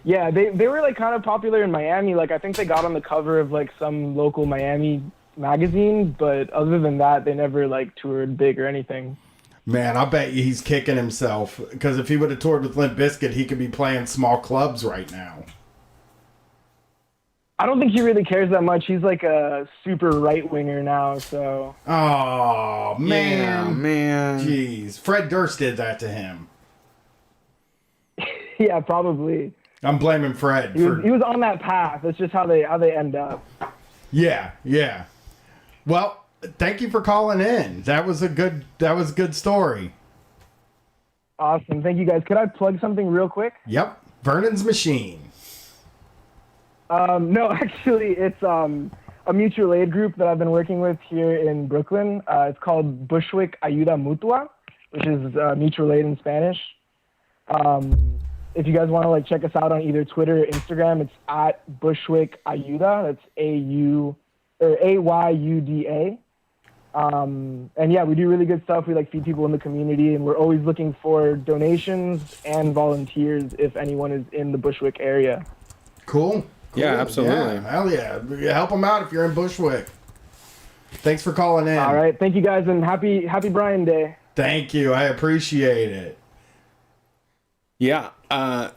Yeah, they were kind of popular in Miami. I think they got on the cover of some local Miami magazine, but other than that, they never toured big or anything. Man, I bet you he's kicking himself because if he would have toured with Limp Bizkit, he could be playing small clubs right now. I don't think he really cares that much. He's a super right winger now, so. Oh man, Yeah, man. Jeez, Fred Durst did that to him. Yeah, probably. I'm blaming Fred. He was on that path. That's just how they end up. Yeah. Well, thank you for calling in. That was a good story. Awesome. Thank you guys. Could I plug something real quick? Yep. Vernon's Machine. No, actually, it's a mutual aid group that I've been working with here in Brooklyn. It's called Bushwick Ayuda Mutua, which is mutual aid in Spanish. If you guys want to check us out on either Twitter or Instagram, it's at Bushwick Ayuda. That's AYUDA. And yeah, we do really good stuff. We feed people in the community, and we're always looking for donations and volunteers if anyone is in the Bushwick area. Cool. Yeah, absolutely. Yeah, hell yeah. Help them out if you're in Bushwick. Thanks for calling in. All right. Thank you guys, and happy Brian Day. Thank you. I appreciate it. Yeah.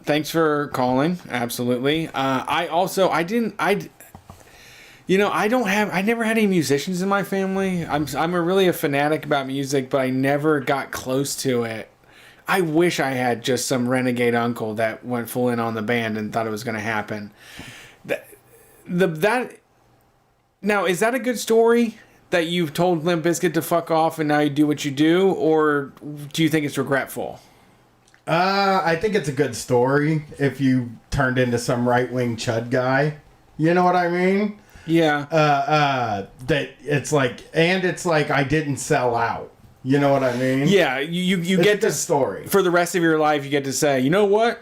Thanks for calling. Absolutely. I never had any musicians in my family. I'm really a fanatic about music, but I never got close to it. I wish I had just some renegade uncle that went full in on the band and thought it was going to happen. Now, is that a good story that you've told Limp Bizkit to fuck off and now you do what you do, or do you think it's regretful? I think it's a good story if you turned into some right-wing chud guy. You know what I mean? Yeah. That it's I didn't sell out. You know what I mean? Yeah, you get this story. For the rest of your life, you get to say, you know what?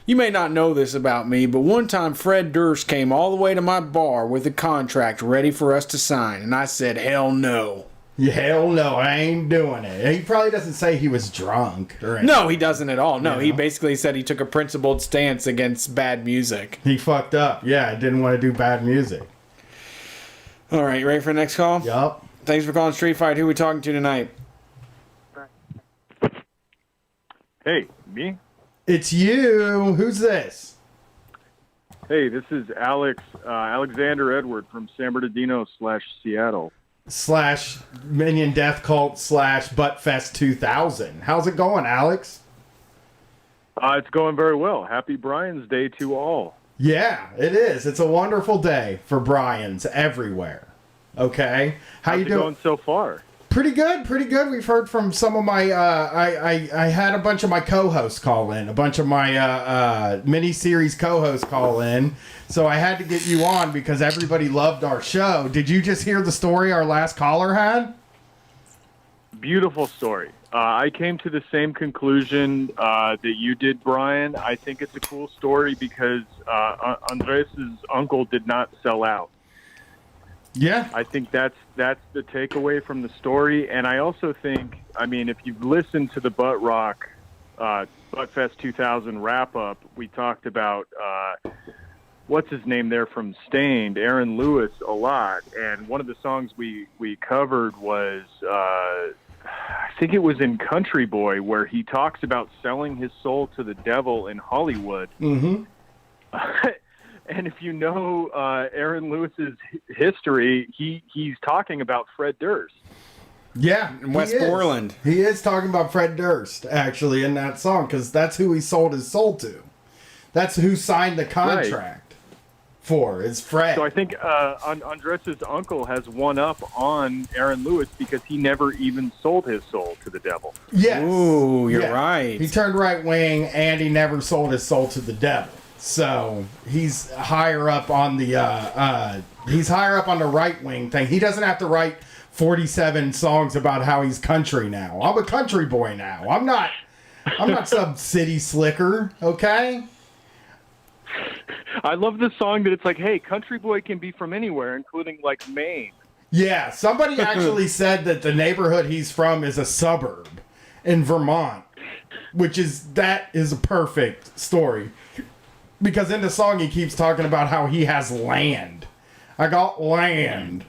You may not know this about me, but one time Fred Durst came all the way to my bar with a contract ready for us to sign, and I said, hell no. Yeah, hell no, I ain't doing it. He probably doesn't say he was drunk or anything. No, he doesn't at all. No, he basically said he took a principled stance against bad music. He fucked up. Yeah, didn't want to do bad music. All right, you ready for the next call? Yup. Thanks for calling Street Fight. Who are we talking to tonight? Hey, me? It's you. Who's this? Hey, this is Alexander Edward from San Bernardino / Seattle. / Minion Death Cult / Buttfest 2000. How's it going, Alex? It's going very well. Happy Brian's Day to all. Yeah, it is. It's a wonderful day for Brian's everywhere. Okay? How's you doing? Going so far? Pretty good. We've heard from some of my I had a bunch of my co-hosts call in, a bunch of my mini-series co-hosts call in, so I had to get you on because everybody loved our show. Did you just hear the story our last caller had? Beautiful story. I came to the same conclusion that you did, Brian. I think it's a cool story because Andres' uncle did not sell out. Yeah. I think that's the takeaway from the story. And I also think, if you've listened to the Buttfest 2000 wrap-up, we talked about, what's his name there from Stained, Aaron Lewis, a lot. And one of the songs we covered was, I think it was in Country Boy, where he talks about selling his soul to the devil in Hollywood. Mm-hmm. And if you know Aaron Lewis's history, he's talking about Fred Durst. Yeah, in West Portland. He is talking about Fred Durst, actually, in that song, because that's who he sold his soul to. That's who signed the contract. for is Fred. So I think Andres' uncle has one up on Aaron Lewis because he never even sold his soul to the devil. Yes. Ooh, you're right. He turned right wing, and he never sold his soul to the devil. So he's higher up on the right wing thing. He doesn't have to write 47 songs about how he's country now. I'm a country boy now. I'm not some city slicker. Okay. I love this song that it's like, hey, country boy can be from anywhere, including like Maine. Yeah, somebody actually said that the neighborhood he's from is a suburb in Vermont, that is a perfect story. Because in the song he keeps talking about how he has land. I got land.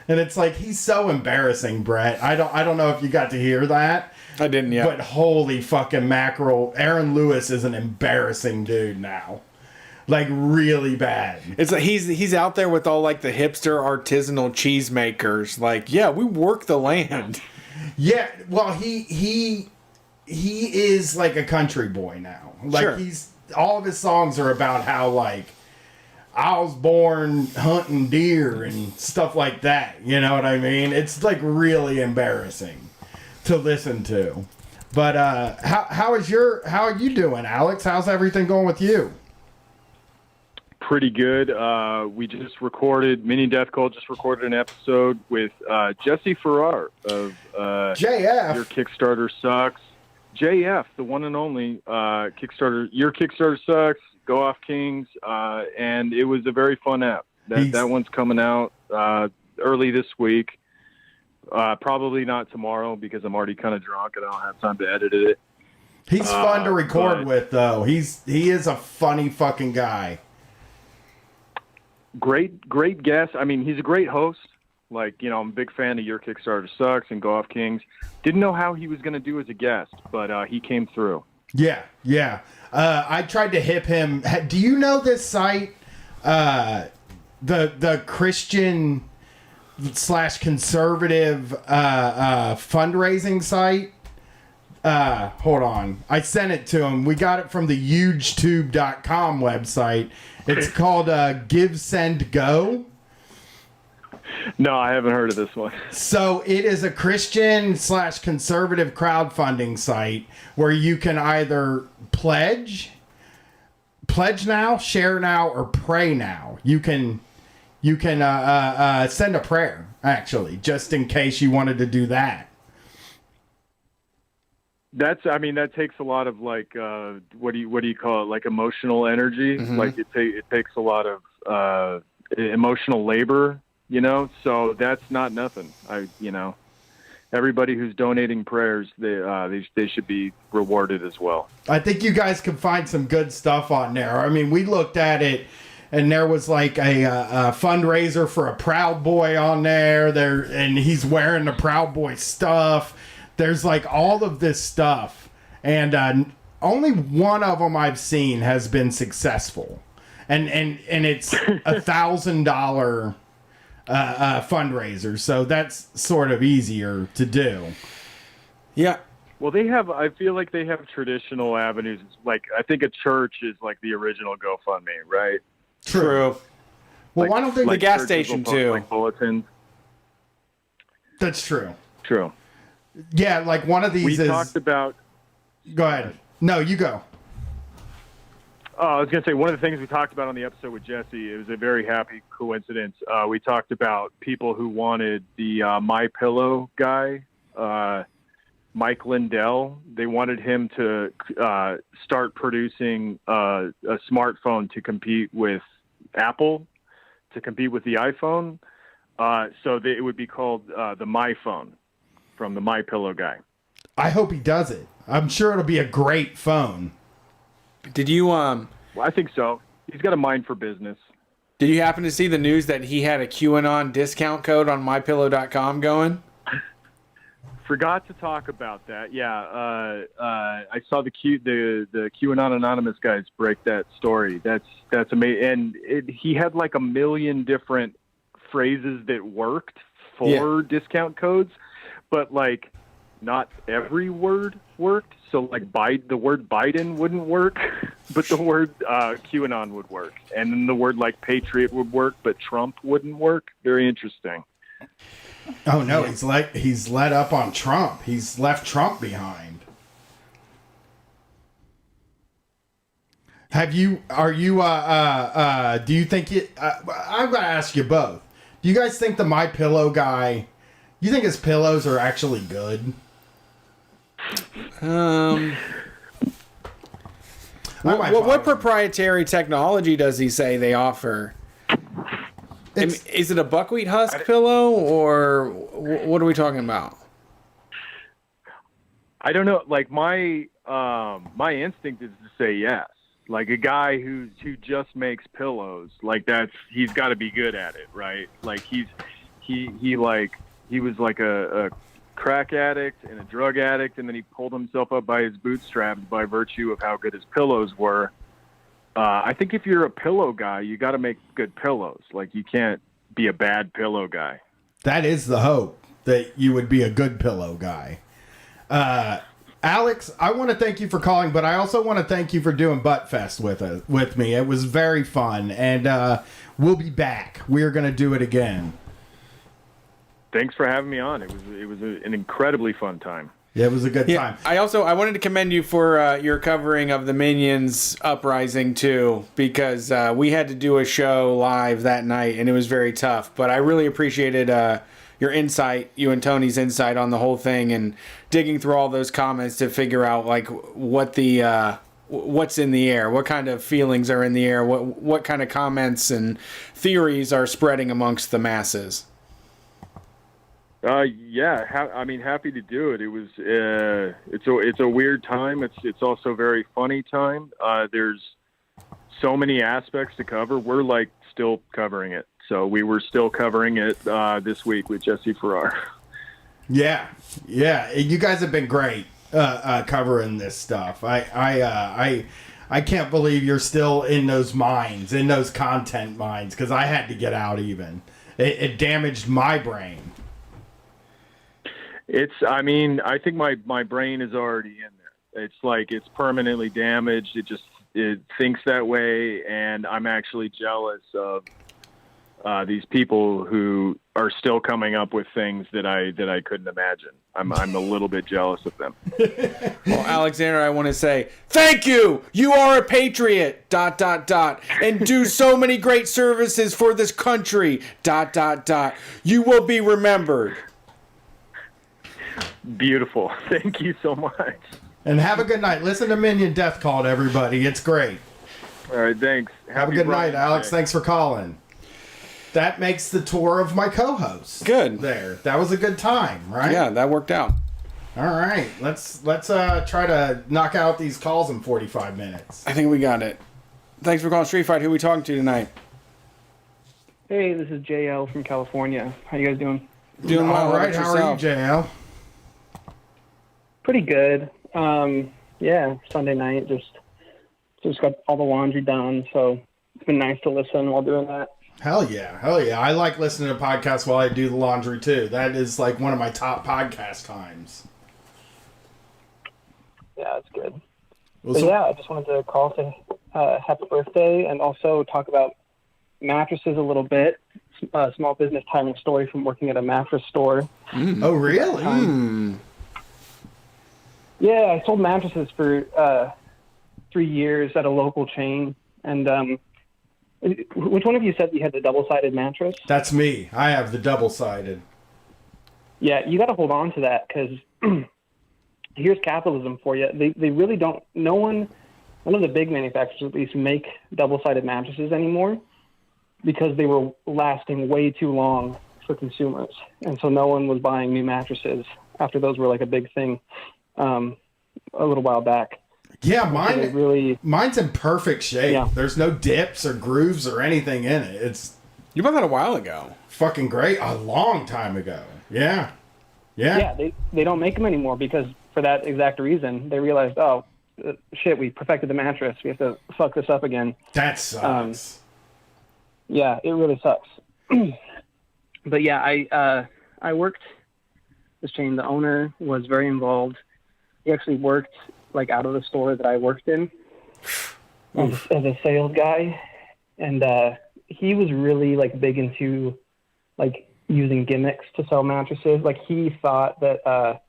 And it's like, he's so embarrassing, Brett. I don't know if you got to hear that. I didn't yet. But holy fucking mackerel, Aaron Lewis is an embarrassing dude now. Like, really bad. It's like he's out there with all like the hipster artisanal cheesemakers. Like, yeah, we work the land. Yeah, well, he is like a country boy now. Like, sure. All of his songs are about how, like, I was born hunting deer and stuff like that. You know what I mean? It's like really embarrassing to listen to. But how are you doing, Alex? How's everything going with you? Pretty good. We just recorded, Mini Death Cult just recorded an episode with Jesse Farrar of JF. Your Kickstarter Sucks. JF, the one and only Kickstarter. Your Kickstarter Sucks. Go Off Kings. And it was a very fun app. That one's coming out early this week. Probably not tomorrow because I'm already kind of drunk and I don't have time to edit it. He's fun to record with, though. He is a funny fucking guy. Great guest. I mean, he's a great host. Like, you know, I'm a big fan of Your Kickstarter Sucks and Go Off Kings. Didn't know how he was going to do as a guest, but he came through. Yeah. I tried to hip him. Do you know this site? The Christian / conservative fundraising site? Hold on. I sent it to him. We got it from the hugetube.com website. It's called Give, Send, Go. No, I haven't heard of this one. So it is a Christian / conservative crowdfunding site where you can either pledge now, share now, or pray now. You can send a prayer, actually, just in case you wanted to do that. That takes a lot of like what do you call it, like emotional energy. Mm-hmm. Like it takes a lot of emotional labor, you know. So that's not nothing. Everybody who's donating prayers, they should be rewarded as well. I think you guys can find some good stuff on there. I mean, we looked at it, and there was like a fundraiser for a Proud Boy on there, and he's wearing the Proud Boy stuff. There's like all of this stuff, and only one of them I've seen has been successful, and it's $1,000 fundraiser, so that's sort of easier to do. Yeah. Well, I feel like they have traditional avenues. Like, I think a church is like the original GoFundMe, right? True. Well, why don't they... The gas station, too. Like bulletins. That's true. True. Yeah, like one of these We talked about... Go ahead. No, you go. I was going to say, one of the things we talked about on the episode with Jesse, it was a very happy coincidence. We talked about people who wanted the MyPillow guy, Mike Lindell. They wanted him to start producing a smartphone to compete with Apple, to compete with the iPhone. So it would be called the MyPhone, from the MyPillow guy. I hope he does it. I'm sure it'll be a great phone. Did you Well, I think so. He's got a mind for business. Did you happen to see the news that he had a QAnon discount code on mypillow.com going? Forgot to talk about that. Yeah, I saw the QAnon Anonymous guys break that story. That's amazing. And he had like 1 million different phrases that worked for discount codes, but like not every word worked. So like the word Biden wouldn't work. but the word QAnon would work, and then the word like patriot would work, but Trump wouldn't work. Very interesting. Oh no, he's let up on Trump. He's left Trump behind. Do you think it, I'm going to ask you both. Do you guys think the My Pillow guy, you think his pillows are actually good? What proprietary technology does he say they offer? Is it a buckwheat husk pillow, or what are we talking about? I don't know. Like my instinct is to say yes. Like a guy who just makes pillows, like he's got to be good at it, right? Like he was like a crack addict and a drug addict, and then he pulled himself up by his bootstraps by virtue of how good his pillows were. I think if you're a pillow guy, you got to make good pillows. Like you can't be a bad pillow guy. That is the hope, that you would be a good pillow guy. Alex, I want to thank you for calling, but I also want to thank you for doing Butt Fest with me. It was very fun, and we'll be back. We're going to do it again. Thanks for having me on. It was an incredibly fun time. Yeah, it was a good time. I wanted to commend you for your covering of the Minions uprising too, because we had to do a show live that night, and it was very tough. But I really appreciated your insight, you and Tony's insight on the whole thing, and digging through all those comments to figure out like what's in the air, what kind of feelings are in the air, what kind of comments and theories are spreading amongst the masses. Happy to do it. It was it's a weird time. It's also a very funny time. There's so many aspects to cover. We're like still covering it. So we were still covering it this week with Jesse Farrar. Yeah. You guys have been great covering this stuff. I can't believe you're still in those mines, in those content mines, because I had to get out even. It damaged my brain. I think my brain is already in there. It's like it's permanently damaged. It thinks that way, and I'm actually jealous of these people who are still coming up with things that I couldn't imagine. I'm a little bit jealous of them. Well, Alexander, I want to say thank you. You are a patriot. ... And do so many great services for this country. ... You will be remembered. Beautiful. Thank you so much. And have a good night. Listen to Minion Death Call to everybody. It's great. All right, thanks. Have a good night, Alex. Thanks for calling. That makes the tour of my co-hosts. Good. There. That was a good time, right? Yeah, that worked out. All right. Let's try to knock out these calls in 45 minutes. I think we got it. Thanks for calling Street Fight. Who are we talking to tonight? Hey, this is JL from California. How you guys doing? Doing well. All right. How are you, JL? Pretty good. Sunday night, just got all the laundry done, so it's been nice to listen while doing that. Hell yeah. I like listening to podcasts while I do the laundry too. That is like one of my top podcast times. Yeah, that's good. Well, I just wanted to call, say happy birthday, and also talk about mattresses a little bit. Small business timing story from working at a mattress store. Oh, really? Yeah, I sold mattresses for 3 years at a local chain. And which one of you said you had the double-sided mattress? That's me. I have the double-sided. Yeah, you got to hold on to that, because here's capitalism for you. They really don't. None of the big manufacturers at least make double-sided mattresses anymore, because they were lasting way too long for consumers, and so no one was buying new mattresses after those were like a big thing. A little while back. Yeah, mine's in perfect shape. Yeah. There's no dips or grooves or anything in it. You bought that a while ago. Fucking great. A long time ago. Yeah. Yeah, they don't make them anymore because for that exact reason, they realized, shit, we perfected the mattress. We have to fuck this up again. That sucks. Yeah, it really sucks. But yeah, I worked this chain. The owner was very involved. He actually worked like out of the store that I worked in. as a sales guy, and he was really like big into like using gimmicks to sell mattresses. Like he thought that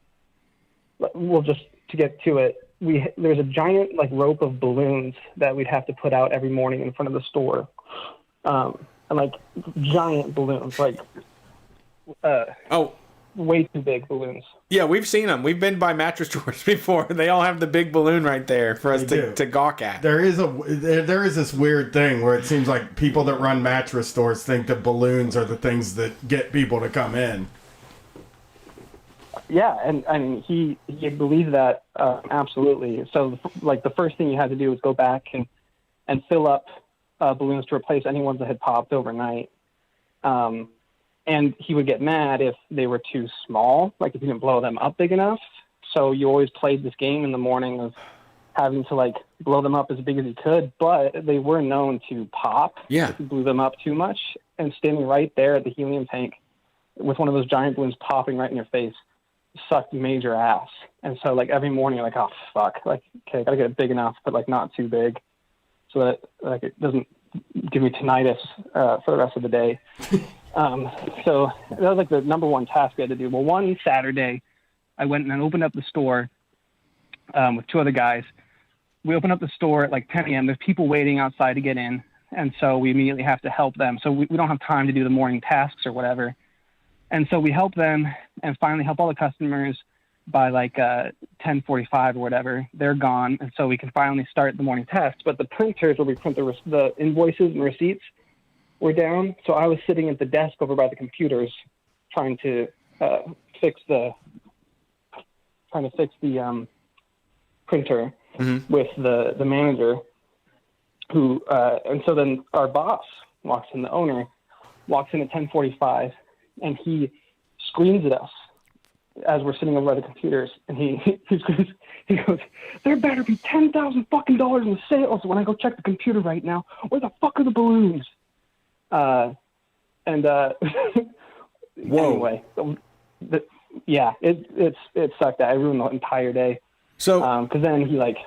well, just to get to it, there's a giant like rope of balloons that we'd have to put out every morning in front of the store, and like giant balloons, like way too big balloons. Yeah, we've seen them. We've been by mattress stores before. They all have the big balloon right there for us to gawk at. There is this weird thing where it seems like people that run mattress stores think that balloons are the things that get people to come in. Yeah, and he believed that absolutely. So like the first thing you had to do was go back and fill up balloons to replace any ones that had popped overnight. And he would get mad if they were too small, like if you didn't blow them up big enough. So you always played this game in the morning of having to like blow them up as big as you could, but they were known to pop if you blew them up too much. And standing right there at the helium tank with one of those giant balloons popping right in your face sucked major ass. And so like every morning you're like, oh fuck, like okay, I gotta get it big enough but like not too big so that like it doesn't give me tinnitus for the rest of the day. So that was like the number one task we had to do. Well, one Saturday I went and opened up the store with two other guys. We opened up the store at like 10 a.m. There's people waiting outside to get in, and so we immediately have to help them. So we don't have time to do the morning tasks or whatever. And so we help them and finally help all the customers by like 10:45 or whatever. They're gone, and so we can finally start the morning tasks. But the printers where we print the invoices and receipts were down. So I was sitting at the desk over by the computers trying to fix the printer with the manager who and so then our boss walks in, the owner walks in at 10:45, and he screams at us as we're sitting over by the computers, and he screams, he goes, "There better be $10,000 fucking dollars in sales when I go check the computer right now. Where the fuck are the balloons?" Anyway, it sucked. I ruined the entire day. So, because then he like,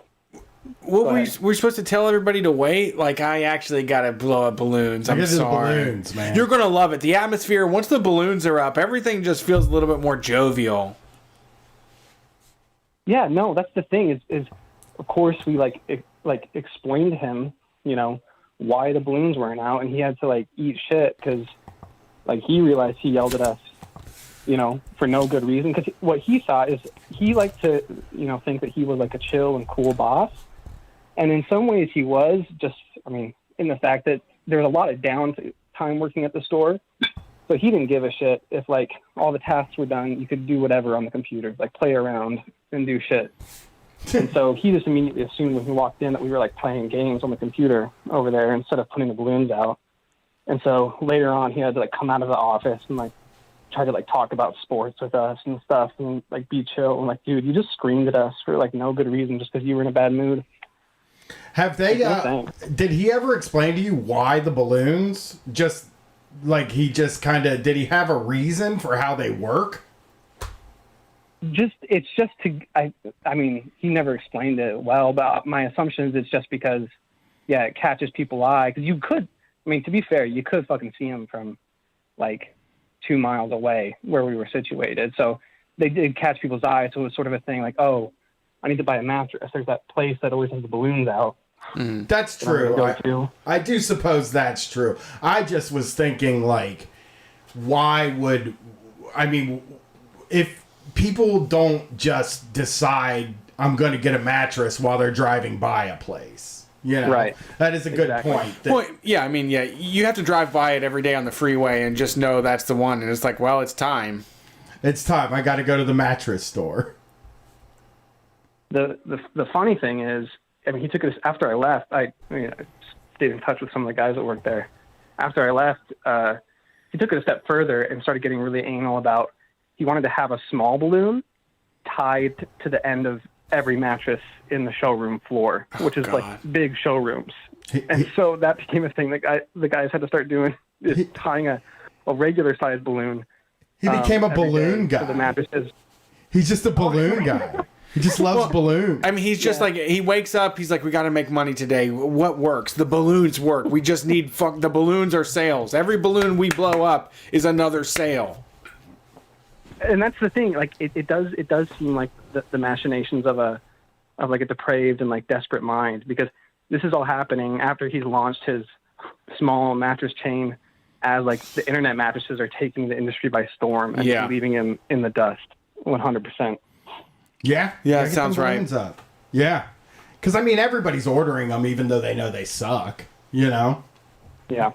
we're supposed to tell everybody to wait. Like, I actually gotta blow up balloons. I'm sorry, balloons, man. You're gonna love it. The atmosphere once the balloons are up, everything just feels a little bit more jovial. Yeah, no, that's the thing. Is of course we like explained to him, you know, why the balloons weren't out, and he had to like eat shit because like he realized he yelled at us, you know, for no good reason. Because what he thought is he liked to, you know, think that he was like a chill and cool boss, and in some ways he was. Just, I mean, in the fact that there was a lot of downtime working at the store, so he didn't give a shit if like all the tasks were done. You could do whatever on the computer, like play around and do shit. And so he just immediately assumed when he walked in that we were like playing games on the computer over there instead of putting the balloons out. And so later on he had to like come out of the office and like try to like talk about sports with us and stuff and like be chill. And like, dude, you just screamed at us for like no good reason just because you were in a bad mood. Have they, did he ever explain to you why the balloons? Just like he just kind of, did he have a reason for how they work? It's just to, I mean, he never explained it well, but my assumption is it's just because, yeah, it catches people's eye. Because you could, I mean, to be fair, you could fucking see him from like 2 miles away where we were situated. So they did catch people's eyes. So it was sort of a thing like, oh, I need to buy a mattress. There's that place that always has the balloons out. That's true. I do suppose that's true. I just was thinking, like, why would, I mean, if people don't just decide I'm going to get a mattress while they're driving by a place. You know, right. That is a good point. Well, yeah, I mean, yeah, you have to drive by it every day on the freeway and just know that's the one. And it's like, well, it's time. It's time. I got to go to the mattress store. The funny thing is, I mean, he took us after I left. I stayed in touch with some of the guys that worked there. After I left, he took it a step further and started getting really anal about. He wanted to have a small balloon tied to the end of every mattress in the showroom floor, which is like big showrooms. And so that became a thing that the guys had to start doing, is tying a regular sized balloon. He became a balloon guy. To the mattresses. He's just a balloon guy. He just loves balloons. I mean, he's just like, he wakes up, he's like, we got to make money today. What works? The balloons work. We just need, the balloons are sales. Every balloon we blow up is another sale. And that's the thing. Like, it does seem like the machinations of a depraved and like desperate mind, because this is all happening after he's launched his small mattress chain, as like the internet mattresses are taking the industry by storm and leaving him in the dust 100%. Yeah, that sounds right. Up. Yeah, because I mean, everybody's ordering them, even though they know they suck. You know. Yeah.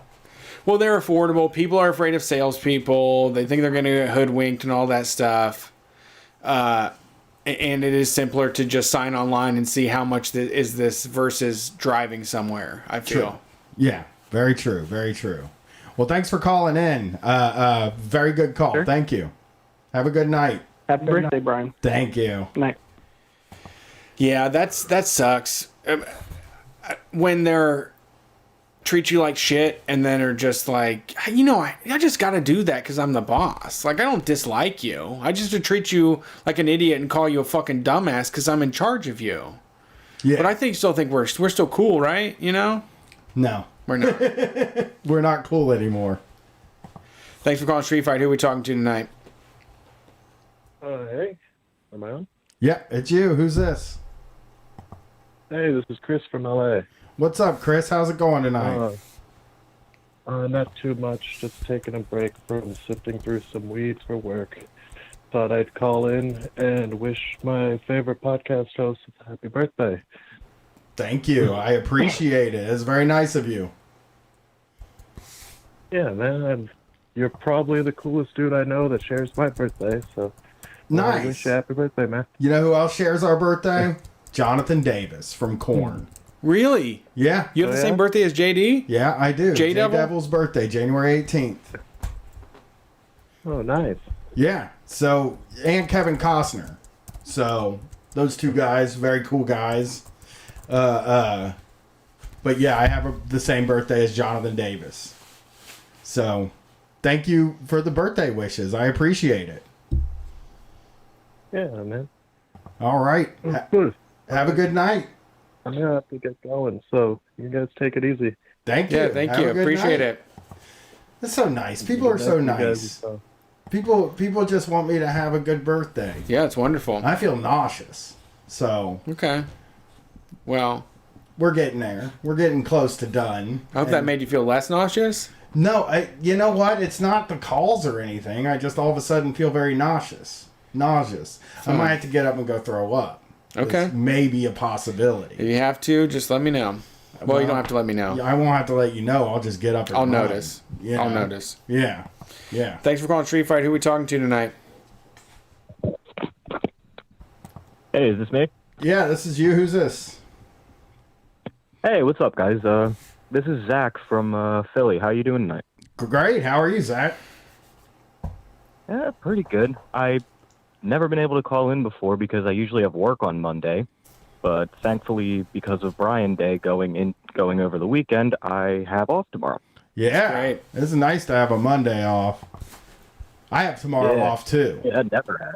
Well, they're affordable. People are afraid of salespeople. They think they're going to get hoodwinked and all that stuff. And it is simpler to just sign online and see how much is this versus driving somewhere, I feel. True. Yeah, very true. Very true. Well, thanks for calling in. Very good call. Sure. Thank you. Have a good night. Happy birthday, Brian. Thank you. Night. Yeah, that sucks. When they're treat you like shit and then are just like, I just got to do that because I'm the boss. Like, I don't dislike you. I just treat you like an idiot and call you a fucking dumbass because I'm in charge of you. Yeah. But I still think we're still cool, right? You know? No. We're not. We're not cool anymore. Thanks for calling Street Fight. Who are we talking to tonight? Hey. Am I on? Yeah, it's you. Who's this? Hey, this is Chris from LA. What's up, Chris? How's it going tonight? Not too much. Just taking a break from sifting through some weeds for work. Thought I'd call in and wish my favorite podcast host a happy birthday. Thank you. I appreciate it. It's very nice of you. Yeah, man. You're probably the coolest dude I know that shares my birthday, so nice. I wish you a happy birthday, man. You know who else shares our birthday? Jonathan Davis from Korn. Really? Yeah. You have the same birthday as JD? Yeah, I do. J-Devil? Devil's birthday, January 18th. Oh, nice. Yeah. So, and Kevin Costner. So, those two guys, very cool guys. But yeah, I have the same birthday as Jonathan Davis. So, thank you for the birthday wishes. I appreciate it. Yeah, man. All right. Have a good night. I'm going to have to get going, so you guys take it easy. Thank you. Yeah, thank you. Appreciate it. That's so nice. People are so nice. People just want me to have a good birthday. Yeah, it's wonderful. I feel nauseous. So. Okay. Well. We're getting there. We're getting close to done. I hope that made you feel less nauseous. No, you know what? It's not the calls or anything. I just all of a sudden feel very nauseous. I might have to get up and go throw up. Okay. It's maybe a possibility. If you have to, just let me know. Well, you don't have to let me know. I won't have to let you know. I'll just get up and I'll run. notice. Yeah. I'll notice. Yeah. Yeah. Thanks for calling Street Fight. Who are we talking to tonight? Hey, is this me? Yeah, this is you. Who's this? Hey, what's up, guys? This is Zach from Philly. How you doing tonight? Great. How are you, Zach? Yeah, pretty good. I've never been able to call in before because I usually have work on Monday. But thankfully, because of Brian Day going over the weekend, I have off tomorrow. Yeah, it's nice to have a Monday off. I have tomorrow off too. Yeah, never have.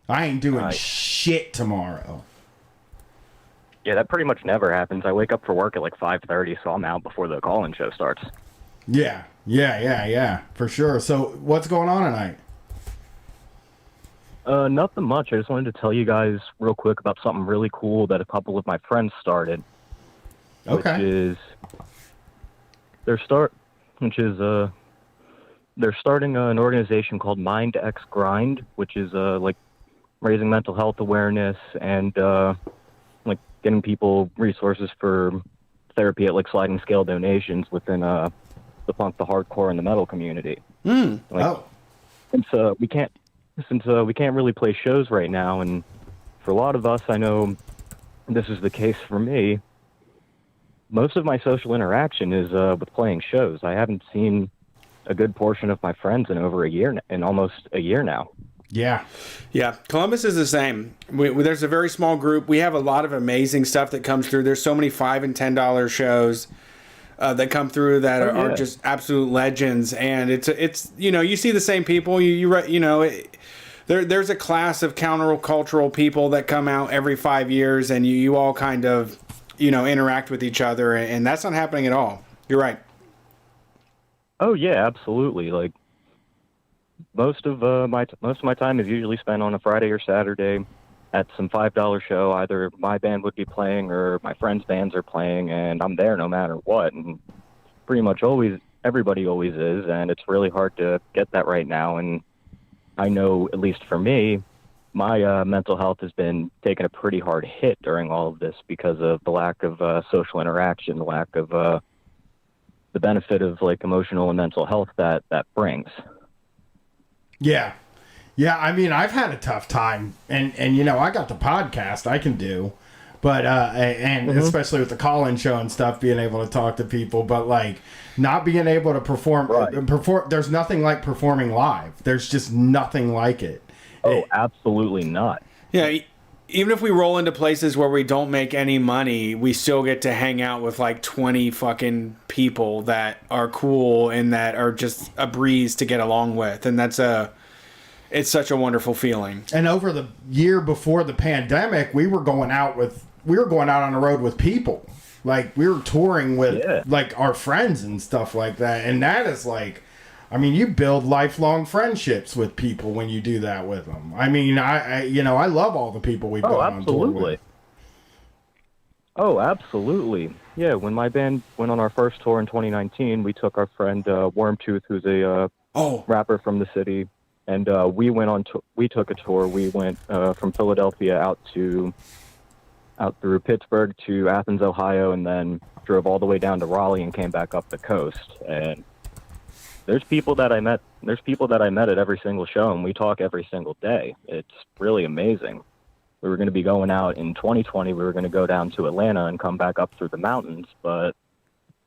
I ain't doing shit tomorrow. Yeah, that pretty much never happens. I wake up for work at like 5:30, so I'm out before the call-in show starts. Yeah, for sure. So, what's going on tonight? Nothing much. I just wanted to tell you guys real quick about something really cool that a couple of my friends started. Okay. They're starting an organization called Mind X Grind, which is like raising mental health awareness and like getting people resources for therapy at like sliding scale donations within the punk, the hardcore, and the metal community. And so we can't really play shows right now, and for a lot of us, I know this is the case for me. Most of my social interaction is with playing shows. I haven't seen a good portion of my friends in almost a year now. Yeah. Columbus is the same. There's a very small group. We have a lot of amazing stuff that comes through. There's so many $5 and $10 shows that come through that are just absolute legends. And it's you see the same people. there's a class of countercultural people that come out every 5 years, and you all kind of, interact with each other, and that's not happening at all. You're right. Oh yeah, absolutely. Like most of my time is usually spent on a Friday or Saturday at some $5 show. Either my band would be playing or my friends' bands are playing, and I'm there no matter what. And pretty much everybody always is, and it's really hard to get that right now. And I know, at least for me, my mental health has been taking a pretty hard hit during all of this because of the lack of social interaction, the lack of the benefit of like emotional and mental health that brings. Yeah. Yeah, I mean, I've had a tough time, and I got the podcast I can do, but especially with the call-in show and stuff, being able to talk to people, but like not being able to perform, there's nothing like performing live. There's just nothing like it. Oh, absolutely not. Yeah, even if we roll into places where we don't make any money, we still get to hang out with like 20 fucking people that are cool and that are just a breeze to get along with, and it's such a wonderful feeling. And over the year before the pandemic, we were going out on the road with people. Like we were touring with like our friends and stuff like that. And that is like, I mean, you build lifelong friendships with people when you do that with them. I mean, I love all the people we've gone on tour with. Oh, absolutely. Yeah, when my band went on our first tour in 2019, we took our friend Wormtooth, who's a rapper from the city. And we took a tour. We went from Philadelphia out through Pittsburgh to Athens, Ohio, and then drove all the way down to Raleigh and came back up the coast. And there's people that I met at every single show, and we talk every single day. It's really amazing. We were going to be going out in 2020. We were going to go down to Atlanta and come back up through the mountains, but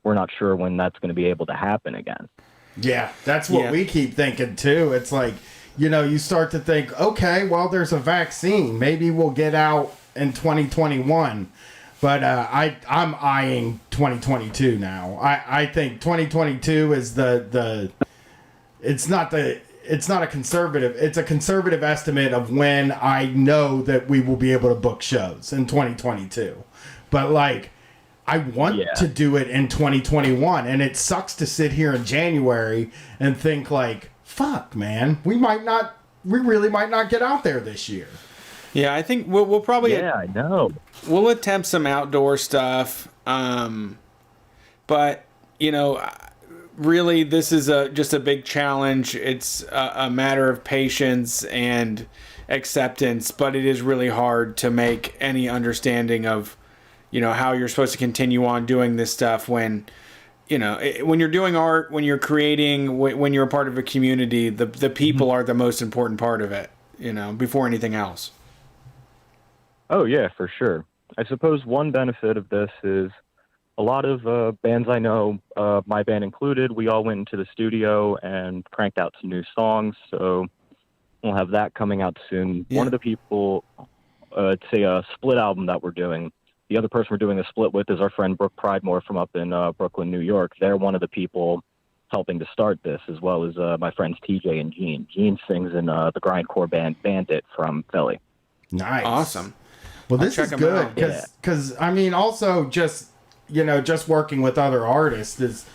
we're not sure when that's going to be able to happen again. Yeah, that's what we keep thinking too. It's like, you start to think, okay, well, there's a vaccine. Maybe we'll get out in 2021. But I'm eyeing 2022 now. I think 2022 is it's not a conservative. It's a conservative estimate of when I know that we will be able to book shows in 2022. But like, I want to do it in 2021, and it sucks to sit here in January and think like, fuck, man, we really might not get out there this year. Yeah, I think we'll probably... Yeah, I know. We'll attempt some outdoor stuff, but, really this is just a big challenge. It's a matter of patience and acceptance, but it is really hard to make any understanding of how you're supposed to continue on doing this stuff when you're doing art, when you're creating, when you're a part of a community, the people are the most important part of it, before anything else. Oh yeah, for sure. I suppose one benefit of this is a lot of bands I know, my band included, we all went into the studio and cranked out some new songs. So we'll have that coming out soon. Yeah. One of the people, it's a split album that we're doing. The other person we're doing a split with is our friend Brooke Pridemore from up in Brooklyn, New York. They're one of the people helping to start this, as well as my friends TJ and Gene. Gene sings in the grindcore band Bandit from Philly. Nice. Awesome. Well, this is good because I mean, also just working with other artists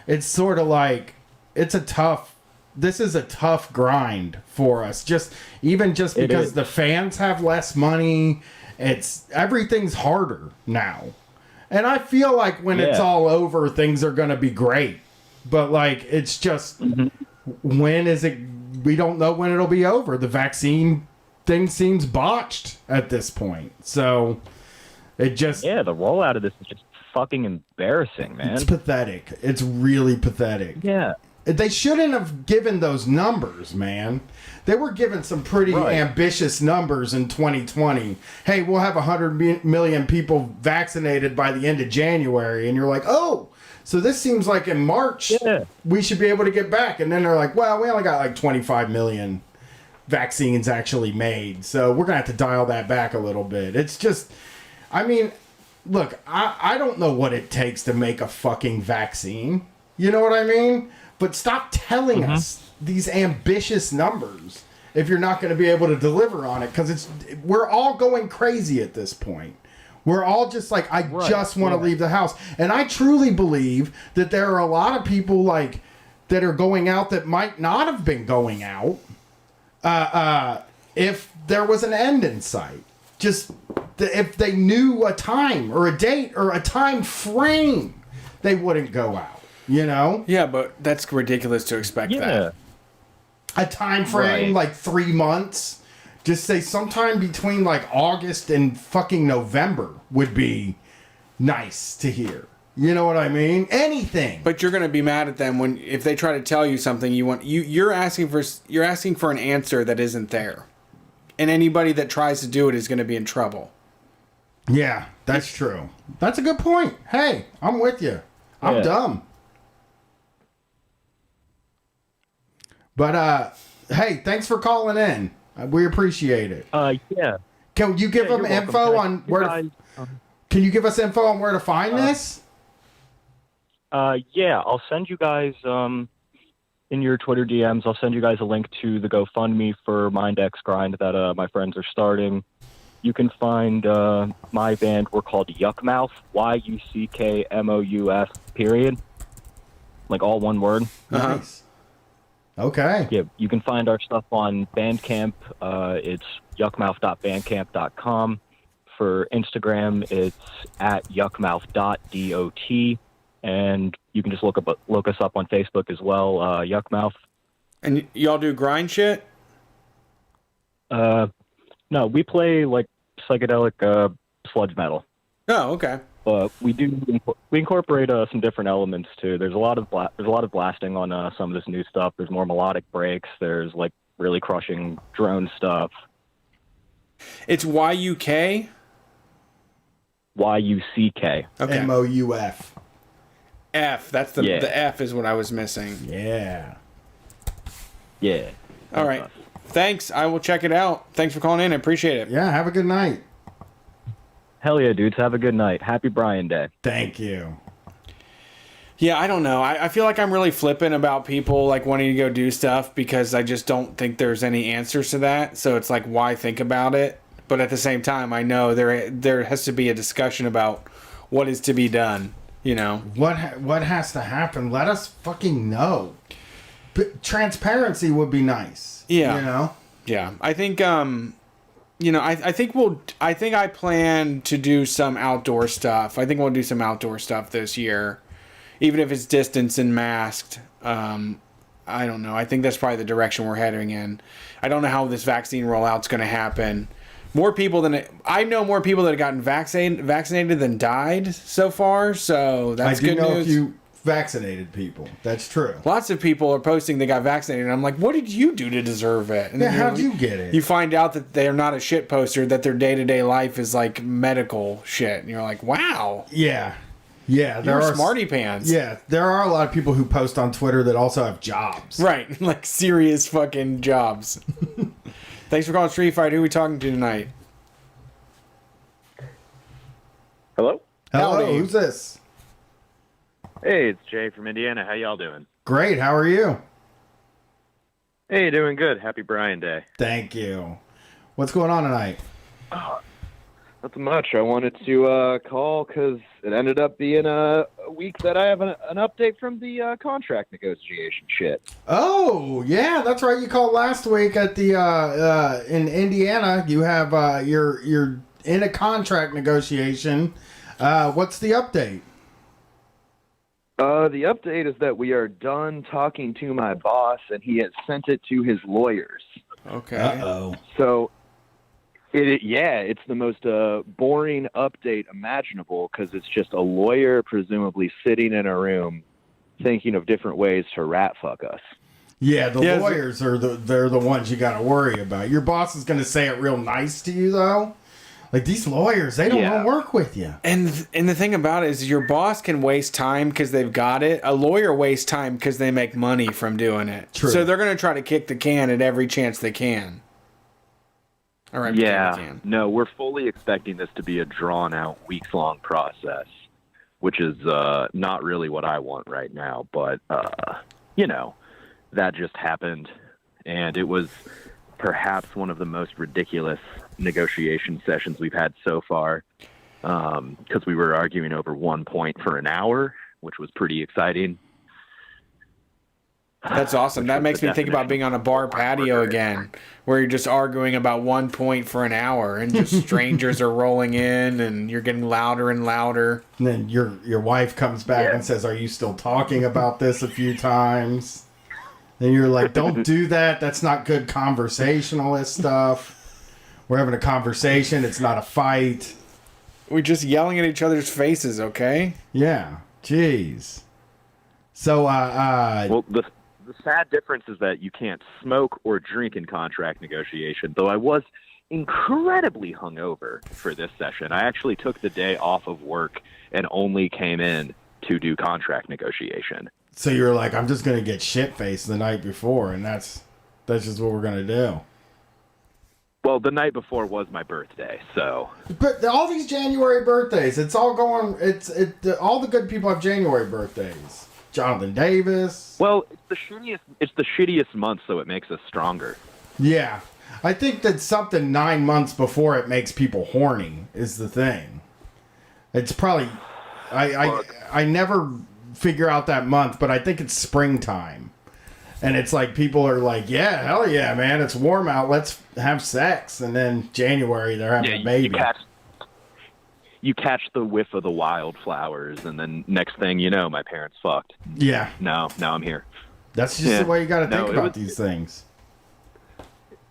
it's sort of like this is a tough grind for us. Just because the fans have less money, everything's harder now. And I feel like when it's all over, things are going to be great. But like, it's just, when is it? We don't know when it'll be over. The vaccine thing seems botched at this point. So it just... Yeah, the rollout of this is just fucking embarrassing, man. It's pathetic. It's really pathetic. Yeah. They shouldn't have given those numbers, man. They were given some pretty ambitious numbers in 2020. Hey, we'll have 100 million people vaccinated by the end of January. And you're like, oh, so this seems like in March we should be able to get back. And then they're like, well, we only got like 25 million vaccines actually made. So we're going to have to dial that back a little bit. It's just, I mean, look, I don't know what it takes to make a fucking vaccine. You know what I mean? But stop telling us these ambitious numbers if you're not going to be able to deliver on it, because we're all going crazy at this point. We're all just like, I just want to leave the house. And I truly believe that there are a lot of people like that are going out that might not have been going out if there was an end in sight. Just if they knew a time or a date or a time frame, they wouldn't go out. You know? Yeah, but that's ridiculous to expect that. A time frame like 3 months. Just say sometime between like August and fucking November would be nice to hear. You know what I mean? Anything. But you're going to be mad at them if they try to tell you something you're asking for an answer that isn't there. And anybody that tries to do it is going to be in trouble. Yeah, that's true. That's a good point. Hey, I'm with you. I'm dumb. But hey, thanks for calling in. We appreciate it. Yeah. Can you give them info on where? Can you give us info on where to find this? Yeah, I'll send you guys in your Twitter DMs. I'll send you guys a link to the GoFundMe for MindX Grind that my friends are starting. You can find my band. We're called Yuckmouth. YUCKMOUF. Period. Like all one word. Nice. Okay. Yeah, you can find our stuff on Bandcamp. It's yuckmouth.bandcamp.com. For Instagram, it's at yuckmouth.dot. And you can just look us up on Facebook as well, Yuckmouth. And y'all do grind shit? No, we play like psychedelic sludge metal. Oh, okay. But we incorporate some different elements too. There's a lot of blasting on some of this new stuff. There's more melodic breaks. There's like really crushing drone stuff. It's YUK? YUCK. Okay. MOUF. F. That's the F is what I was missing. Yeah. Yeah. All right. Thanks. I will check it out. Thanks for calling in. I appreciate it. Yeah. Have a good night. Hell yeah, dudes. Have a good night. Happy Brian Day. Thank you. Yeah, I don't know. I feel like I'm really flippant about people like wanting to go do stuff because I just don't think there's any answers to that. So it's like, why think about it? But at the same time, I know there has to be a discussion about what is to be done. You know what has to happen? Let us fucking know. But transparency would be nice. Yeah. You know. Yeah, I think. I think I plan to do some outdoor stuff. I think we'll do some outdoor stuff this year, even if it's distanced and masked. I don't know. I think that's probably the direction we're heading in. I don't know how this vaccine rollout's going to happen. I know more people that have gotten vaccinated than died so far. So that's good news. I do know a few vaccinated people. That's true. Lots of people are posting they got vaccinated. And I'm like, what did you do to deserve it? And how'd you get it? You find out that they're not a shit poster, that their day-to-day life is like medical shit. And you're like, wow. Yeah. Yeah. You're smarty pants. Yeah. There are a lot of people who post on Twitter that also have jobs. Right. Like serious fucking jobs. Thanks for calling Street Fight. Who are we talking to tonight? Hello? Hello. Who's this? Hey, it's Jay from Indiana. How y'all doing? Great. How are you? Hey, doing good. Happy Brian Day. Thank you. What's going on tonight? Nothing much. I wanted to call because it ended up being a week that I have an update from the contract negotiation shit. Oh, yeah, that's right. You called last week at the in Indiana. You have you're in a contract negotiation. What's the update? The update is that we are done talking to my boss, and he has sent it to his lawyers. Okay. Uh-oh. So, it's the most boring update imaginable because it's just a lawyer presumably sitting in a room thinking of different ways to rat fuck us. Yeah, lawyers they're the ones you got to worry about. Your boss is going to say it real nice to you, though. Like, these lawyers, they don't want to work with you. And the thing about it is your boss can waste time because they've got it. A lawyer wastes time because they make money from doing it. True. So they're going to try to kick the can at every chance they can. All right. Yeah. No, we're fully expecting this to be a drawn-out, weeks-long process, which is not really what I want right now. But, that just happened. And it was perhaps one of the most ridiculous negotiation sessions we've had so far, because we were arguing over 1 point for an hour, which was pretty exciting. That's awesome. That makes me think about being on a bar patio again, where you're just arguing about 1 point for an hour, and just strangers are rolling in, and you're getting louder and louder. And then your wife comes back and says, "Are you still talking about this?" a few times. And you're like, "Don't do that. That's not good conversationalist stuff. We're having a conversation. It's not a fight." We're just yelling at each other's faces, okay? Yeah. Jeez. So, well, the sad difference is that you can't smoke or drink in contract negotiation, though I was incredibly hungover for this session. I actually took the day off of work and only came in to do contract negotiation. So you're like, I'm just going to get shit-faced the night before, and that's just what we're going to do. Well, the night before was my birthday, so... But all these January birthdays, it's all going... all the good people have January birthdays. Jonathan Davis. Well, it's the shittiest month, so it makes us stronger. Yeah. I think that something 9 months before it makes people horny is the thing. It's probably... I never figure out that month, but I think it's springtime. And it's like people are like, yeah, hell yeah, man, it's warm out, let's have sex. And then January, they're having a baby. You catch the whiff of the wildflowers, and then next thing you know, my parents fucked. Yeah. Now I'm here. That's just the way you got to think about these things.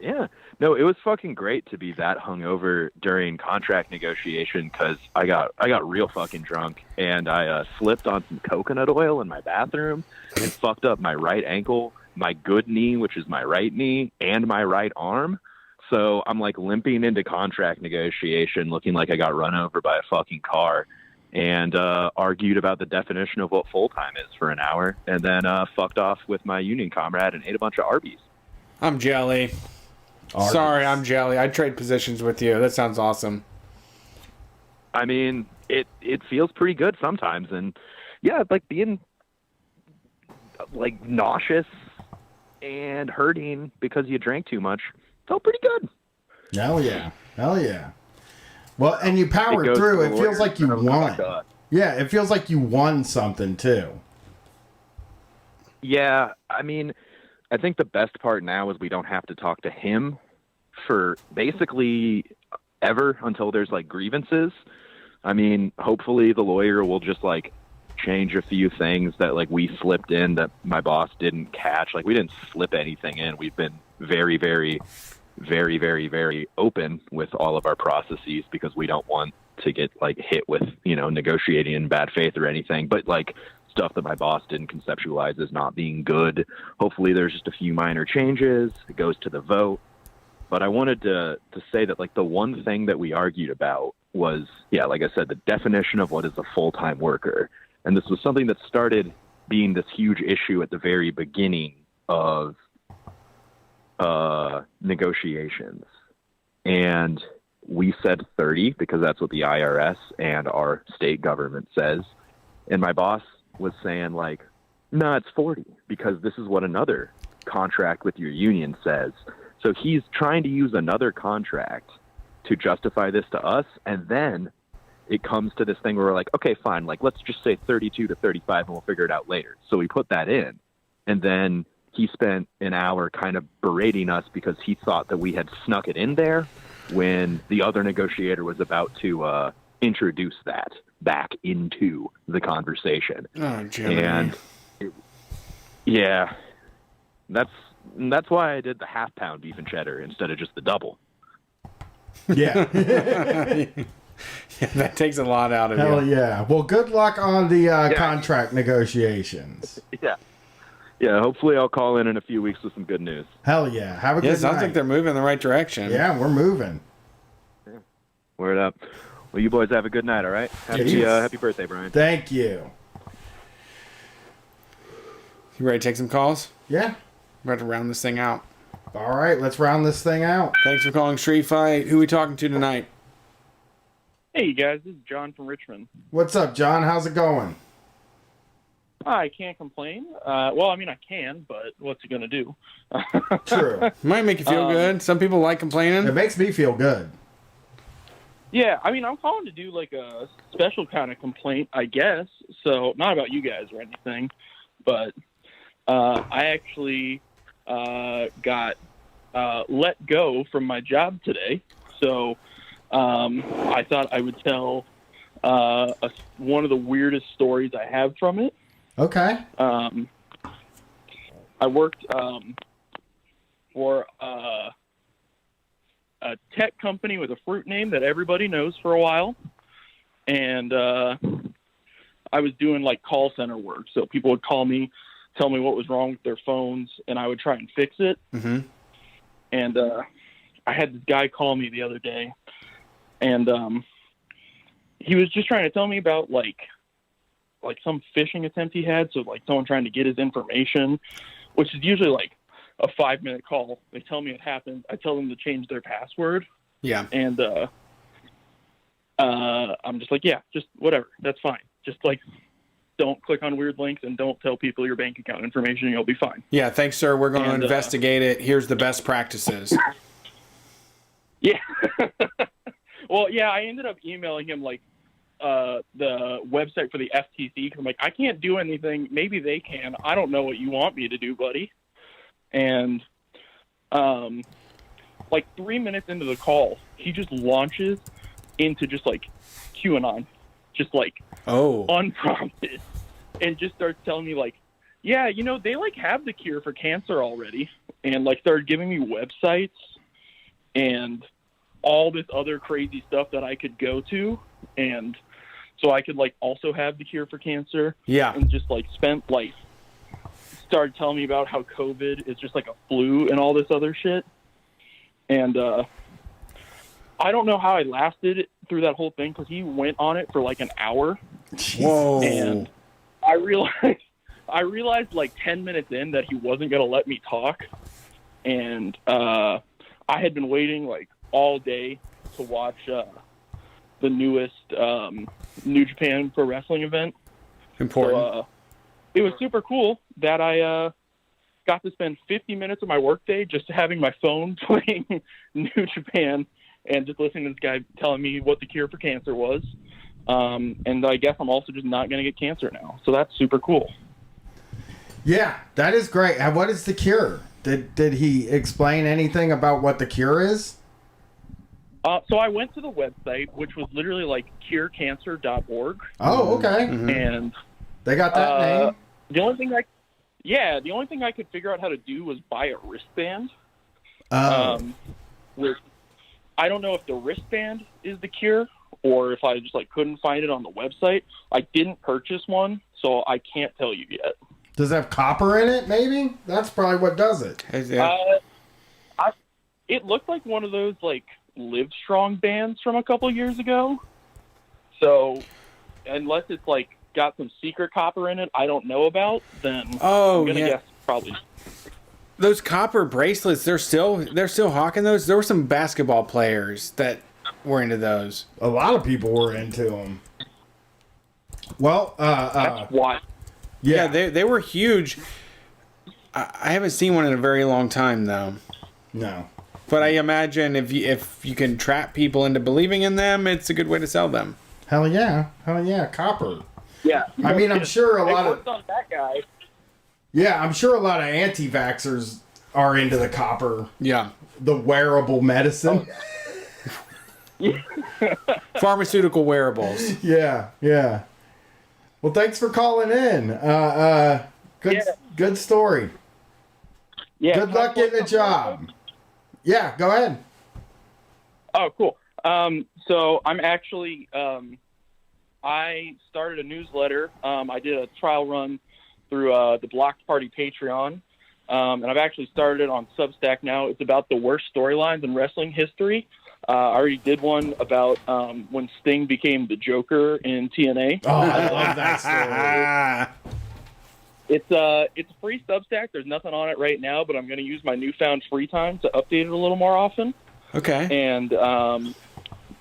Yeah. No, it was fucking great to be that hungover during contract negotiation, because I got real fucking drunk, and I slipped on some coconut oil in my bathroom and fucked up my right ankle, my good knee, which is my right knee, and my right arm. So I'm like limping into contract negotiation looking like I got run over by a fucking car, and argued about the definition of what full-time is for an hour, and then fucked off with my union comrade and ate a bunch of Arby's. I'm jelly. Arby's. Sorry, I'm jelly. I'd trade positions with you. That sounds awesome. I mean, it feels pretty good sometimes, and yeah, like being like nauseous and hurting because you drank too much felt pretty good. Hell yeah. Hell yeah. Well, and you powered through. It feels like you won. Yeah, it feels like you won something too. Yeah, I mean, I think the best part now is we don't have to talk to him for basically ever until there's like grievances. I mean, hopefully the lawyer will just like change a few things that like we slipped in that my boss didn't catch. Like we didn't slip anything in. We've been very, very, very, very, very open with all of our processes because we don't want to get like hit with, negotiating in bad faith or anything. But like stuff that my boss didn't conceptualize as not being good. Hopefully there's just a few minor changes. It goes to the vote. But I wanted to say that like the one thing that we argued about was, like I said, the definition of what is a full-time worker. And this was something that started being this huge issue at the very beginning of negotiations. And we said 30 because that's what the IRS and our state government says. And my boss was saying like, no, it's 40 because this is what another contract with your union says. So he's trying to use another contract to justify this to us. And then it comes to this thing where we're like, okay, fine. Like, let's just say 32 to 35 and we'll figure it out later. So we put that in. And then he spent an hour kind of berating us because he thought that we had snuck it in there when the other negotiator was about to introduce that back into the conversation. Oh, Jimmy. And that's why I did the half-pound beef and cheddar instead of just the double. Yeah. Yeah, that takes a lot out of you. Hell yeah. Well, good luck on the contract negotiations. Yeah. Yeah, hopefully I'll call in a few weeks with some good news. Hell yeah. Have a good night. Sounds like they're moving in the right direction. Yeah, we're moving. Yeah. Word up. Well, you boys have a good night, all right? Happy birthday, Brian. Thank you. You ready to take some calls? Yeah. We're about to round this thing out. All right, let's round this thing out. Thanks for calling Street Fight. Who are we talking to tonight? Hey, you guys. This is John from Richmond. What's up, John? How's it going? I can't complain. Well, I mean, I can, but what's it going to do? True. Might make you feel good. Some people like complaining. It makes me feel good. Yeah, I mean, I'm calling to do like a special kind of complaint, I guess. So, not about you guys or anything, but I actually got let go from my job today. So, I thought I would tell one of the weirdest stories I have from it. Okay. I worked for a tech company with a fruit name that everybody knows for a while, and I was doing like call center work. So people would call me, tell me what was wrong with their phones, and I would try and fix it. Mm-hmm. And I had this guy call me the other day, and he was just trying to tell me about like some phishing attempt he had. So like someone trying to get his information, which is usually like a 5-minute call. They tell me it happened. I tell them to change their password. Yeah. And I'm just like, yeah, just whatever. That's fine. Just like, don't click on weird links and don't tell people your bank account information. You'll be fine. Yeah. Thanks, sir. We're going to investigate it. Here's the best practices. Yeah. Well, yeah, I ended up emailing him like the website for the FTC because I'm like, I can't do anything. Maybe they can. I don't know what you want me to do, buddy. And like 3 minutes into the call, he just launches into just like QAnon, just like unprompted, and just starts telling me like, yeah, you know, they like have the cure for cancer already, and like started giving me websites and all this other crazy stuff that I could go to, and so I could like also have the cure for cancer. Yeah. And just like started telling me about how COVID is just like a flu and all this other shit. And I don't know how I lasted through that whole thing because he went on it for like an hour. Whoa. And I realized like 10 minutes in that he wasn't going to let me talk. And I had been waiting like all day to watch the newest New Japan Pro Wrestling event. Important. So, it was super cool that I got to spend 50 minutes of my workday just having my phone playing New Japan and just listening to this guy telling me what the cure for cancer was. And I guess I'm also just not going to get cancer now. So that's super cool. Yeah, that is great. What is the cure? Did he explain anything about what the cure is? So I went to the website, which was literally like curecancer.org. Oh, okay. And they got that name. The only thing I could figure out how to do was buy a wristband. Which I don't know if the wristband is the cure or if I just like couldn't find it on the website. I didn't purchase one, so I can't tell you yet. Does it have copper in it? Maybe that's probably what does it. It looked like one of those like Livestrong bands from a couple years ago. So unless it's like got some secret copper in it I don't know about, then I'm gonna guess probably. Those copper bracelets, they're still hawking those. There were some basketball players that were into those. A lot of people were into them. Well, that's why. Yeah, they were huge. I haven't seen one in a very long time though. No. But I imagine if you can trap people into believing in them, it's a good way to sell them. Hell yeah, copper. Yeah. I mean, I'm sure a lot of on that guy. Yeah, I'm sure a lot of anti-vaxxers are into the copper. Yeah. The wearable medicine. Pharmaceutical wearables. Yeah. Well, thanks for calling in. Good story. Yeah. Good luck getting a job. Yeah, go ahead. Oh, cool. So I'm actually, I started a newsletter. I did a trial run through the Blocked Party Patreon, and I've actually started it on Substack now. It's about the worst storylines in wrestling history. I already did one about when Sting became the Joker in TNA. Oh, I love that story. It's a free Substack. There's nothing on it right now, but I'm going to use my newfound free time to update it a little more often. Okay. And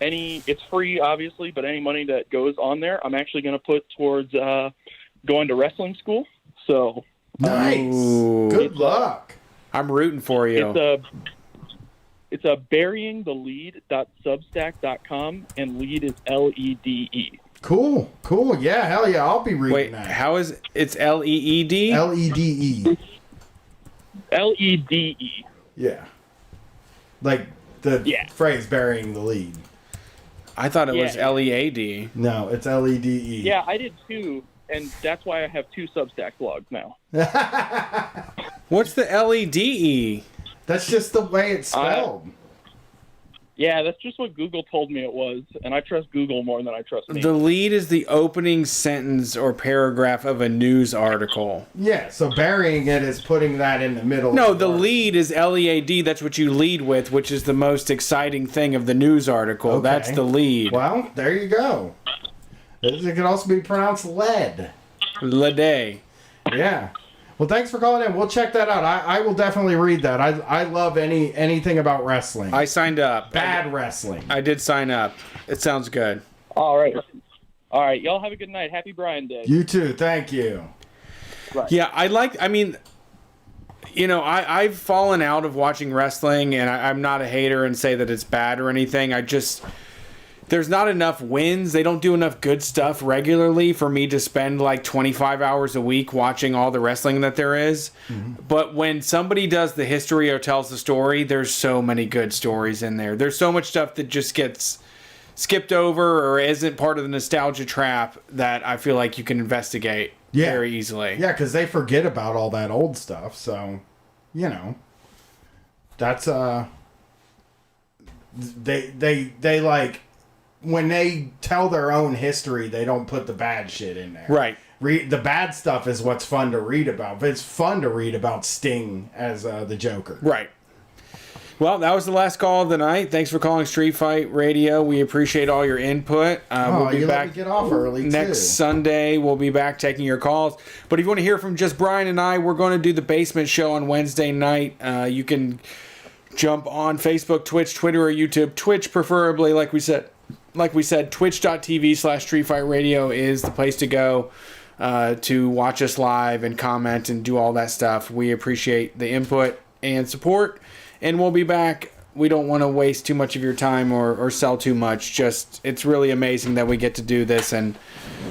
it's free, obviously, but any money that goes on there, I'm actually going to put towards going to wressling school. So nice. Good luck. I'm rooting for you. It's a buryingthelead.substack.com, and lead is LEDE. Cool. Yeah, hell yeah, I'll be reading Wait, that. how is it's LEED? LEDE. LEDE. Yeah. Like the phrase burying the lead. I thought it was LEAD. No, it's LEDE. Yeah, I did too, and that's why I have 2 Substack blogs now. What's the LEDE? That's just the way it's spelled. Yeah, that's just what Google told me it was, and I trust Google more than I trust me. The lead is the opening sentence or paragraph of a news article. Yeah, so burying it is putting that in the middle. No, the lead is LEAD. That's what you lead with, which is the most exciting thing of the news article. Okay. That's the lead. Well, there you go. It could also be pronounced lead. Lead. Yeah. Well, thanks for calling in. We'll check that out. I will definitely read that. I love anything about wrestling. I signed up. Bad wrestling. I did sign up. It sounds good. All right. Y'all have a good night. Happy Brian Day. You too. Thank you. Right. Yeah, I've fallen out of watching wrestling, and I'm not a hater and say that it's bad or anything. There's not enough wins. They don't do enough good stuff regularly for me to spend like 25 hours a week watching all the wrestling that there is. Mm-hmm. But when somebody does the history or tells the story, there's so many good stories in there. There's so much stuff that just gets skipped over or isn't part of the nostalgia trap that I feel like you can investigate very easily. Yeah, because they forget about all that old stuff. So, that's they like. When they tell their own history, they don't put the bad shit in there. Right. The bad stuff is what's fun to read about. But it's fun to read about Sting as the Joker. Right. Well, that was the last call of the night. Thanks for calling Street Fight Radio. We appreciate all your input. We'll be back let me get off early next Sunday. We'll be back taking your calls. But if you want to hear from just Brian and I, we're going to do the Basement Show on Wednesday night. You can jump on Facebook, Twitch, Twitter, or YouTube. Twitch, preferably, like we said, twitch.tv/Street Fight Radio is the place to go to watch us live and comment and do all that stuff. We appreciate the input and support, and we'll be back. We don't want to waste too much of your time or sell too much. Just, it's really amazing that we get to do this, and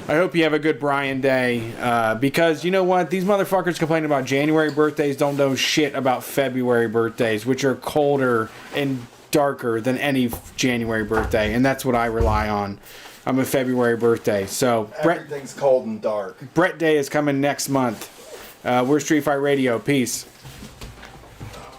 I hope you have a good Brian Day, because you know what? These motherfuckers complaining about January birthdays don't know shit about February birthdays, which are colder and darker than any January birthday, and that's what I rely on. I'm a February birthday, so everything's cold and dark. Brett Day is coming next month. We're Street Fight Radio. Peace.